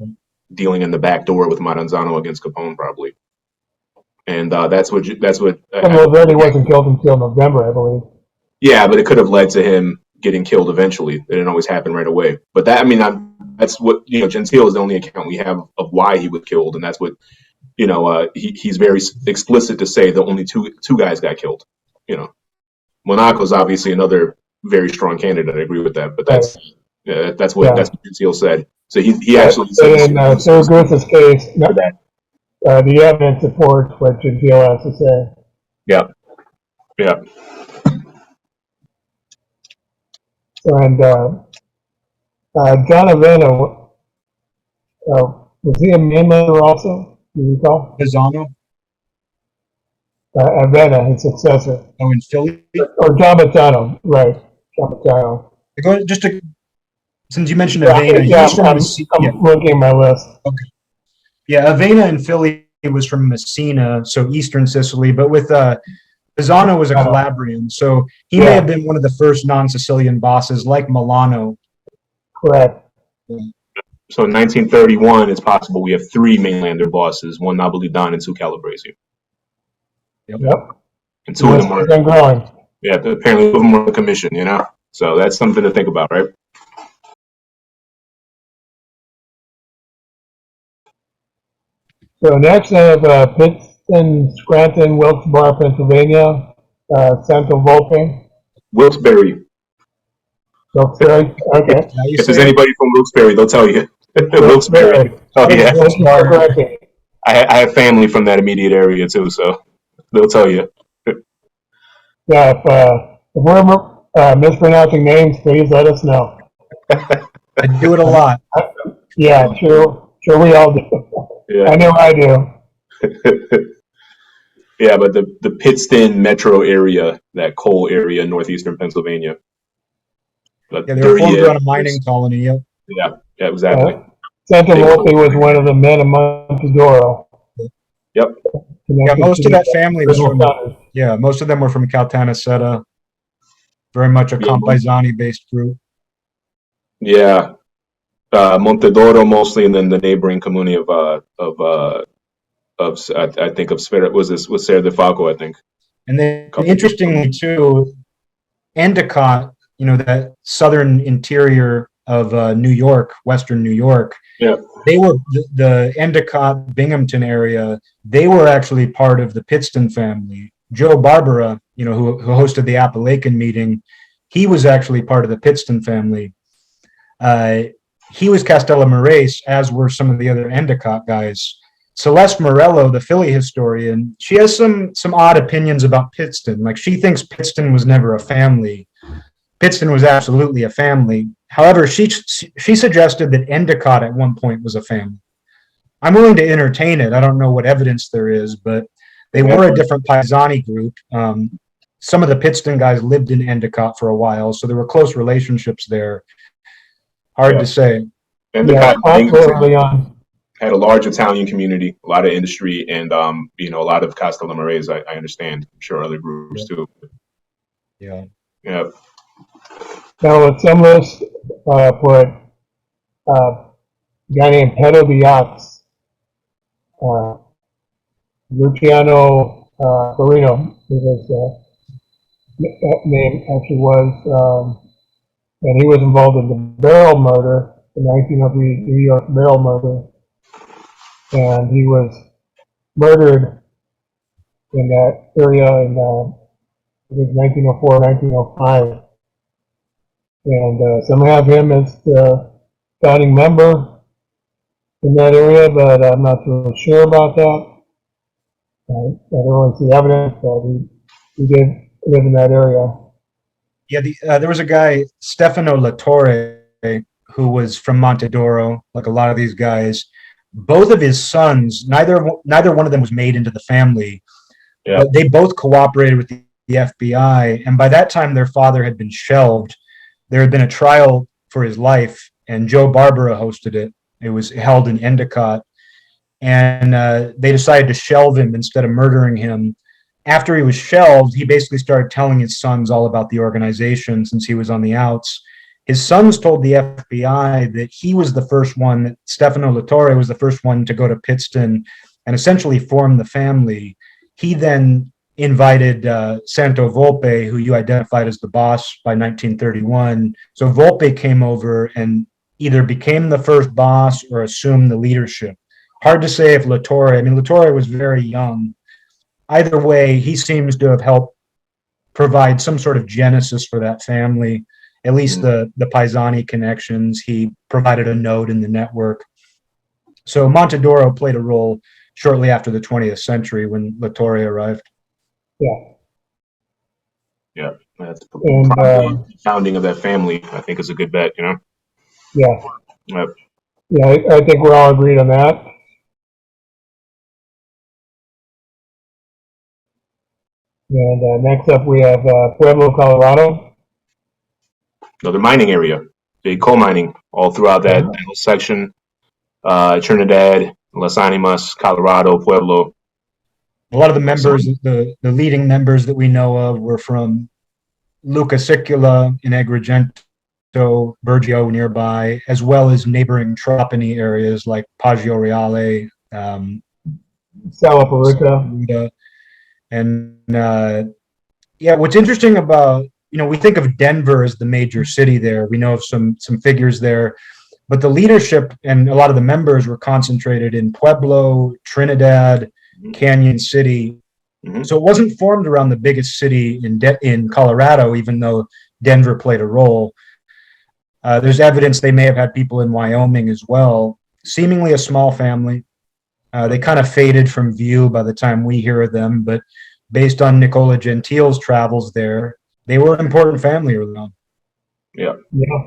dealing in the back door with Maranzano against Capone, probably. And that's what. And Loverdi wasn't killed until November, I believe. Yeah, but it could have led to him getting killed eventually. It didn't always happen right away. But that's what Gentile is the only account we have of why he was killed, and that's what he's very explicit to say that only two guys got killed. Monaco's obviously another very strong candidate. I agree with that, but that's what Gentile said. So he actually said in Siragusa's case. The evidence supports what Gentile has to say. Yeah. And John Avena, was he a main member also? Do you recall? Bazzano? Avena, his successor. Oh, in Philly? Or Gambitano, right, Gambitano. Since you mentioned Yeah, Avena, yeah, he's from Messina. I'm looking at my list. Okay. Yeah, Avena in Philly was from Messina, so eastern Sicily, but with Pisano was a Calabrian, so he may have been one of the first non-Sicilian bosses, like Milano. Correct. So in 1931, it's possible we have 3 mainlander bosses, 1 Napolitan and 2 Calabrese. Yep. And 2 of them were, been growing. yeah, apparently 2 of them were on the commission, you know? So that's something to think about, right? So next I have Pittston, Scranton, Wilkes-Barre, Pennsylvania, Santo Volpe. Wilkes-Barre. Wilkes-Barre, okay. If there's anybody from Wilkes-Barre, they'll tell you. Wilkes-Barre. Oh, yeah. I have family from that immediate area, too, so they'll tell you. Yeah, if we're mispronouncing names, please let us know. I do it a lot. Yeah, sure we all do. Yeah. I know I do. Yeah, but the Pittston metro area, that coal area in northeastern Pennsylvania. Yeah, they were formed around a mining colony, yep. Yeah, exactly. Santo Volpe was one of the men of Montedoro. Yep. Yeah, most of that family was from, most of them were from Caltanissetta. Very much a Campesani-based group. Yeah. Montedoro mostly, and then the neighboring community of I think of Spirit was Serra de Falco, I think. And then interestingly too, Endicott, that southern interior of New York, western New York. Yeah. They were the Endicott, Binghamton area. They were actually part of the Pittston family. Joe Barbara, who hosted the Appalachian meeting, he was actually part of the Pittston family. He was Castella Moraes, as were some of the other Endicott guys. Celeste Morello, the Philly historian, she has some odd opinions about Pittston. Like, she thinks Pittston was never a family. Pittston was absolutely a family. However, she suggested that Endicott at one point was a family. I'm willing to entertain it. I don't know what evidence there is, but they were a different Paisani group. Some of the Pittston guys lived in Endicott for a while, so there were close relationships there. Hard to say. Endicott had a large Italian community, a lot of industry, and a lot of Castella Moraes. I understand. I'm sure other groups too. Yeah. Yeah. Now, some lists put a guy named Pedro Diaz, Luciano Carino, his name actually was, and he was involved in the barrel murder, the 1903 New York barrel murder, and he was murdered in that area in I think 1904, 1905. And some have him as the founding member in that area, but I'm not really sure about that. I don't really see evidence, but he did live in that area. Yeah, there was a guy, Stefano Latore, who was from Montedoro, like a lot of these guys. Both of his sons, neither one of them was made into the family, but they both cooperated with the FBI. And by that time, their father had been shelved. There had been a trial for his life, and Joe Barbara hosted it. It was held in Endicott. And they decided to shelve him instead of murdering him. After he was shelved, he basically started telling his sons all about the organization since he was on the outs. His sons told the FBI that he was the first one, that Stefano Latore was the first one to go to Pittston and essentially form the family. He then invited Santo Volpe, who you identified as the boss by 1931. So Volpe came over and either became the first boss or assumed the leadership. Hard to say if Latore was very young. Either way, he seems to have helped provide some sort of genesis for that family, at least the Paisani connections. He provided a node in the network. So Montedoro played a role shortly after the 20th century when Latore arrived. Yeah, that's probably the founding of that family, I think, is a good bet, Yeah. Yep. Yeah, I think we're all agreed on that. And next up we have Pueblo, Colorado. Another mining area, big coal mining all throughout that little section. Trinidad, Las Animas, Colorado, Pueblo. A lot of the members, the leading members that we know of were from Luccheses in Agrigento, Bergio nearby, as well as neighboring Trapani areas like Paggio Reale, Salaparuta. And what's interesting about, we think of Denver as the major city there. We know of some figures there, but the leadership and a lot of the members were concentrated in Pueblo, Trinidad, Canyon City. So it wasn't formed around the biggest city in Colorado, even though Denver played a role. There's evidence they may have had people in Wyoming as well. Seemingly a small family. They kind of faded from view by the time we hear of them, but based on Nicola Gentile's travels there, they were an important family early on. Yeah,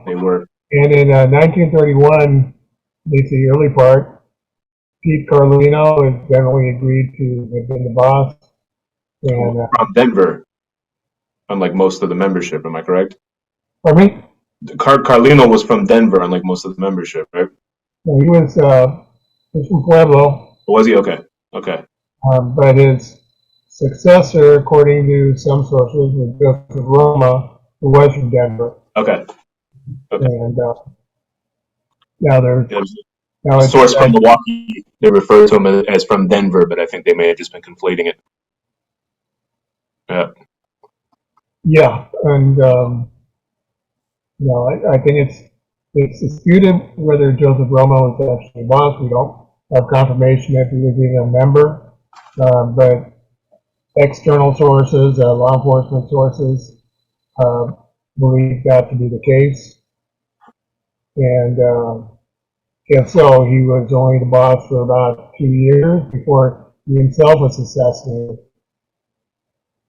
they were. And in 1931, at least the early part, Pete Carlino has generally agreed to have been the boss. And, from Denver, unlike most of the membership, am I correct? Pardon me? Carlino was from Denver, unlike most of the membership, right? No, he was from Pueblo. Was he? Okay. Okay. But his successor, according to some sources, was Joseph Roma, who was from Denver. Okay. Okay. And now there's a source from Milwaukee. They refer to him as from Denver, but I think they may have just been conflating it. Yeah. Yeah, and I think it's disputed whether Joseph Roma was actually boss. We don't have confirmation if he was even a member, but external sources, law enforcement sources, believe that to be the case. And if so, he was only the boss for about 2 years before he himself was assassinated.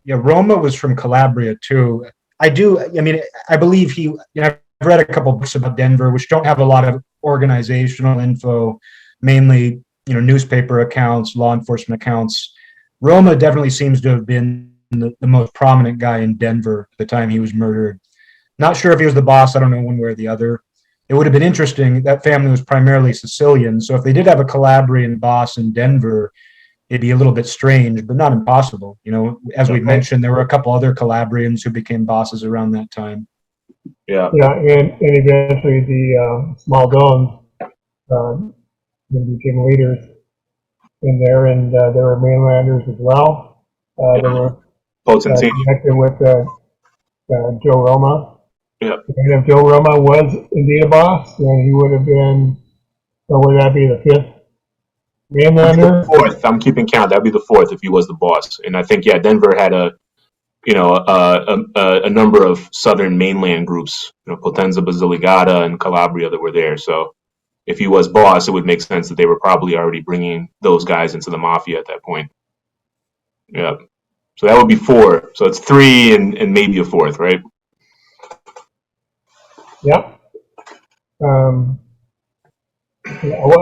Yeah, Roma was from Calabria too. I believe I've read a couple books about Denver, which don't have a lot of organizational info, mainly, newspaper accounts, law enforcement accounts. Roma definitely seems to have been the most prominent guy in Denver at the time he was murdered. Not sure if he was the boss. I don't know one way or the other. It would have been interesting. That family was primarily Sicilian. So if they did have a Calabrian boss in Denver, it'd be a little bit strange, but not impossible. As we mentioned, there were a couple other Calabrians who became bosses around that time. Yeah, and eventually the small Dones became leaders in there, and there were mainlanders as well. They were connected with Joe Roma. Yeah. And if Joe Roma was indeed a boss, then he would have been, or would that be the fifth mainlander? Fourth. I'm keeping count. That'd be the fourth if he was the boss. And I think, Denver had a number of southern mainland groups, Potenza, Basilicata, and Calabria that were there. So if he was boss, it would make sense that they were probably already bringing those guys into the mafia at that point. Yeah. So that would be four. So it's three and maybe a fourth, right? Yep. I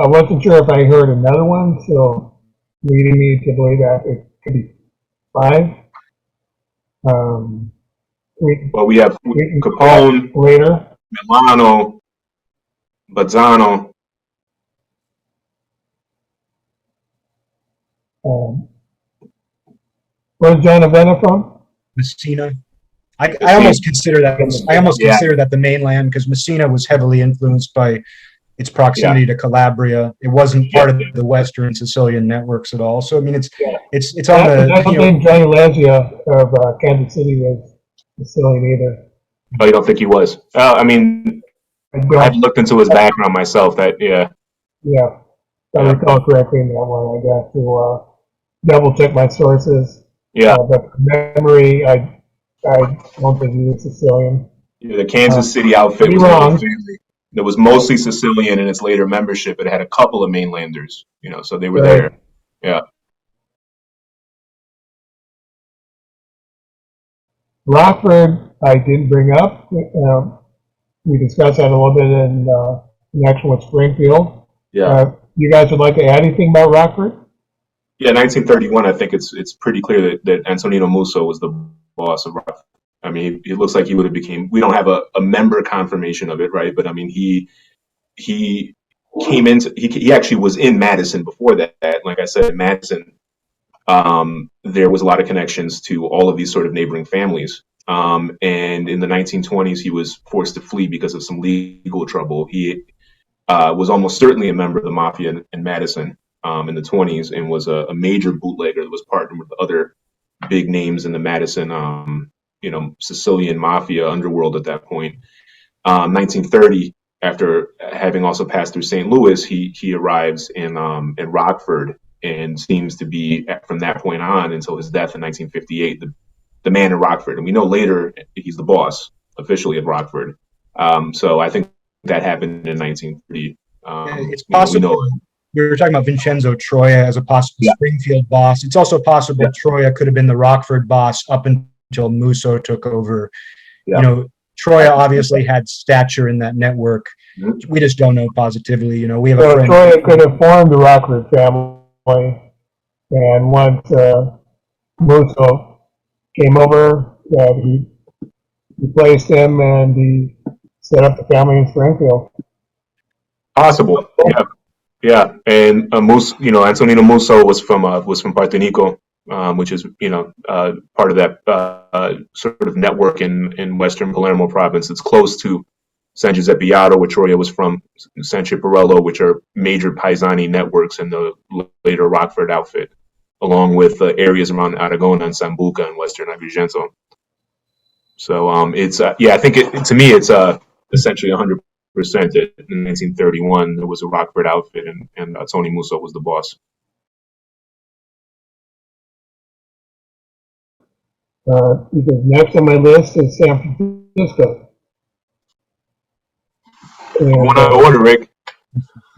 wasn't sure if I heard another one, so leading me to believe that it could be five. We have Capone, later, Milano, Bazzano. Where's Genoveses from? Messina. I almost consider that. Consider that the mainland, because Messina was heavily influenced by its proximity to Calabria. It wasn't part of the Western Sicilian networks at all. So it's on the. I don't think Johnny Lazia of Kansas City was Sicilian either. Oh, you don't think he was? I haven't looked into his background myself. Yeah, if I recall correctly in that one. I got to double check my sources. Yeah, but from memory, I don't think he was Sicilian. Yeah, the Kansas City outfit was wrong. It was mostly Sicilian in its later membership. It had a couple of mainlanders, so they were there. Yeah. Rockford, I didn't bring up. We discussed that a little bit in connection with Springfield. Yeah. You guys would like to add anything about Rockford? Yeah, 1931. I think it's pretty clear that Antonino Musso was the boss of Rockford. I mean, it looks like he would have became. We don't have a member confirmation of it, right? But I mean, he came into he actually was in Madison before that. Like I said, in Madison, there was a lot of connections to all of these sort of neighboring families. And in the 1920s, he was forced to flee because of some legal trouble. He was almost certainly a member of the Mafia in Madison in the 20s, and was a major bootlegger that was partnered with other big names in the Madison, Sicilian Mafia underworld at that point. 1930, after having also passed through St. Louis, he arrives in Rockford, and seems to be from that point on until his death in 1958 the man in Rockford. And we know later he's the boss officially of Rockford. So I think that happened in 1930. It's possible. We were talking about Vincenzo Troia as a possible Springfield boss. It's also possible Troia could have been the Rockford boss up until Musso took over. You know, Troia obviously had stature in that network. We just don't know positively. You know, we have a friend. Troia could have formed the Rockford family, and once Musso came over, he replaced him, and he set up the family in Springfield. Possible, yeah. And Antonino Musso was from Partenico, which is part of that sort of network in Western Palermo province. It's close to San Giuseppe Jato, where Troia was from, San Ciparello, which are major Paesani networks in the later Rockford outfit, along with areas around Aragona and Sambuca and Western Agrigento. So it's I think to me it's essentially 100% that in 1931 there was a Rockford outfit, and Tony Musso was the boss. Because next on my list is San Francisco. One out of order, Rick.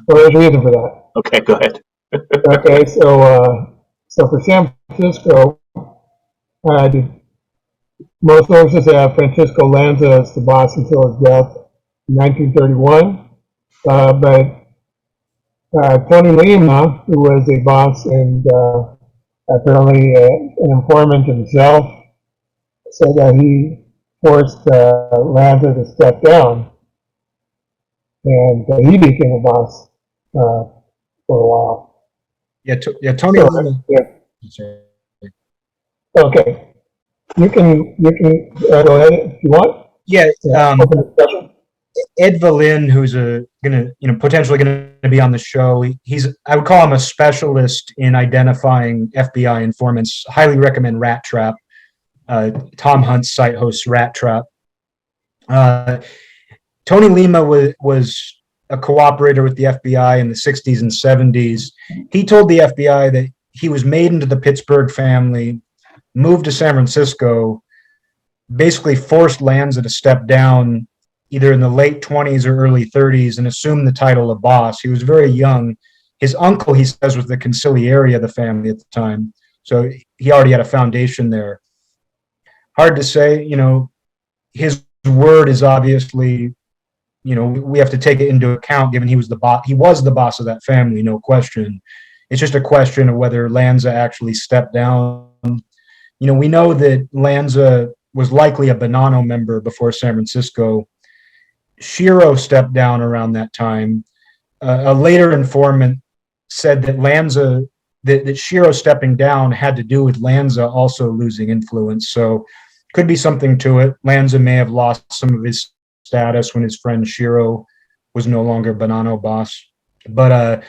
Well, there's a reason for that. Okay, go ahead. Okay, so for San Francisco, most sources have Francisco Lanza as the boss until his death in 1931. But Tony Lima, who was a boss and apparently an informant himself, said that he forced Lanza to step down, and he became a boss for a while. Tony Lima. Yeah. Okay. You can go ahead if you want. Yeah. Ed Valin, who's potentially gonna be on the show. I would call him a specialist in identifying FBI informants. Highly recommend Rat Trap. Tom Hunt's site hosts Rat Trap. Tony Lima was a cooperator with the FBI in the 60s and 70s. He told the FBI that he was made into the Pittsburgh family, moved to San Francisco, basically forced Lanza to step down either in the late 20s or early 30s and assume the title of boss. He was very young. His uncle, he says, was the consigliere of the family at the time. So he already had a foundation there. Hard to say, his word is obviously, we have to take it into account given he was the boss. He was the boss of that family, no question. It's just a question of whether Lanza actually stepped down. We know that Lanza was likely a Bonanno member before San Francisco. Shiro stepped down around that time. A later informant said that that Shiro stepping down had to do with Lanza also losing influence. So could be something to it. Lanza may have lost some of his status when his friend Shiro was no longer Bonanno boss. But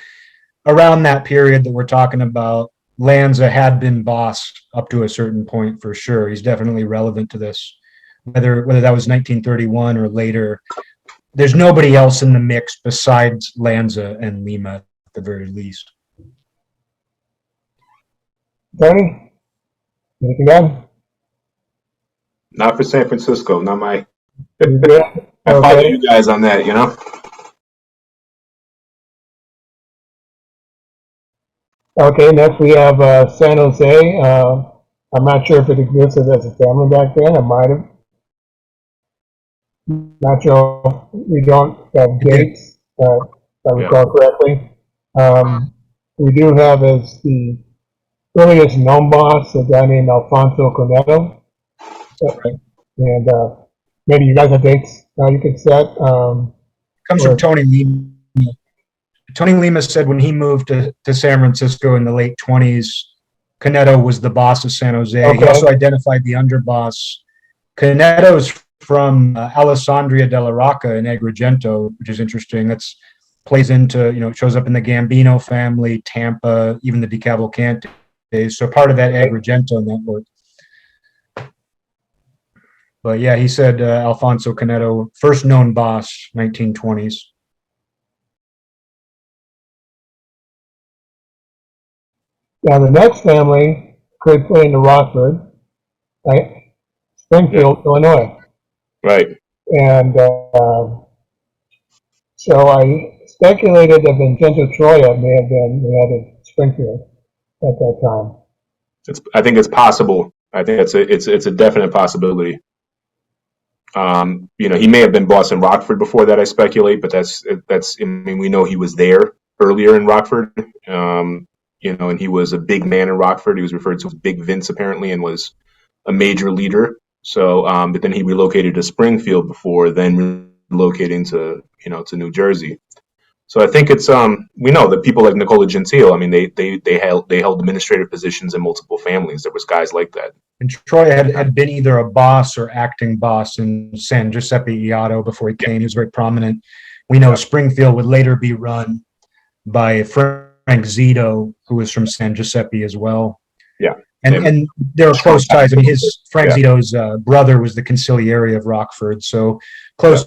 around that period that we're talking about, Lanza had been boss up to a certain point for sure. He's definitely relevant to this. Whether that was 1931 or later, there's nobody else in the mix besides Lanza and Lima at the very least. Tony, anything on? Not for San Francisco. Not my. I follow you guys on that. Okay, next we have San Jose. I'm not sure if it existed as a family back then. It might have. Not sure. We don't have dates, if I recall correctly. We do have as the earliest known boss, a guy named Alfonso Cornetto. And maybe you guys have dates you could set. Comes from Tony Lima. Tony Lima said when he moved to San Francisco in the late 20s, Cornetto was the boss of San Jose. Okay. He also identified the underboss. Cornetto's from Alessandria della Rocca in Agrigento, which is interesting. That's plays into, it shows up in the Gambino family, Tampa, even the DeCavalcante days. So part of that Agrigento network. But yeah, he said Alfonso Cornetto, first known boss, 1920s. Now the next family could play into Rockford, right? Springfield, Illinois. Right. And so I speculated that Vincenzo Troia may have been at Springfield at that time. I think it's possible. I think it's a definite possibility. He may have been boss in Rockford before that, I speculate, but that's. I mean, we know he was there earlier in Rockford. And he was a big man in Rockford. He was referred to as Big Vince apparently, and was a major leader. So, but then he relocated to Springfield before then relocating to New Jersey. So I think it's we know that people like Nicola Gentile, I mean, they held administrative positions in multiple families. There was guys like that. And Troy had been either a boss or acting boss in San Giuseppe Iato before he came. He was very prominent. We know Springfield would later be run by Frank Zito, who was from San Giuseppe as well. Yeah. And there are close ties. I mean, Frank Zito's brother was the consigliere of Rockford, so close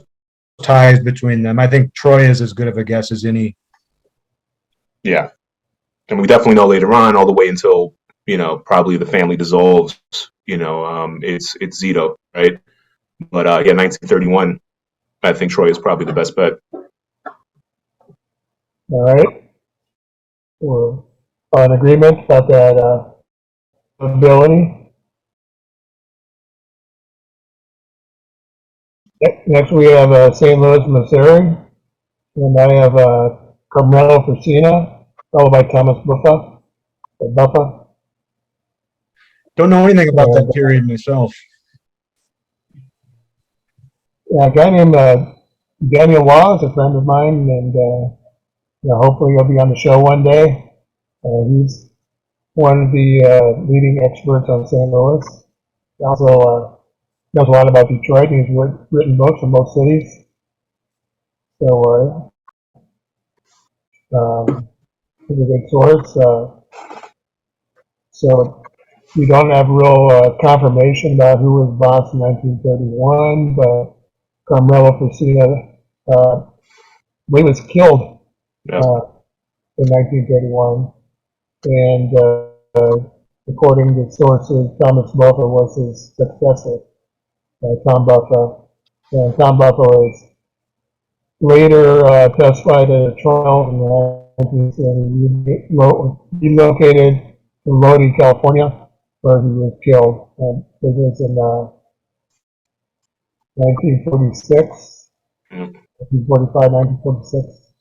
ties between them. I think Troy is as good of a guess as any. Yeah. And we definitely know later on, all the way until, probably the family dissolves, it's Zito, right? But 1931, I think Troy is probably the best bet. All right. We're in agreement about that ability. Next we have St. Louis, Missouri. And I have Carmelo Frisina, followed by Thomas Buffa. Don't know anything about that period myself. Yeah, a guy named Daniel Waugh is a friend of mine, and hopefully he'll be on the show one day. He's one of the leading experts on St. Louis. He also knows a lot about Detroit. He's written books in both cities. So he's a good source. So we don't have real confirmation about who was boss in 1931, but Carmelo Frisina, he was killed in 1931, and according to sources, Thomas Buffa was his successor, Tom Buffa. And Tom Buffa was later testified at a trial in 1970, relocated to Lodi, California, where he was killed. And it was in 1946, 1945, 1946.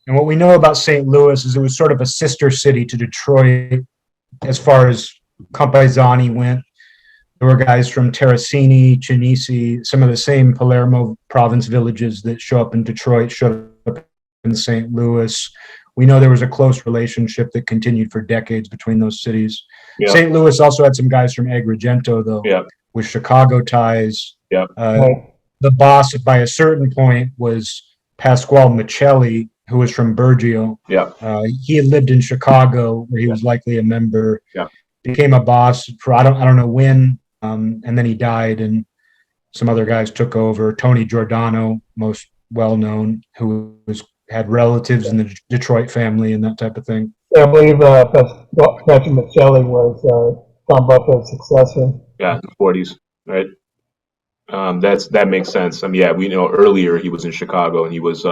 And what we know about St. Louis is it was sort of a sister city to Detroit as far as Campesani went. There were guys from Terracini, Cinisi, some of the same Palermo province villages that show up in Detroit, showed up in St. Louis. We know there was a close relationship that continued for decades between those cities. Yeah. St. Louis also had some guys from Agrigento, though, with Chicago ties. The boss, by a certain point, was Pasquale Michelli, who was from Bergio. He had lived in Chicago, where he was likely a member. Became a boss for I don't know when, and then he died, and some other guys took over. Tony Giordano, most well known, who had relatives in the Detroit family and that type of thing. Yeah, I believe Patrick Michelli was Tom Buffa's successor. Yeah, in the 40s, right? That makes sense. I mean, we know earlier he was in Chicago, and he was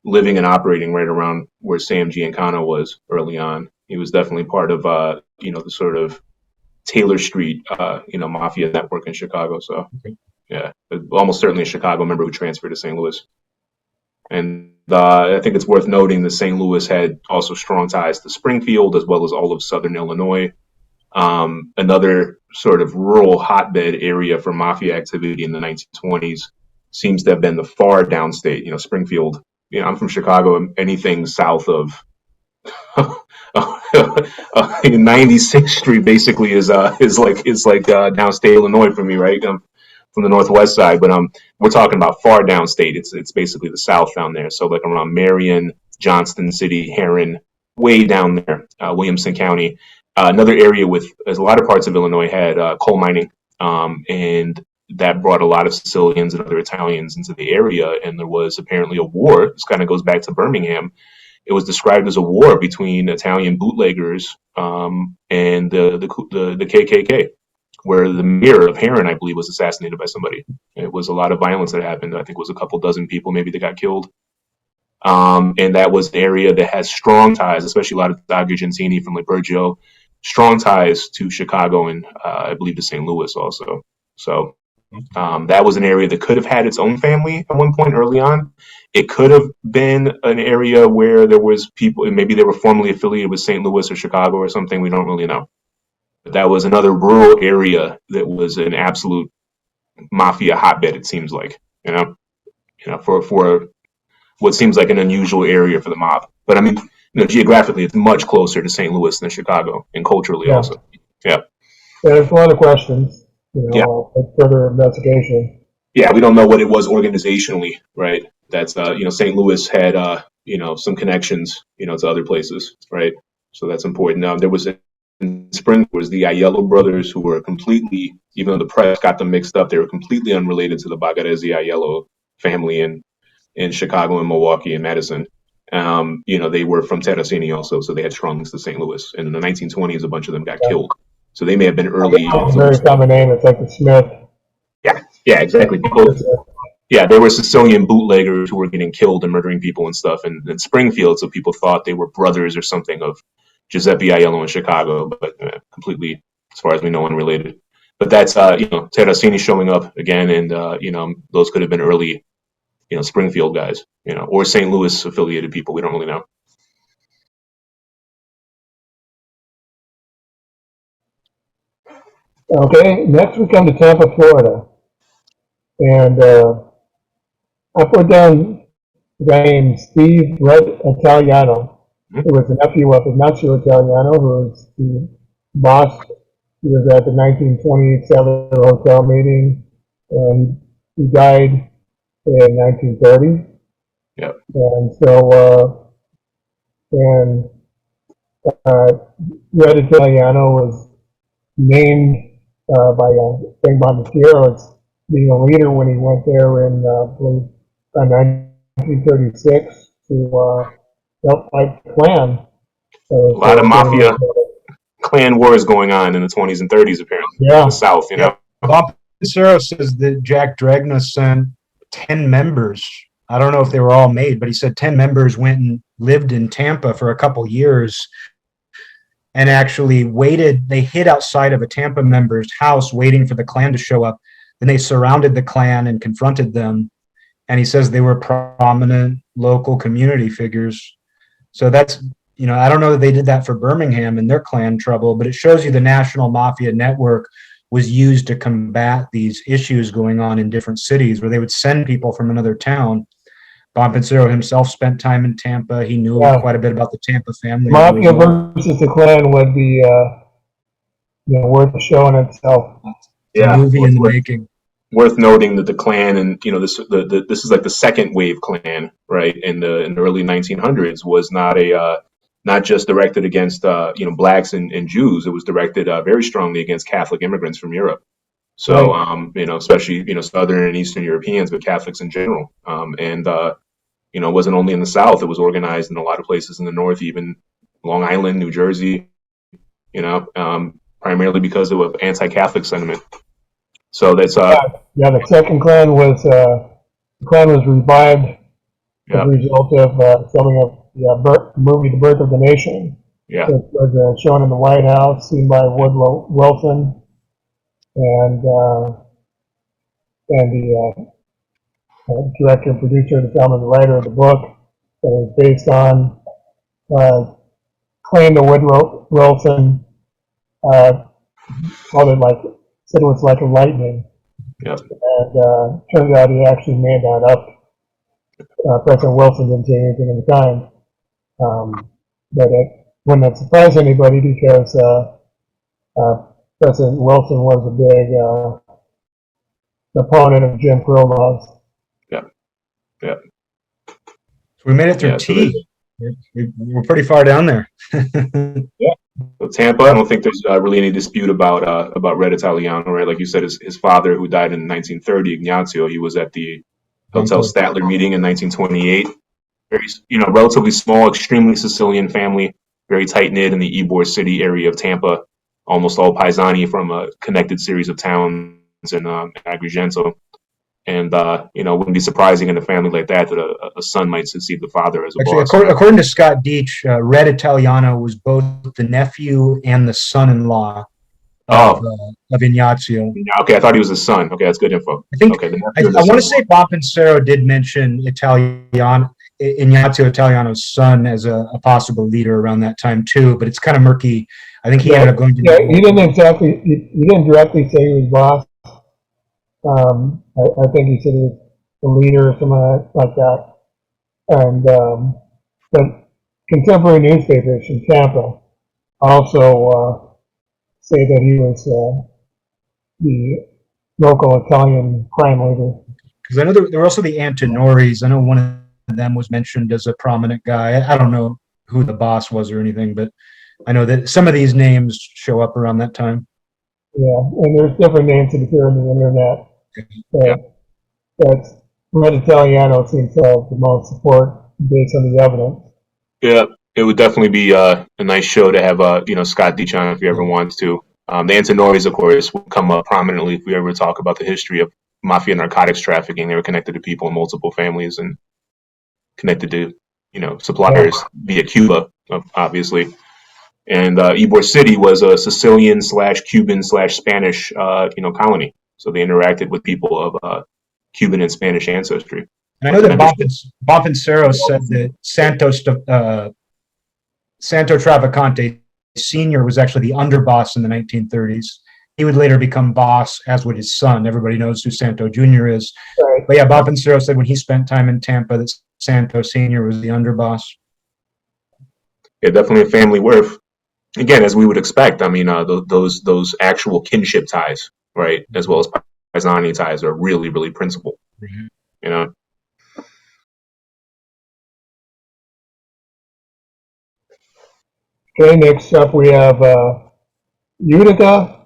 living and operating right around where Sam Giancana was early on. He was definitely part of the sort of Taylor Street Mafia network in Chicago. So almost certainly a Chicago member who transferred to St. Louis. And I think it's worth noting that St. Louis had also strong ties to Springfield as well as all of southern Illinois. Another sort of rural hotbed area for mafia activity in the 1920s seems to have been the far downstate, Springfield. I'm from Chicago. Anything south of 96th Street basically is like downstate Illinois for me, right? From the northwest side, but we're talking about far downstate. It's basically the south down there. So like around Marion, Johnston City, Herrin, way down there, Williamson County. Another area with, as a lot of parts of Illinois had coal mining, and that brought a lot of Sicilians and other Italians into the area. And there was apparently a war. This kind of goes back to Birmingham. It was described as a war between Italian bootleggers and the KKK, where the mayor of Herrin, I believe, was assassinated by somebody. It was a lot of violence that happened. I think it was a couple dozen people maybe that got killed. And that was an area that has strong ties, especially a lot of Dr. Gentini from Libergio, strong ties to Chicago and I believe to St. Louis also. So that was an area that could have had its own family at one point early on. It could have been an area where there was people, and maybe they were formerly affiliated with St. Louis or Chicago or something. We don't really know. But that was another rural area that was an absolute mafia hotbed. It seems like, for what seems like an unusual area for the mob. But I mean, geographically, it's much closer to St. Louis than Chicago, and culturally also. Yeah. There's a lot of questions. Further investigation. Yeah, we don't know what it was organizationally, right? That's St. Louis had some connections, to other places, right? So that's important. There was in Spring was the Aiello brothers, who were completely, even though the press got them mixed up, they were completely unrelated to the Bagaresi Aiello family in Chicago and Milwaukee and Madison. They were from Terracini also, so they had strong links to St. Louis. And in the 1920s, a bunch of them got killed. So they may have been early. It's a very common name. It's like the Smith. Yeah, exactly. They were Sicilian bootleggers who were getting killed and murdering people and stuff in Springfield. So people thought they were brothers or something of Giuseppe Aiello in Chicago, but completely, as far as we know, unrelated. But that's Terracini showing up again, and those could have been early, Springfield guys, or St. Louis affiliated people. We don't really know. Okay, next we come to Tampa, Florida. And I put down a guy named Steve Red Italiano, who was the nephew of Ignacio Italiano, who was the boss. He was at the 1928 Cellar Hotel meeting, and he died in 1930. Yep. And so, Red Italiano was named by Frank Bonannos as being a leader when he went there in 1936 to help fight the Klan. A lot of mafia clan wars going on in the 20s and 30s, apparently. Yeah. In the South, Bob Pincero says that Jack Dragna sent 10 members. I don't know if they were all made, but he said 10 members went and lived in Tampa for a couple years and actually waited. They hid outside of a Tampa member's house waiting for the Klan to show up. Then they surrounded the Klan and confronted them. And he says they were prominent local community figures. So that's, I don't know that they did that for Birmingham and their Klan trouble, but it shows you the national mafia network was used to combat these issues going on in different cities where they would send people from another town. Bob Pincero himself spent time in Tampa. He knew quite a bit about the Tampa family. Mafia versus the Klan would be worth a show in itself. Yeah, movie in the making. Worth noting that the Klan, and this is like the second wave Klan, right? In the early 1900s, was not just directed against blacks and Jews. It was directed very strongly against Catholic immigrants from Europe. So especially Southern and Eastern Europeans, but Catholics in general. It wasn't only in the South. It was organized in a lot of places in the North, even Long Island, New Jersey. Primarily because of anti-Catholic sentiment. So that's the second Klan was revived as a result of filming of the movie The Birth of the Nation. Yeah, it was shown in the White House, seen by Woodrow Wilson, and director, producer of the film, and the writer of the book that is based on claimed that Woodrow Wilson called it said it was like a lightning. Yep. And turns out he actually made that up. President Wilson didn't say anything at the time. But it wouldn't have surprised anybody because President Wilson was a big opponent of Jim Crow laws. Yeah. Yeah. So we made it through T. We're pretty far down there. Yeah. So Tampa, I don't think there's really any dispute about Red Italiano, right? Like you said, his father, who died in 1930, Ignazio, he was at the Hotel Statler meeting in 1928. Very, relatively small, extremely Sicilian family, very tight knit in the Ybor City area of Tampa. Almost all Paesani from a connected series of towns in Agrigento. And, wouldn't be surprising in a family like that a son might succeed the father as a boss. According to Scott Deitch, Red Italiano was both the nephew and the son-in-law of Ignazio. Okay, I thought he was his son. Okay, that's good info. I think I want to say Bob Pincero did mention Ignazio Italiano's son as a possible leader around that time too, but it's kind of murky. I think he ended up going to. Yeah, he didn't directly say he was boss. I think he said he was the leader or something like that. And but contemporary newspapers in Tampa also say that he was the local Italian crime leader. Because I know there were also the Antinoris. I know one of them was mentioned as a prominent guy. I don't know who the boss was or anything, but I know that some of these names show up around that time. Yeah, and there's different names that appear on the internet. But Red Italiano seems to have the most support based on the evidence. Yeah, it would definitely be a nice show to have Scott Deitch on if he ever wants to. The Antinoris, of course, will come up prominently if we ever talk about the history of mafia narcotics trafficking. They were connected to people in multiple families and connected to suppliers via Cuba, obviously. And Ybor City was a Sicilian/Cuban/Spanish colony. So they interacted with people of Cuban and Spanish ancestry. And I know that Bob Pincero said that Santo Travacante Sr. was actually the underboss in the 1930s. He would later become boss, as would his son. Everybody knows who Santo Jr. is. Right. But yeah, Bob Pincero said when he spent time in Tampa that Santo Sr. was the underboss. Yeah, definitely a family worth. Again, as we would expect, I mean, those actual kinship ties, right, as well as Paesani ties are really, really principal. Mm-hmm. Okay, next up we have Utica.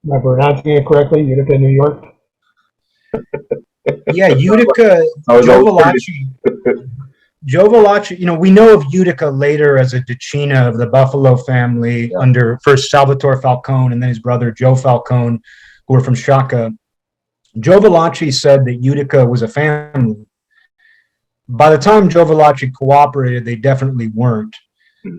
Am I pronouncing it correctly? Utica, New York? Yeah, Utica, Joe Valachi, we know of Utica later as a Decina of the Buffalo family under first Salvatore Falcone and then his brother Joe Falcone, who were from Sciacca. Joe Valachi said that Utica was a family. By the time Joe Valachi cooperated, they definitely weren't.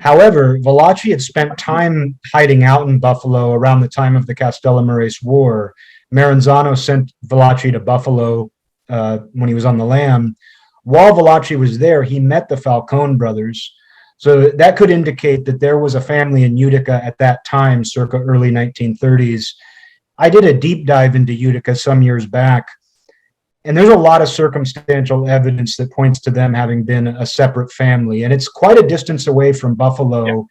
However, Valachi had spent time hiding out in Buffalo around the time of the Castellamarese War. Maranzano sent Valachi to Buffalo when he was on the lam. While Valachi was there, he met the Falcone brothers. So that could indicate that there was a family in Utica at that time, circa early 1930s. I did a deep dive into Utica some years back, and there's a lot of circumstantial evidence that points to them having been a separate family. And it's quite a distance away from Buffalo.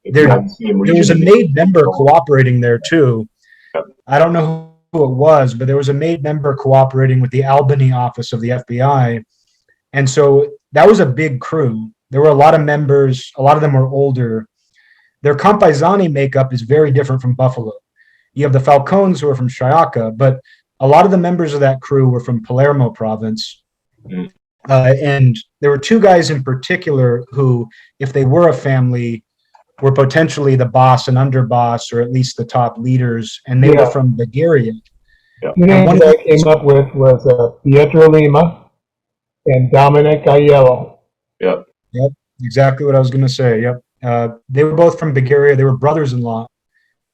There was a made member cooperating there too. I don't know who it was, but there was a made member cooperating with the Albany office of the FBI. And so that was a big crew. There were a lot of members. A lot of them were older. Their Campesani makeup is very different from Buffalo. You have the Falcones who are from Sciacca, but a lot of the members of that crew were from Palermo province. And there were two guys in particular who, if they were a family, were potentially the boss and underboss, or at least the top leaders, and they were from Bulgaria. The names I came up with was Pietro Lima and Dominic Aiello. Yep, exactly what I was going to say. Yep, they were both from Bulgaria. They were brothers-in-law.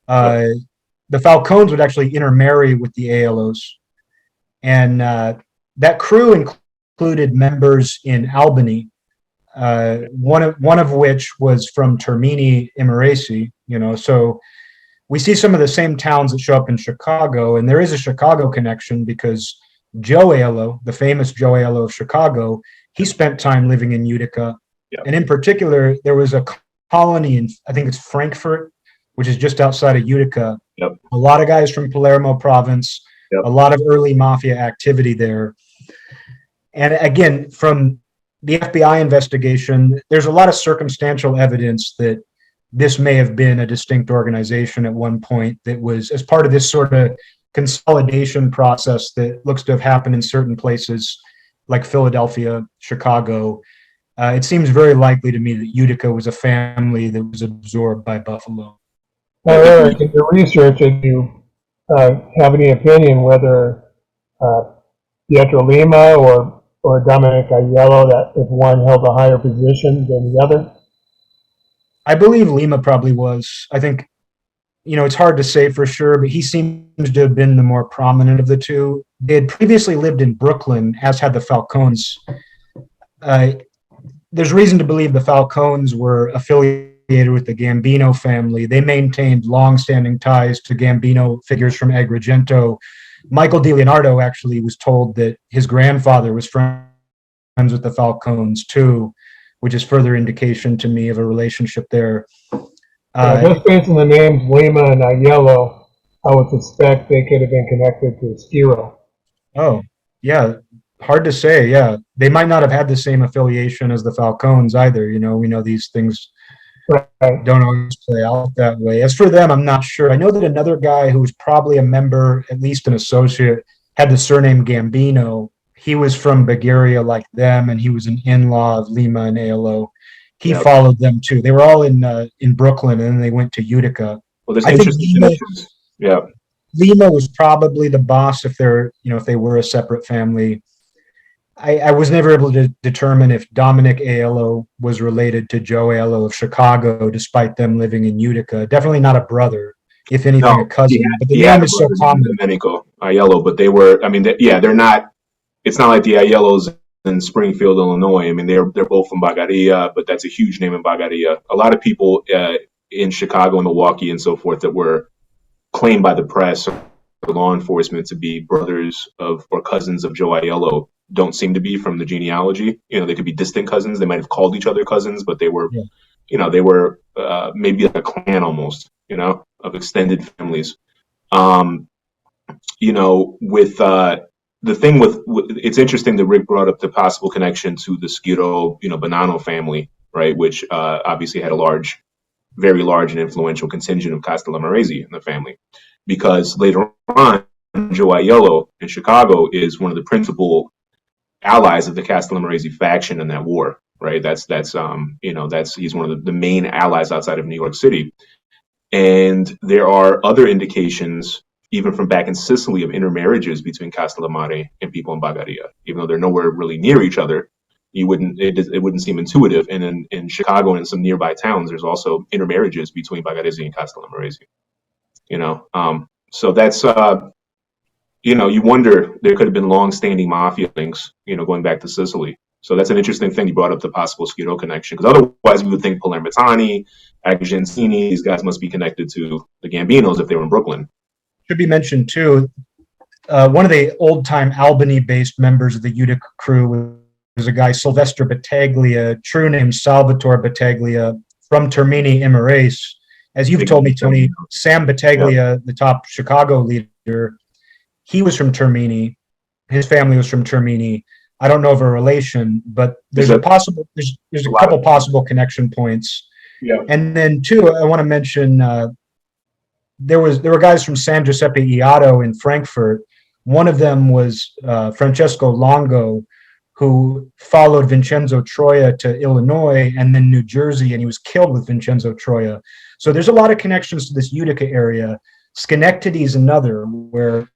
The Falcones would actually intermarry with the Aiellos, and that crew included members in Albany, one of which was from Termini Imerese. So we see some of the same towns that show up in Chicago, and there is a Chicago connection because Joe Aiello, the famous Joe Aiello of Chicago, he spent time living in Utica. Yep. And in particular, there was a colony in, I think it's Frankfort, which is just outside of Utica. Yep. A lot of guys from Palermo province, Yep. a lot of early mafia activity there. And again, from the FBI investigation, there's a lot of circumstantial evidence that this may have been a distinct organization at one point that was as part of this sort of consolidation process that looks to have happened in certain places like Philadelphia, Chicago. It seems very likely to me that Utica was a family that was absorbed by Buffalo. Now, Eric, in your research, did you have any opinion whether Pietro Lima or Dominic Aiello, that if one held a higher position than the other? I believe Lima probably was. I think, it's hard to say for sure, but he seems to have been the more prominent of the two. They had previously lived in Brooklyn, as had the Falcones. There's reason to believe the Falcones were affiliated with the Gambino family. They maintained long-standing ties to Gambino figures from Agrigento. Michael DiLeonardo actually was told that his grandfather was friends with the Falcones too, which is further indication to me of a relationship there. Just based on the names Lima and Aiello, I would suspect they could have been connected to Skiro. Oh, yeah. Hard to say, yeah. They might not have had the same affiliation as the Falcones either. We know these things Right. don't always play out that way. As for them, I'm not sure. I know that another guy who was probably a member, at least an associate, had the surname Gambino. He was from Bulgaria like them, and he was an in-law of Lima and Aiello. He followed them too. They were all in Brooklyn, and then they went to Utica. Well, there's I think interesting connections. Yeah. Lima was probably the boss if they were a separate family. I was never able to determine if Dominic Aiello was related to Joe Aiello of Chicago, despite them living in Utica. Definitely not a brother, if anything, a cousin. But the name is so common. Domenico Aiello, but they were. I mean, they're not. It's not like the Aiellos in Springfield, Illinois. I mean, they're both from Bagaria, but that's a huge name in Bagaria. A lot of people in Chicago and Milwaukee and so forth that were claimed by the press or law enforcement to be brothers of or cousins of Joe Aiello don't seem to be from the genealogy. They could be distant cousins. They might have called each other cousins, but they were, they were maybe like a clan almost, of extended families. With the thing with it's interesting that Rick brought up the possible connection to the Skiro, Bonanno family, right? Which obviously had a very large and influential contingent of Castellamarese in the family, because later on, Joe Aiello in Chicago is one of the principal allies of the Castellamarese faction in that war, right? He's one of the main allies outside of New York City. And there are other indications, even from back in Sicily, of intermarriages between Castellammare and people in Bagaria, even though they're nowhere really near each other. It wouldn't seem intuitive. And in Chicago and in some nearby towns, there's also intermarriages between Bagarese and Castellamarese. So that's you wonder, there could have been long-standing mafia links, going back to Sicily. So that's an interesting thing. You brought up the possible Skiro connection, because otherwise we would think Palermitani, Agrigentini, these guys must be connected to the Gambinos if they were in Brooklyn. Should be mentioned too, one of the old-time Albany-based members of the Utica crew was a guy, Sylvester Battaglia, true name Salvatore Battaglia, from Termini Imerese. As you've told me, Tony, Sam Battaglia, the top Chicago leader, he was from Termini. His family was from Termini. I don't know of a relation, but there's a couple possible connection points. Yeah. And then too, I want to mention there were guys from San Giuseppe Iato in Frankfurt. One of them was Francesco Longo, who followed Vincenzo Troia to Illinois and then New Jersey, and he was killed with Vincenzo Troia. So there's a lot of connections to this Utica area. Schenectady is another, where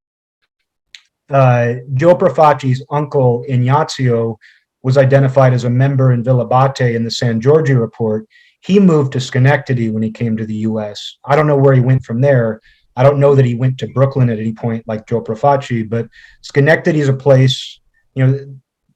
Joe Profaci's uncle Ignazio was identified as a member in Villabate in the San Giorgio report. He moved to Schenectady when he came to the U.S. I don't know where he went from there. I don't know that he went to Brooklyn at any point like Joe Profaci, but Schenectady is a place you know,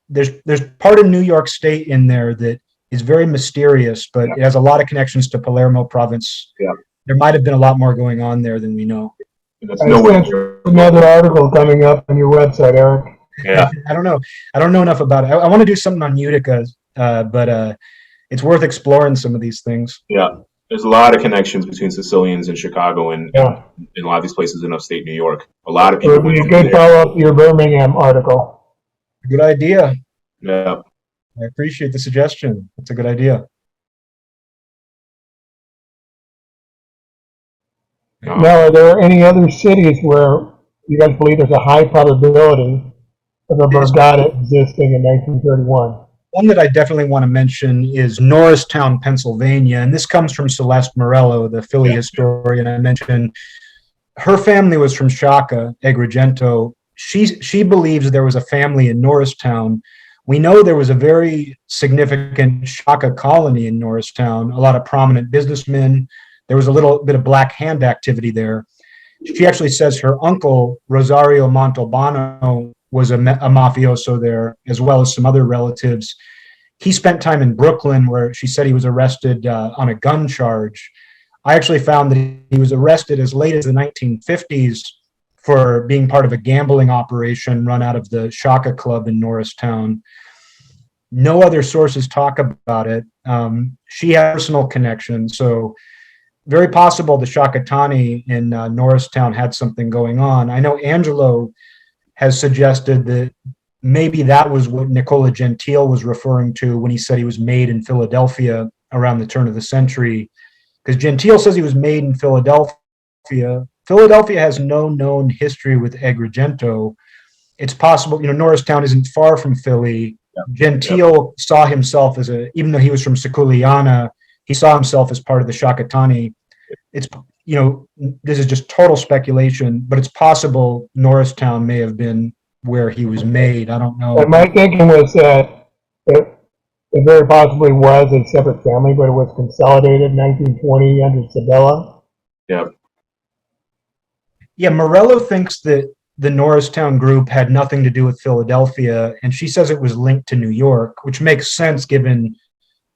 there's part of New York State in there that is very mysterious, but it has a lot of connections to Palermo province. Yeah. There might have been a lot more going on there than we know. That's I sent another article coming up on your website, Eric. Yeah. I don't know. I don't know enough about it. I want to do something on Utica, but it's worth exploring some of these things. Yeah. There's a lot of connections between Sicilians and Chicago and in a lot of these places in upstate New York. A lot of people. It would be a good follow-up to your Birmingham article. Good idea. Yeah. I appreciate the suggestion. It's a good idea. Now, are there any other cities where you guys believe there's a high probability of a Borgata existing in 1931? One that I definitely want to mention is Norristown, Pennsylvania, and this comes from Celeste Morello, the Philly historian I mentioned. Her family was from Shaka, Agrigento. She believes there was a family in Norristown. We know there was a very significant Shaka colony in Norristown, a lot of prominent businessmen. There was a little bit of black hand activity there. She actually says her uncle, Rosario Montalbano, was a mafioso there, as well as some other relatives. He spent time in Brooklyn, where she said he was arrested on a gun charge. I actually found that he was arrested as late as the 1950s for being part of a gambling operation run out of the Shaka Club in Norristown. No other sources talk about it. She had personal connections, so very possible the Shakatani in Norristown had something going on. I know Angelo has suggested that maybe that was what Nicola Gentile was referring to when he said he was made in Philadelphia around the turn of the century. Because Gentile says he was made in Philadelphia. Philadelphia has no known history with Agrigento. It's possible, Norristown isn't far from Philly. Gentile saw himself as even though he was from Siculiana, he saw himself as part of the Shakatani. It's, this is just total speculation, but it's possible Norristown may have been where he was made. I don't know. But my thinking was that it very possibly was a separate family, but it was consolidated in 1920 under Sabella. Yeah. Yeah, Morello thinks that the Norristown group had nothing to do with Philadelphia, and she says it was linked to New York, which makes sense given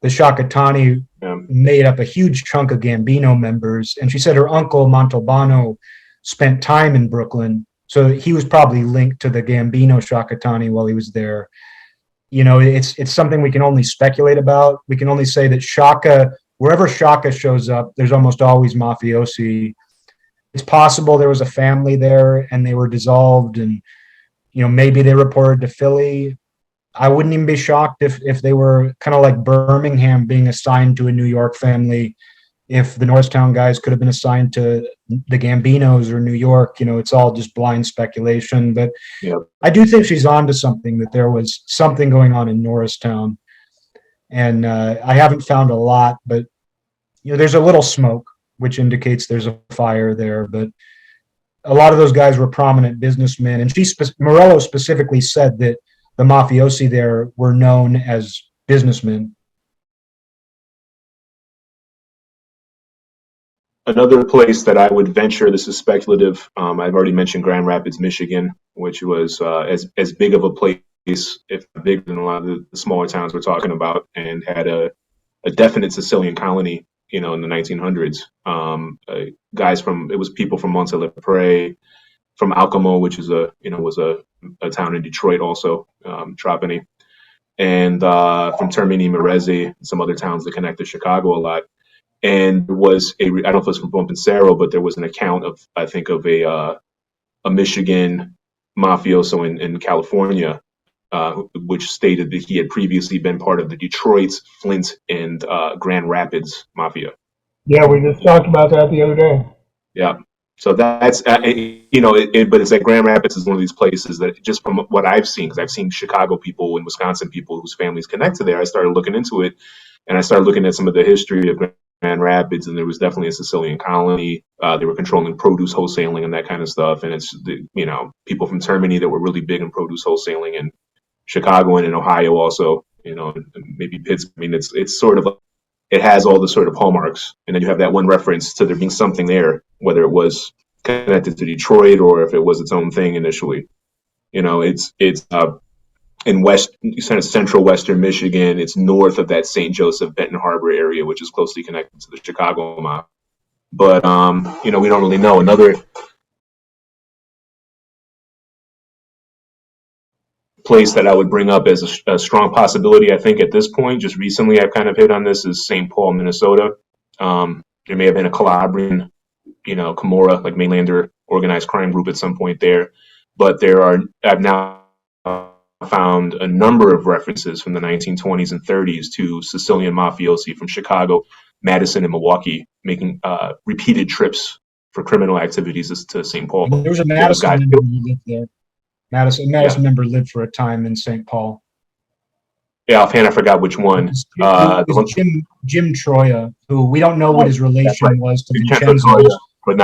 the Shakatani made up a huge chunk of Gambino members. And she said her uncle, Montalbano, spent time in Brooklyn. So he was probably linked to the Gambino Shakatani while he was there. It's something we can only speculate about. We can only say that Shaka, wherever Shaka shows up, there's almost always mafiosi. It's possible there was a family there and they were dissolved and, maybe they reported to Philly. I wouldn't even be shocked if they were kind of like Birmingham being assigned to a New York family. If the Norristown guys could have been assigned to the Gambinos or New York, it's all just blind speculation. But I do think she's on to something, that there was something going on in Norristown. And I haven't found a lot, but there's a little smoke, which indicates there's a fire there. But a lot of those guys were prominent businessmen. And Morello specifically said that the mafiosi there were known as businessmen. Another place that I would venture, this is speculative. I've already mentioned Grand Rapids, Michigan, which was as big of a place, if bigger than a lot of the smaller towns we're talking about, and had a definite Sicilian colony, in the 1900s. It was people from Montelepre, from Alcamo, which is was a town in Detroit also, Trapani, and from Termini, Merezi, some other towns that connect to Chicago a lot. And I don't know if it was from Pompensero, but there was an account of a Michigan mafioso in California, which stated that he had previously been part of the Detroit, Flint, and Grand Rapids mafia. Yeah, we just talked about that the other day. Yeah. So that's, but it's like Grand Rapids is one of these places that, just from what I've seen, because I've seen Chicago people and Wisconsin people whose families connect to there, I started looking into it, and I started looking at some of the history of Grand Rapids, and there was definitely a Sicilian colony. They were controlling produce wholesaling and that kind of stuff. And it's, people from Termini that were really big in produce wholesaling, and Chicago and in Ohio also, and maybe Pittsburgh. I mean, it's sort of, it has all the sort of hallmarks. And then you have that one reference to there being something there, whether it was connected to Detroit or if it was its own thing initially. in kind of central western Michigan. It's north of that St. Joseph, Benton Harbor area, which is closely connected to the Chicago mob. But we don't really know. Another place that I would bring up as a strong possibility, I think at this point, just recently I've kind of hit on this, is St. Paul, Minnesota. There may have been a Calabrian, Camorra, like mainlander organized crime group at some point there. But I've now found a number of references from the 1920s and 30s to Sicilian mafiosi from Chicago, Madison, and Milwaukee making repeated trips for criminal activities to St. Paul. There was a Madison member who lived there. Madison member lived for a time in St. Paul. Yeah, offhand, I forgot which one. It was Jim Troia, who we don't know what his relation was to Vincenzo. Troia, but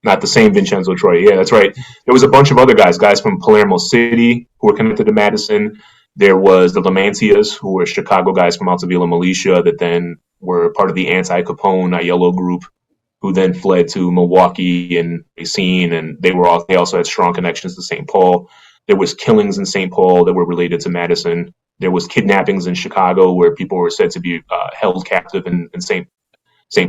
not the same Vincenzo Troia. Yeah, that's right. There was a bunch of other guys from Palermo City who were connected to Madison. There was the Lamantias, who were Chicago guys from Altavilla Militia that then were part of the anti-Capone Aiello group, who then fled to Milwaukee and Racine, and they also had strong connections to St. Paul. There was killings in St. Paul that were related to Madison. There was kidnappings in Chicago where people were said to be held captive in St.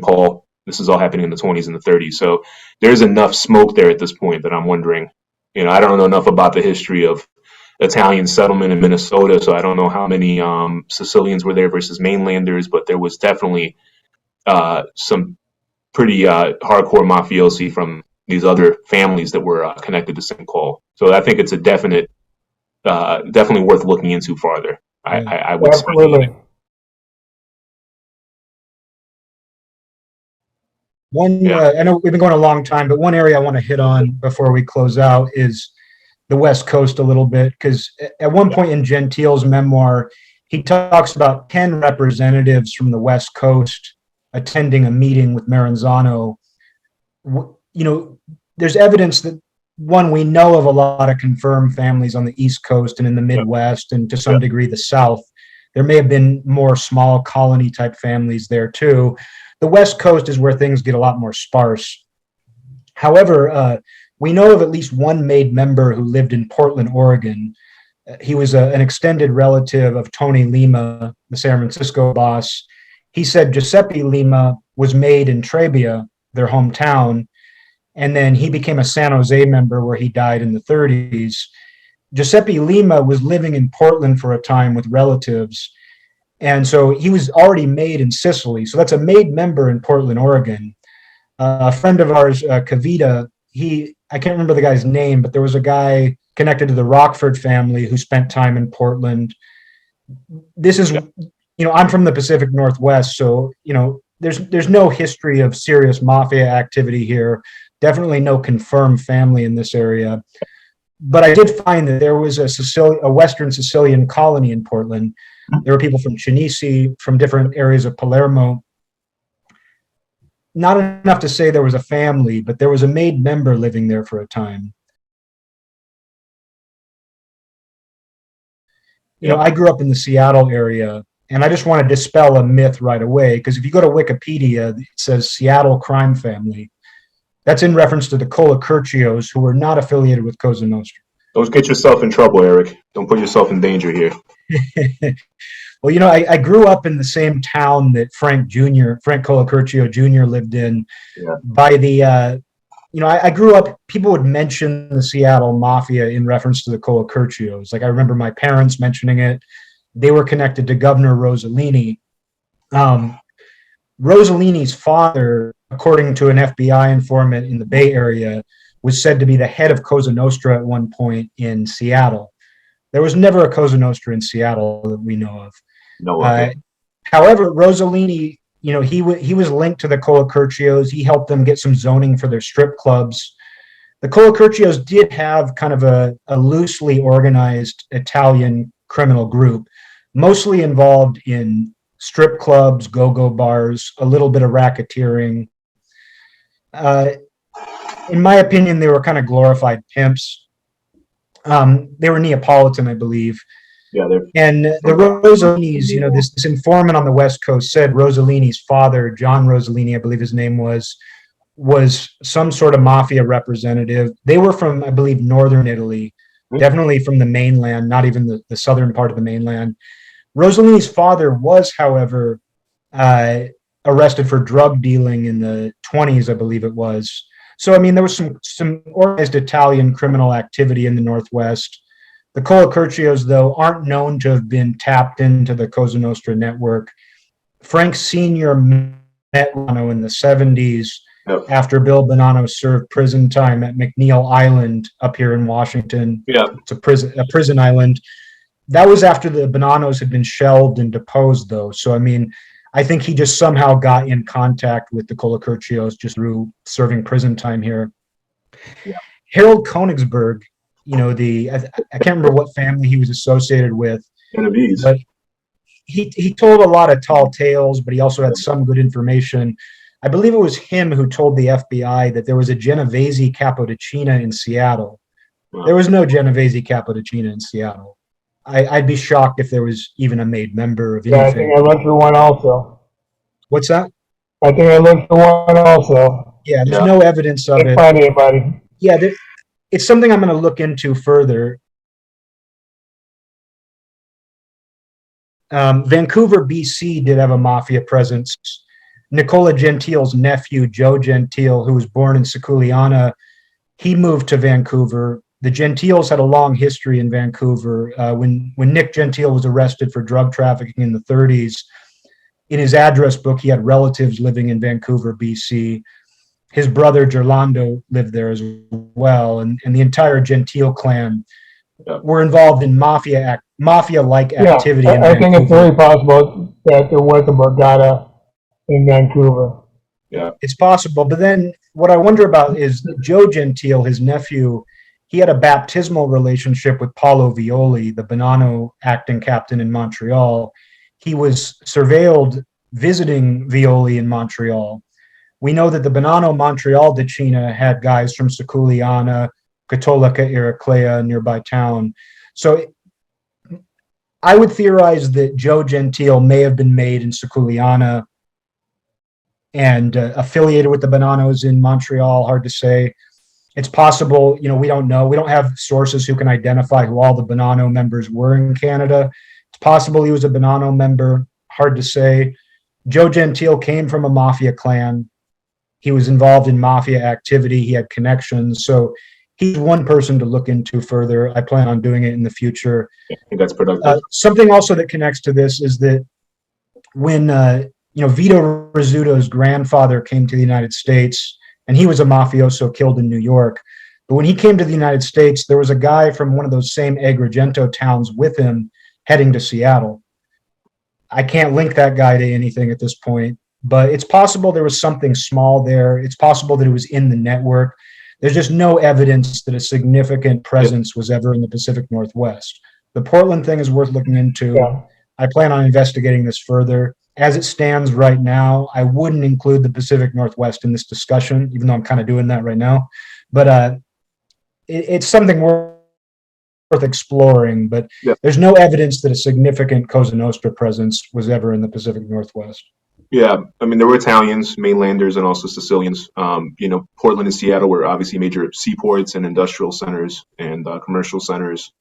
Paul. This is all happening in the 20s and the 30s. So there's enough smoke there at this point that I'm wondering, I don't know enough about the history of Italian settlement in Minnesota, so I don't know how many Sicilians were there versus mainlanders, but there was definitely some pretty hardcore mafiosi from these other families that were connected to St. Paul. So I think it's a definitely worth looking into farther. I would absolutely. I know we've been going a long time, but one area I want to hit on before we close out is the West Coast a little bit, because at one point in Gentile's memoir, he talks about 10 representatives from the West Coast attending a meeting with Maranzano. There's evidence that, one, we know of a lot of confirmed families on the East Coast and in the Midwest and to some degree the South. There may have been more small colony type families there too. The West Coast is where things get a lot more sparse. However, we know of at least one made member who lived in Portland, Oregon. He was an extended relative of Tony Lima, the San Francisco boss. He said Giuseppe Lima was made in Trebia, their hometown, and then he became a San Jose member where he died in the 30s. Giuseppe Lima was living in Portland for a time with relatives, and so he was already made in Sicily. So that's a made member in Portland, Oregon. A friend of ours, Kavita, I can't remember the guy's name, but there was a guy connected to the Rockford family who spent time in Portland. This is, I'm from the Pacific Northwest, so, there's no history of serious mafia activity here. Definitely no confirmed family in this area. But I did find that there was a Western Sicilian colony in Portland. There were people from Cinisi, from different areas of Palermo. Not enough to say there was a family, but there was a made member living there for a time. I grew up in the Seattle area, and I just want to dispel a myth right away, because if you go to Wikipedia, it says Seattle crime family. That's in reference to the Colacurcios, who were not affiliated with Cosa Nostra. Don't get yourself in trouble, Eric. Don't put yourself in danger here. Well, I grew up in the same town that Frank Colacurcio Jr. lived in. Yeah. By the, I grew up, people would mention the Seattle Mafia in reference to the Colacurcios. Like, I remember my parents mentioning it. They were connected to Governor Rossellini. Rossellini's father, according to an FBI informant in the Bay Area, was said to be the head of Cosa Nostra at one point in Seattle. There was never a Cosa Nostra in Seattle that we know of. No. Okay. However, Rossellini, he was linked to the Colacurcios. He helped them get some zoning for their strip clubs. The Colacurcios did have kind of a loosely organized Italian criminal group, mostly involved in strip clubs, go-go bars, a little bit of racketeering. In my opinion, they were kind of glorified pimps. They were Neapolitan, I believe. Yeah, and the Rossellinis, this informant on the West Coast said Rossellini's father, John Rossellini, I believe his name was some sort of mafia representative. They were from, I believe, northern Italy. definitely from the mainland, not even the southern part of the mainland. Rossellini's father was, however, arrested for drug dealing in the 20s, I believe it was. So, I mean, there was some organized Italian criminal activity in the Northwest. The Colacurcios, though, aren't known to have been tapped into the Cosa Nostra network. Frank Sr. met Bonanno in the 70s after Bill Bonanno served prison time at McNeil Island up here in Washington. Yeah. It's a prison island. That was after the Bonannos had been shelved and deposed, though. So, I mean, I think he just somehow got in contact with the Colacurcios just through serving prison time here. Yeah. Harold Konigsberg, you know, I can't remember what family he was associated with. Genoveses. But he told a lot of tall tales, but he also had some good information. I believe it was him who told the FBI that there was a Genovese Capodicina in Seattle. Wow. There was no Genovese Capodicina in Seattle. I'd be shocked if there was even a made member of anything. Yeah, I think I looked for one also. What's that? I think I looked for one also. Yeah, there's no evidence of it. Can't find anybody. Yeah, it's something I'm going to look into further. Vancouver, BC did have a mafia presence. Nicola Gentile's nephew, Joe Gentile, who was born in Siculiana, he moved to Vancouver. The Gentiles had a long history in Vancouver. When Nick Gentile was arrested for drug trafficking in the 30s, in his address book, he had relatives living in Vancouver, BC. His brother, Gerlando, lived there as well, and the entire Gentile clan were involved in mafia-like activity in I Vancouver. think it's very possible that there was a Borgata in Vancouver. Yeah, it's possible. But then what I wonder about is Joe Gentile, his nephew, he had a baptismal relationship with Paolo Violi, the Bonanno acting captain in Montreal. He was surveilled visiting Violi in Montreal. We know that the Bonanno Montreal Decina had guys from Siculiana, Cattolica Ericlea, nearby town. So I would theorize that Joe Gentile may have been made in Siculiana and affiliated with the Bonannos in Montreal. Hard to say. It's possible, you know, we don't know. We don't have sources who can identify who all the Bonanno members were in Canada. It's possible he was a Bonanno member. Hard to say. Joe Gentile came from a mafia clan. He was involved in mafia activity. He had connections. So he's one person to look into further. I plan on doing it in the future. I think that's productive. Something also that connects to this is that when Vito Rizzuto's grandfather came to the United States, and he was a mafioso killed in New York. But when he came to the United States, there was a guy from one of those same Agrigento towns with him heading to Seattle. I can't link that guy to anything at this point, but it's possible there was something small there. It's possible that it was in the network. There's just no evidence that a significant presence was ever in the Pacific Northwest. The Portland thing is worth looking into. Yeah. I plan on investigating this further. As it stands right now, I wouldn't include the Pacific Northwest in this discussion, even though I'm kind of doing that right now. But it's something worth exploring. But there's no evidence that a significant Cosa Nostra presence was ever in the Pacific Northwest. Yeah, I mean, there were Italians, mainlanders, and also Sicilians. Portland and Seattle were obviously major seaports and industrial centers and commercial centers.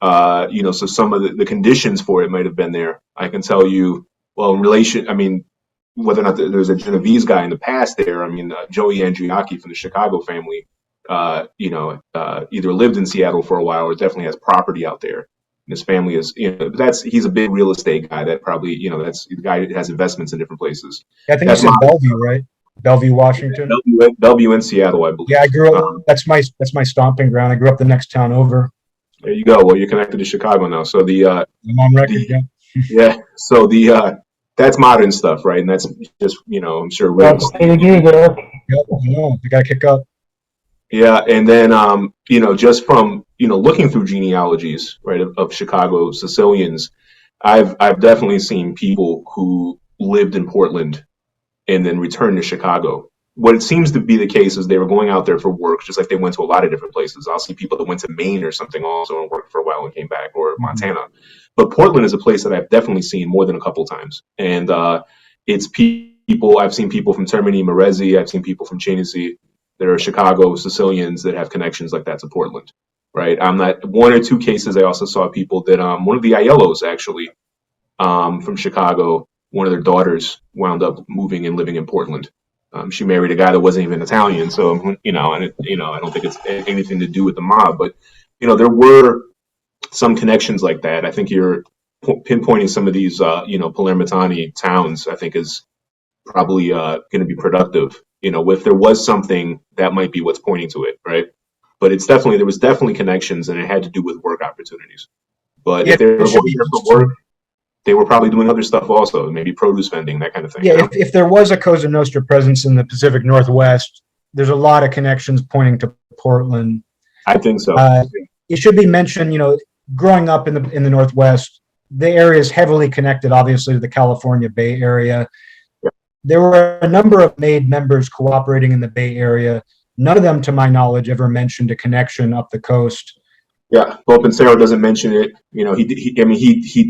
So some of the conditions for it might have been there. I can tell you, well, in relation, I mean, whether or not there's a Genovese guy in the past there, I mean, Joey Andriacchi from the Chicago family, either lived in Seattle for a while or definitely has property out there. And his family is, he's a big real estate guy that probably, that's the guy that has investments in different places. I think that's Bellevue, right? Bellevue, Washington. Bellevue in Seattle, I believe. Yeah, I grew up. That's my stomping ground. I grew up the next town over. There you go. Well, you're connected to Chicago now. So I'm on record. Yeah. So that's modern stuff, right? And that's just, I'm sure. That's what you do there. Yep, I know. You got to kick up. Yeah, and then just from looking through genealogies, right, of Chicago Sicilians, I've definitely seen people who lived in Portland and then returned to Chicago. What it seems to be the case is they were going out there for work, just like they went to a lot of different places. I'll see people that went to Maine or something also and worked for a while and came back, or Montana. But Portland is a place that I've definitely seen more than a couple times, and it's people. I've seen people from Termini, Maresi. I've seen people from Chenesee. There are Chicago Sicilians that have connections like that to Portland, right? I'm not one or two cases. I also saw people that one of the Ayelos actually from Chicago. One of their daughters wound up moving and living in Portland. She married a guy that wasn't even Italian, so I don't think it's anything to do with the mob, but there were some connections like that. I think you're pinpointing some of these, Palermitani towns. I think is probably going to be productive. If there was something, that might be what's pointing to it, right? But there was definitely connections, and it had to do with work opportunities. But Yeah, if they were it should going be there for work, they were probably doing other stuff also, maybe produce vending, that kind of thing. Yeah, if there was a Cosa Nostra presence in the Pacific Northwest, there's a lot of connections pointing to Portland. I think so. It should be mentioned, growing up in the Northwest, the area is heavily connected, obviously, to the California Bay Area. Yeah. There were a number of MAID members cooperating in the Bay Area. None of them, to my knowledge, ever mentioned a connection up the coast. Yeah, Bonannos doesn't mention it. He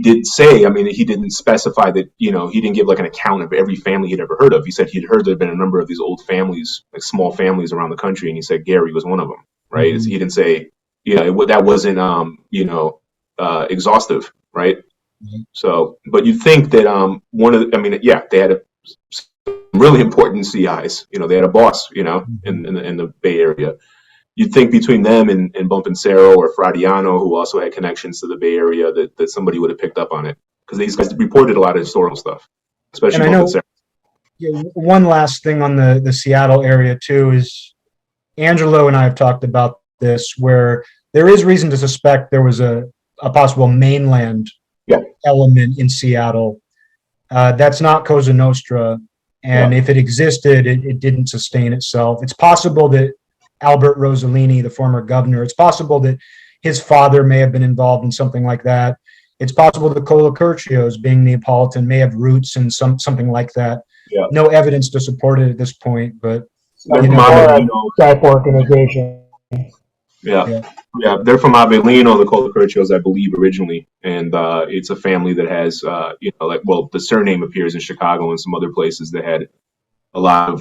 did say. He didn't specify that. He didn't give like an account of every family he'd ever heard of. He said he'd heard there'd been a number of these old families, like small families around the country, and he said Gary was one of them. Right? Mm-hmm. He didn't say, that wasn't exhaustive, right? Mm-hmm. So, but you'd think that they had some really important CIs. They had a boss, in the Bay Area. You'd think between them and Bonannos or Fradiano, who also had connections to the Bay Area, that somebody would have picked up on it, because these guys reported a lot of historical stuff, especially Bonannos. One last thing on the Seattle area too is Angelo and I have talked about this, where there is reason to suspect there was a possible mainland element in Seattle. That's not Cosa Nostra, and if it existed, it didn't sustain itself. It's possible that Albert Rossellini, the former governor, it's possible that his father may have been involved in something like that. It's possible that Colacurcios, being Neapolitan, may have roots in something like that. Yeah. No evidence to support it at this point, but type organization. Yeah, they're from Avellino, the Colacurcios, I believe, originally, and it's a family that has, the surname appears in Chicago and some other places that had a lot of,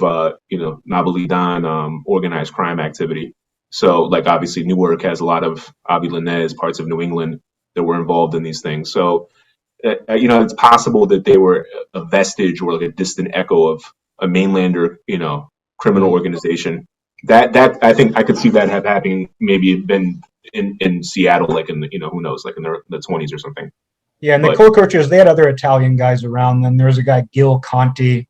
Nabilidan, organized crime activity. So, obviously, Newark has a lot of Avilanez, parts of New England that were involved in these things. So, it's possible that they were a vestige or a distant echo of a mainlander, criminal organization. That I think I could see that having maybe been in Seattle, in the, who knows, in the 20s or something. Yeah, and the Colacurcios, they had other Italian guys around them. There was a guy, Gil Conti,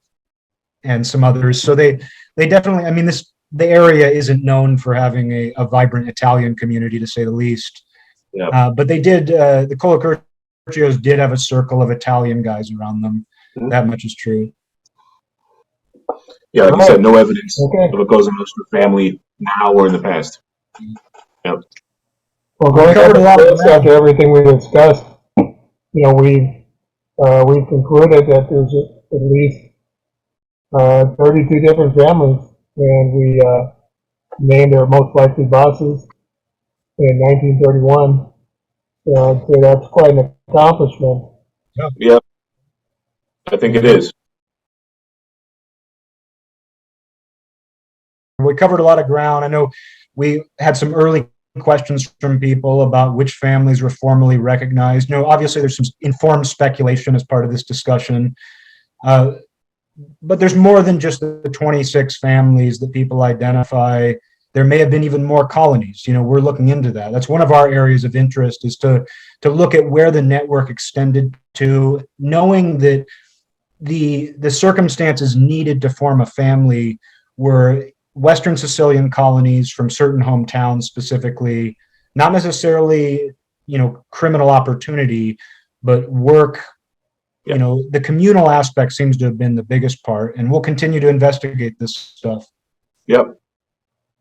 and some others. So they definitely, the area isn't known for having a vibrant Italian community, to say the least. Yeah. But they did, the Colacurcios did have a circle of Italian guys around them. Mm-hmm. That much is true. Yeah, like you said, no evidence of a Cosa Nostra family now or in the past. Yep. Well, going after everything we discussed, we've concluded that there's at least 32 different families, and we named their most likely bosses in 1931. So I'd say that's quite an accomplishment. Yeah, I think it is. We covered a lot of ground. I know we had some early questions from people about which families were formally recognized. Obviously there's some informed speculation as part of this discussion. But there's more than just the 26 families that people identify. There may have been even more colonies. We're looking into that. That's one of our areas of interest, is to look at where the network extended to, knowing that the circumstances needed to form a family were Western Sicilian colonies from certain hometowns specifically, not necessarily, criminal opportunity, but work. The communal aspect seems to have been the biggest part, and we'll continue to investigate this stuff. Yep.